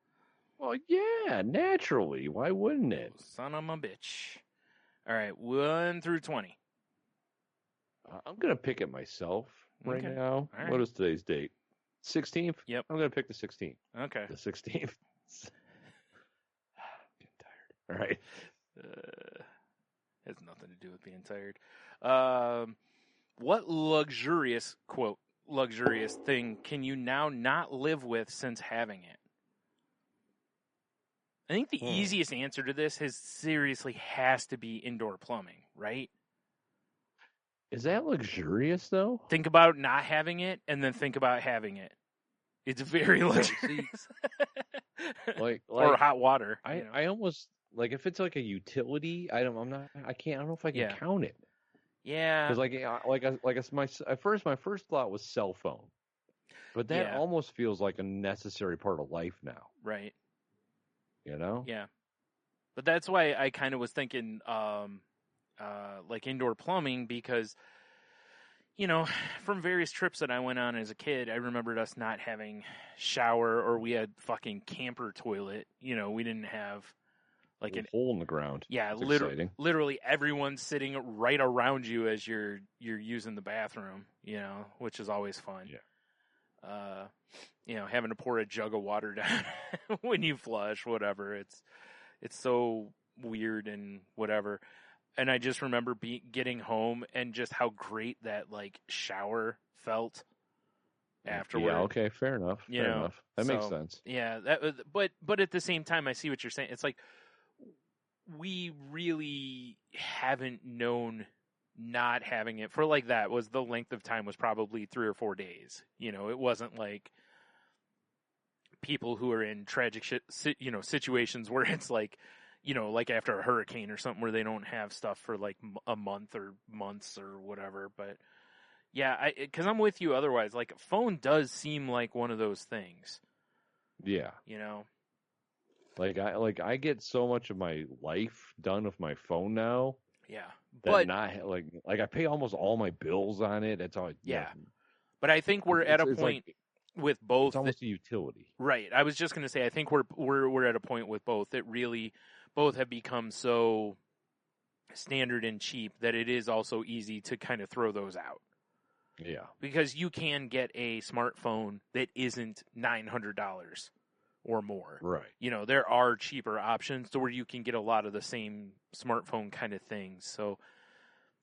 Well, yeah, naturally. Why wouldn't it? Son of a bitch. All right, 1 through 20. I'm going to pick it myself right now. Right. What is today's date? 16th? Yep. I'm going to pick the 16th. Okay. The 16th. Getting tired. All right. Has nothing to do with being tired. What luxurious thing can you now not live with since having it? I think the easiest answer to this has to be indoor plumbing, right? Is that luxurious, though? Think about not having it, and then think about having it. It's very luxurious. Or hot water. I almost like if it's like a utility. I don't know if I can count it. Yeah. Because my first thought was cell phone, but that almost feels like a necessary part of life now. Right. Yeah. But that's why I kind of was thinking, like indoor plumbing because, from various trips that I went on as a kid, I remembered us not having shower or we had fucking camper toilet. We didn't have like a hole in the ground. Yeah. Literally everyone's sitting right around you as you're using the bathroom, which is always fun. Yeah. Having to pour a jug of water down when you flush, whatever. It's so weird and whatever. And I just remember getting home and just how great that like shower felt. afterward. Yeah, okay, fair enough. Fair enough. That makes sense. Yeah, but at the same time, I see what you're saying. It's like we really haven't known not having it for like that was the length of time was probably 3 or 4 days. It wasn't like people who are in tragic situations where it's like, like after a hurricane or something where they don't have stuff for like a month or months or whatever. But yeah, because I'm with you. Otherwise, like phone does seem like one of those things. Yeah. Like I get so much of my life done with my phone now. Yeah. That But not like I pay almost all my bills on it. That's all. Yeah. But I think we're at a point with both. It's almost a utility. Right. I was just going to say I think we're at a point with both that really both have become so standard and cheap that it is also easy to kind of throw those out. Yeah. Because you can get a smartphone that isn't $900 or more. Right. There are cheaper options to where you can get a lot of the same smartphone kind of things. So,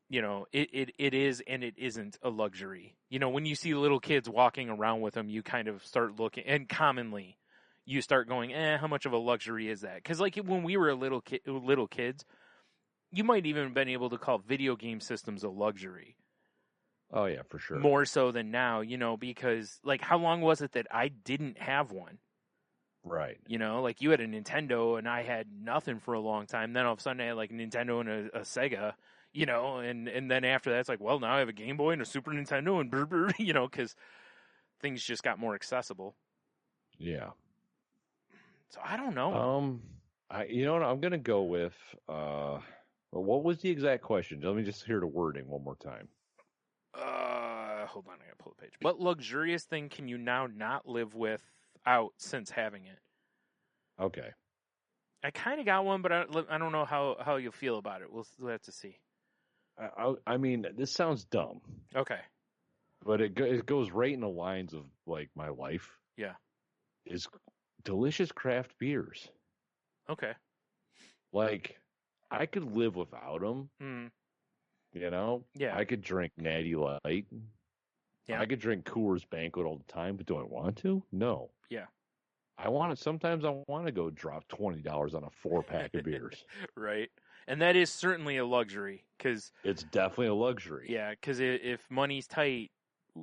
it is and it isn't a luxury. When you see little kids walking around with them, you kind of start looking, and commonly you start going, how much of a luxury is that? Because like when we were little kids, you might even have been able to call video game systems a luxury. Oh yeah, for sure. More so than now, because like how long was it that I didn't have one? Right. Like you had a Nintendo and I had nothing for a long time. Then all of a sudden I had like a Nintendo and a Sega, and then after that it's like, well, now I have a Game Boy and a Super Nintendo and because things just got more accessible. Yeah. So I don't know. You know what? I'm gonna go with. What was the exact question? Let me just hear the wording one more time. Hold on, I gotta pull the page. What luxurious thing can you now not live without since having it? Okay. I kind of got one, but I don't know how you'll feel about it. We'll have to see. I mean, this sounds dumb. Okay. But it goes right in the lines of like my life. Yeah. Is delicious craft beers. Okay. Like I could live without them. Mm. Yeah. I could drink Natty Light. Yeah. I could drink Coors Banquet all the time, but do I want to? No. Yeah. Sometimes I want to go drop $20 on a 4-pack of beers. Right. And that is certainly a luxury because it's definitely a luxury. Yeah. Because if money's tight,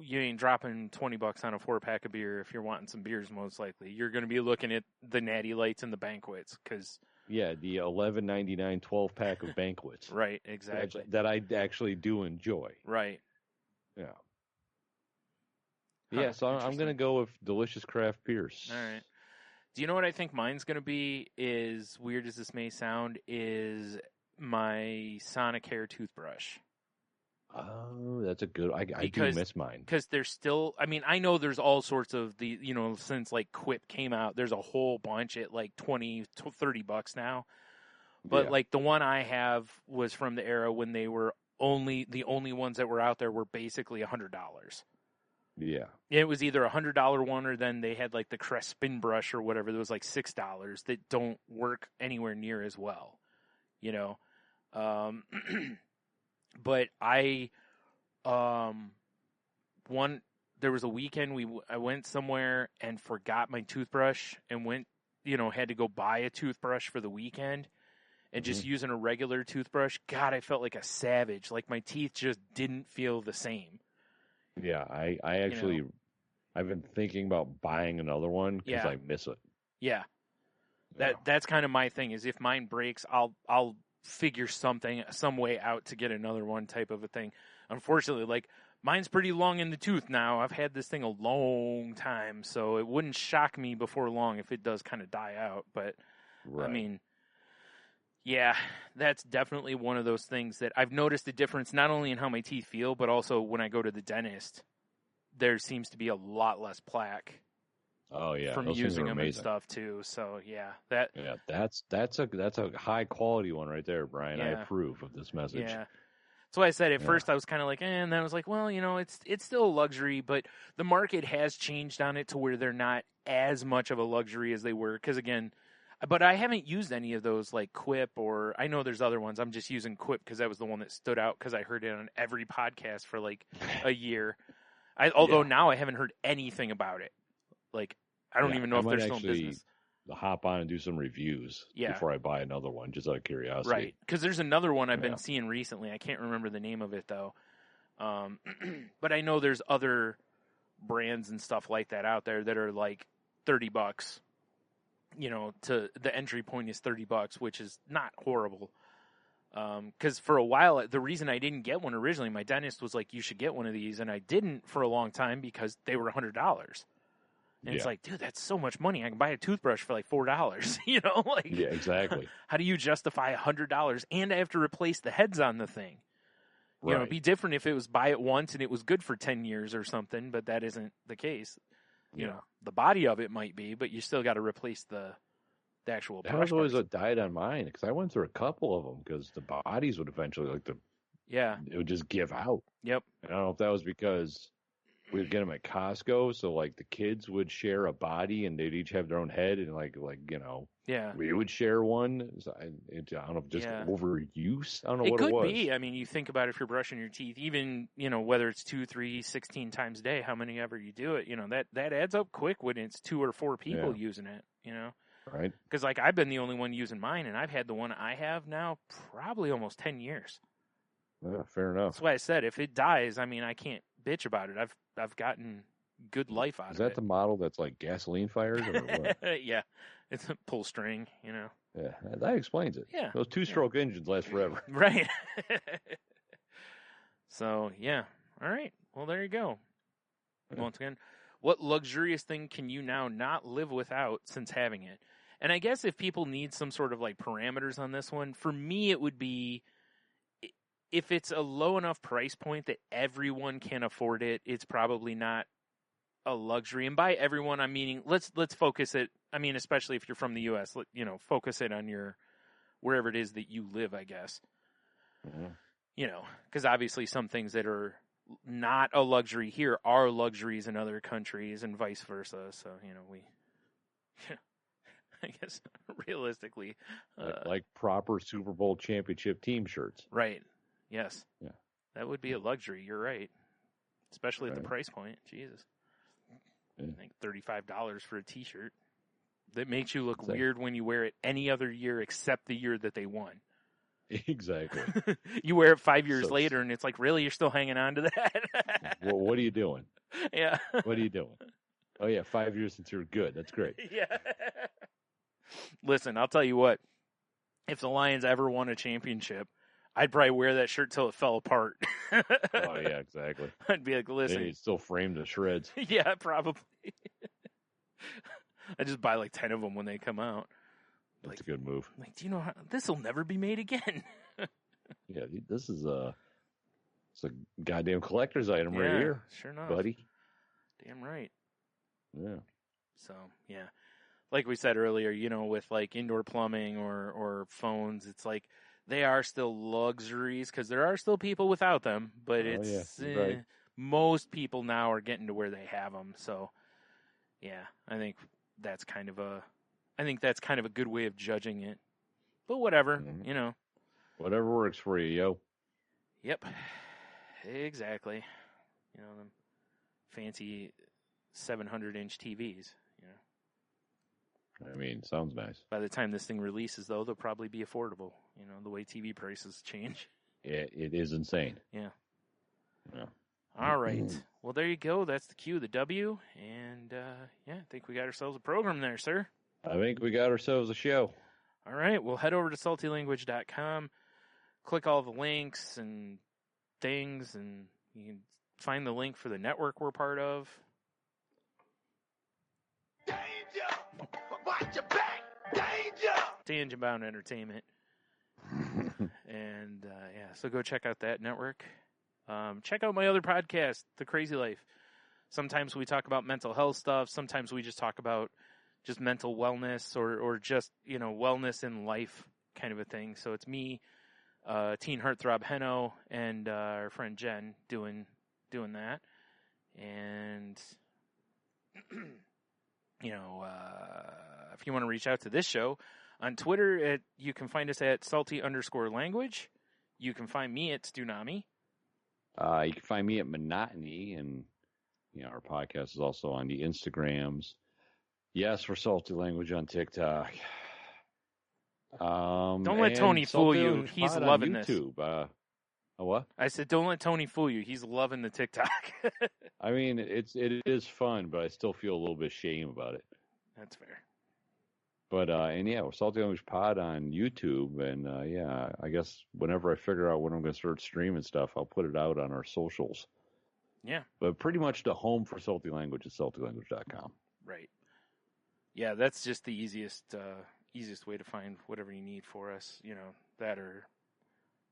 you ain't dropping $20 on a 4-pack of beer. If you're wanting some beers, most likely you're going to be looking at the Natty Lights and the Banquets because. Yeah, the $11.99 12-pack of Banquets. Right, exactly. That I actually do enjoy. Right. Yeah. Yeah, so I'm going to go with delicious craft beers. All right. Do you know what I think mine's going to be, as weird as this may sound, is my Sonicare toothbrush. Oh, that's a good... I do miss mine. Because there's still... I mean, I know there's all sorts of the... since like Quip came out, there's a whole bunch at like $20, $30 now. But like the one I have was from the era when they were the only ones that were out there were basically $100. Yeah. It was either $100 one or then they had like the Crest spin brush or whatever that was like $6 that don't work anywhere near as well. But I, there was a weekend I went somewhere and forgot my toothbrush and went, had to go buy a toothbrush for the weekend and just using a regular toothbrush. God, I felt like a savage. Like my teeth just didn't feel the same. Yeah. I actually, I've been thinking about buying another one because I miss it. Yeah. That's kind of my thing is if mine breaks, I'll figure some way out to get another one type of a thing. Unfortunately, like mine's pretty long in the tooth now. I've had this thing a long time, so it wouldn't shock me before long if it does kind of die out. But I mean, yeah, that's definitely one of those things that I've noticed a difference not only in how my teeth feel, but also when I go to the dentist, there seems to be a lot less plaque. Oh yeah, from using them and stuff too. So that's a high quality one right there, Brian. I approve of this message. Yeah. So I said at first I was kind of like, and then I was like, well, it's still a luxury, but the market has changed on it to where they're not as much of a luxury as they were. Because again, but I haven't used any of those like Quip or I know there's other ones. I'm just using Quip because that was the one that stood out because I heard it on every podcast for like a year. Although now I haven't heard anything about it. Like, I don't even know I if might they're still in actually business. hop on and do some reviews before I buy another one, just out of curiosity. Right. Because there's another one I've been seeing recently. I can't remember the name of it, though. But I know there's other brands and stuff like that out there that are like $30. To the entry point is $30, which is not horrible. Because for a while, the reason I didn't get one originally, my dentist was like, you should get one of these. And I didn't for a long time because they were $100. And it's like, dude, that's so much money. I can buy a toothbrush for like $4, Yeah, exactly. How do you justify $100? And I have to replace the heads on the thing. Right. It'd be different if it was buy it once and it was good for 10 years or something, but that isn't the case. You know, the body of it might be, but you still got to replace the actual brush. That was always a diet on mine, because I went through a couple of them, because the bodies would eventually, it would just give out. Yep. And I don't know if that was because we would get them at Costco, so like the kids would share a body and they'd each have their own head, and we would share one. So I don't know, just overuse. I don't know what it was. It could be. I mean, you think about if you're brushing your teeth, even, whether it's 2, 3, 16 times a day, how many ever you do it, that adds up quick when it's 2 or 4 people using it, Right. Because like I've been the only one using mine, and I've had the one I have now probably almost 10 years. Yeah, fair enough. That's why I said if it dies, I mean, I can't bitch about it. I've gotten good life out of it. Is that the model that's like gasoline fired or what? Yeah, it's a pull string, Yeah, that explains it. Yeah, those 2-stroke engines last forever. Right. So yeah, all right. Well, there you go. Once again, what luxurious thing can you now not live without since having it? And I guess if people need some sort of like parameters on this one, for me it would be, if it's a low enough price point that everyone can afford it, it's probably not a luxury. And by everyone, I'm meaning let's focus it. I mean, especially if you're from the U.S., focus it on wherever it is that you live, I guess. Mm-hmm. Because obviously some things that are not a luxury here are luxuries in other countries, and vice versa. So we. I guess realistically, like proper Super Bowl championship team shirts. Right. Yes. Yeah. That would be a luxury. You're right. Especially at the price point. Jesus. I think $35 for a T-shirt. That makes you look weird when you wear it any other year except the year that they won. Exactly. You wear it 5 years later, and it's like, really, you're still hanging on to that? Well, what are you doing? Yeah. What are you doing? Oh yeah, 5 years since you're good. That's great. Yeah. Listen, I'll tell you what. If the Lions ever won a championship, I'd probably wear that shirt till it fell apart. Oh yeah, exactly. I'd be like, listen, it's still framed to shreds. Yeah, probably. I just buy like 10 of them when they come out. That's a good move. Like, do you know how this will never be made again? Yeah, this is it's a goddamn collector's item right here. Sure enough, buddy. Damn right. Yeah. So yeah, like we said earlier, with like indoor plumbing or phones, it's like they are still luxuries because there are still people without them. But right. Most people now are getting to where they have them. So yeah, I think that's kind of a good way of judging it. But whatever, Whatever works for you, yo. Yep. Exactly. Them fancy 700-inch TVs, I mean, sounds nice. By the time this thing releases, though, they'll probably be affordable, the way TV prices change. Yeah, it is insane. Yeah. All right. Well, there you go. That's the Q, the W. And, I think we got ourselves a program there, sir. I think we got ourselves a show. All right. Well, head over to saltylanguage.com. Click all the links and things, and you can find the link for the network we're part of. Danger! Watch your back! Danger! Tangent Bound Entertainment. And, so go check out that network. Check out my other podcast, The Crazy Life. Sometimes we talk about mental health stuff. Sometimes we just talk about just mental wellness or just, wellness in life kind of a thing. So it's me, teen heartthrob Heno, and our friend Jen doing that. And, if you want to reach out to this show on Twitter, you can find us at salty_language. You can find me at Stunami. You can find me at Monotony, and our podcast is also on the Instagrams. Yes, for Salty Language on TikTok. Don't let Tony fool Salty you. Language He's Pod loving on this. YouTube. What? I said, don't let Tony fool you. He's loving the TikTok. I mean, it is fun, but I still feel a little bit of shame about it. That's fair. But we're Salty Language Pod on YouTube, and I guess whenever I figure out when I'm going to start streaming stuff, I'll put it out on our socials. Yeah. But pretty much the home for Salty Language is saltylanguage.com. Right. Yeah, that's just the easiest way to find whatever you need for us. That or,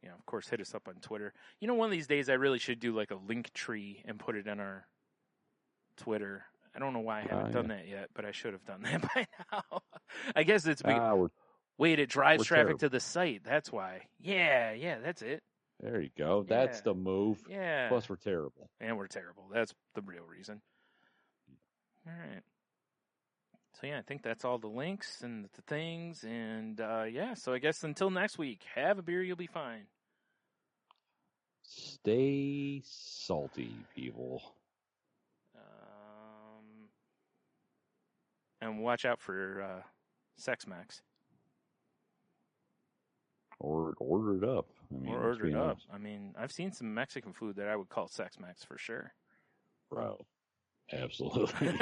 of course, hit us up on Twitter. One of these days I really should do like a link tree and put it in our Twitter. I don't know why I haven't done that yet, but I should have done that by now. I guess it's it drives traffic to the site. That's why. Yeah, that's it. There you go. Yeah. That's the move. Yeah. Plus, we're terrible. And we're terrible. That's the real reason. All right. So, I think that's all the links and the things. And, so I guess until next week, have a beer, you'll be fine. Stay salty, people. And watch out for Sex Max. Or order it up. Or order it up. I mean, I've seen some Mexican food that I would call Sex Max for sure. Bro. Absolutely.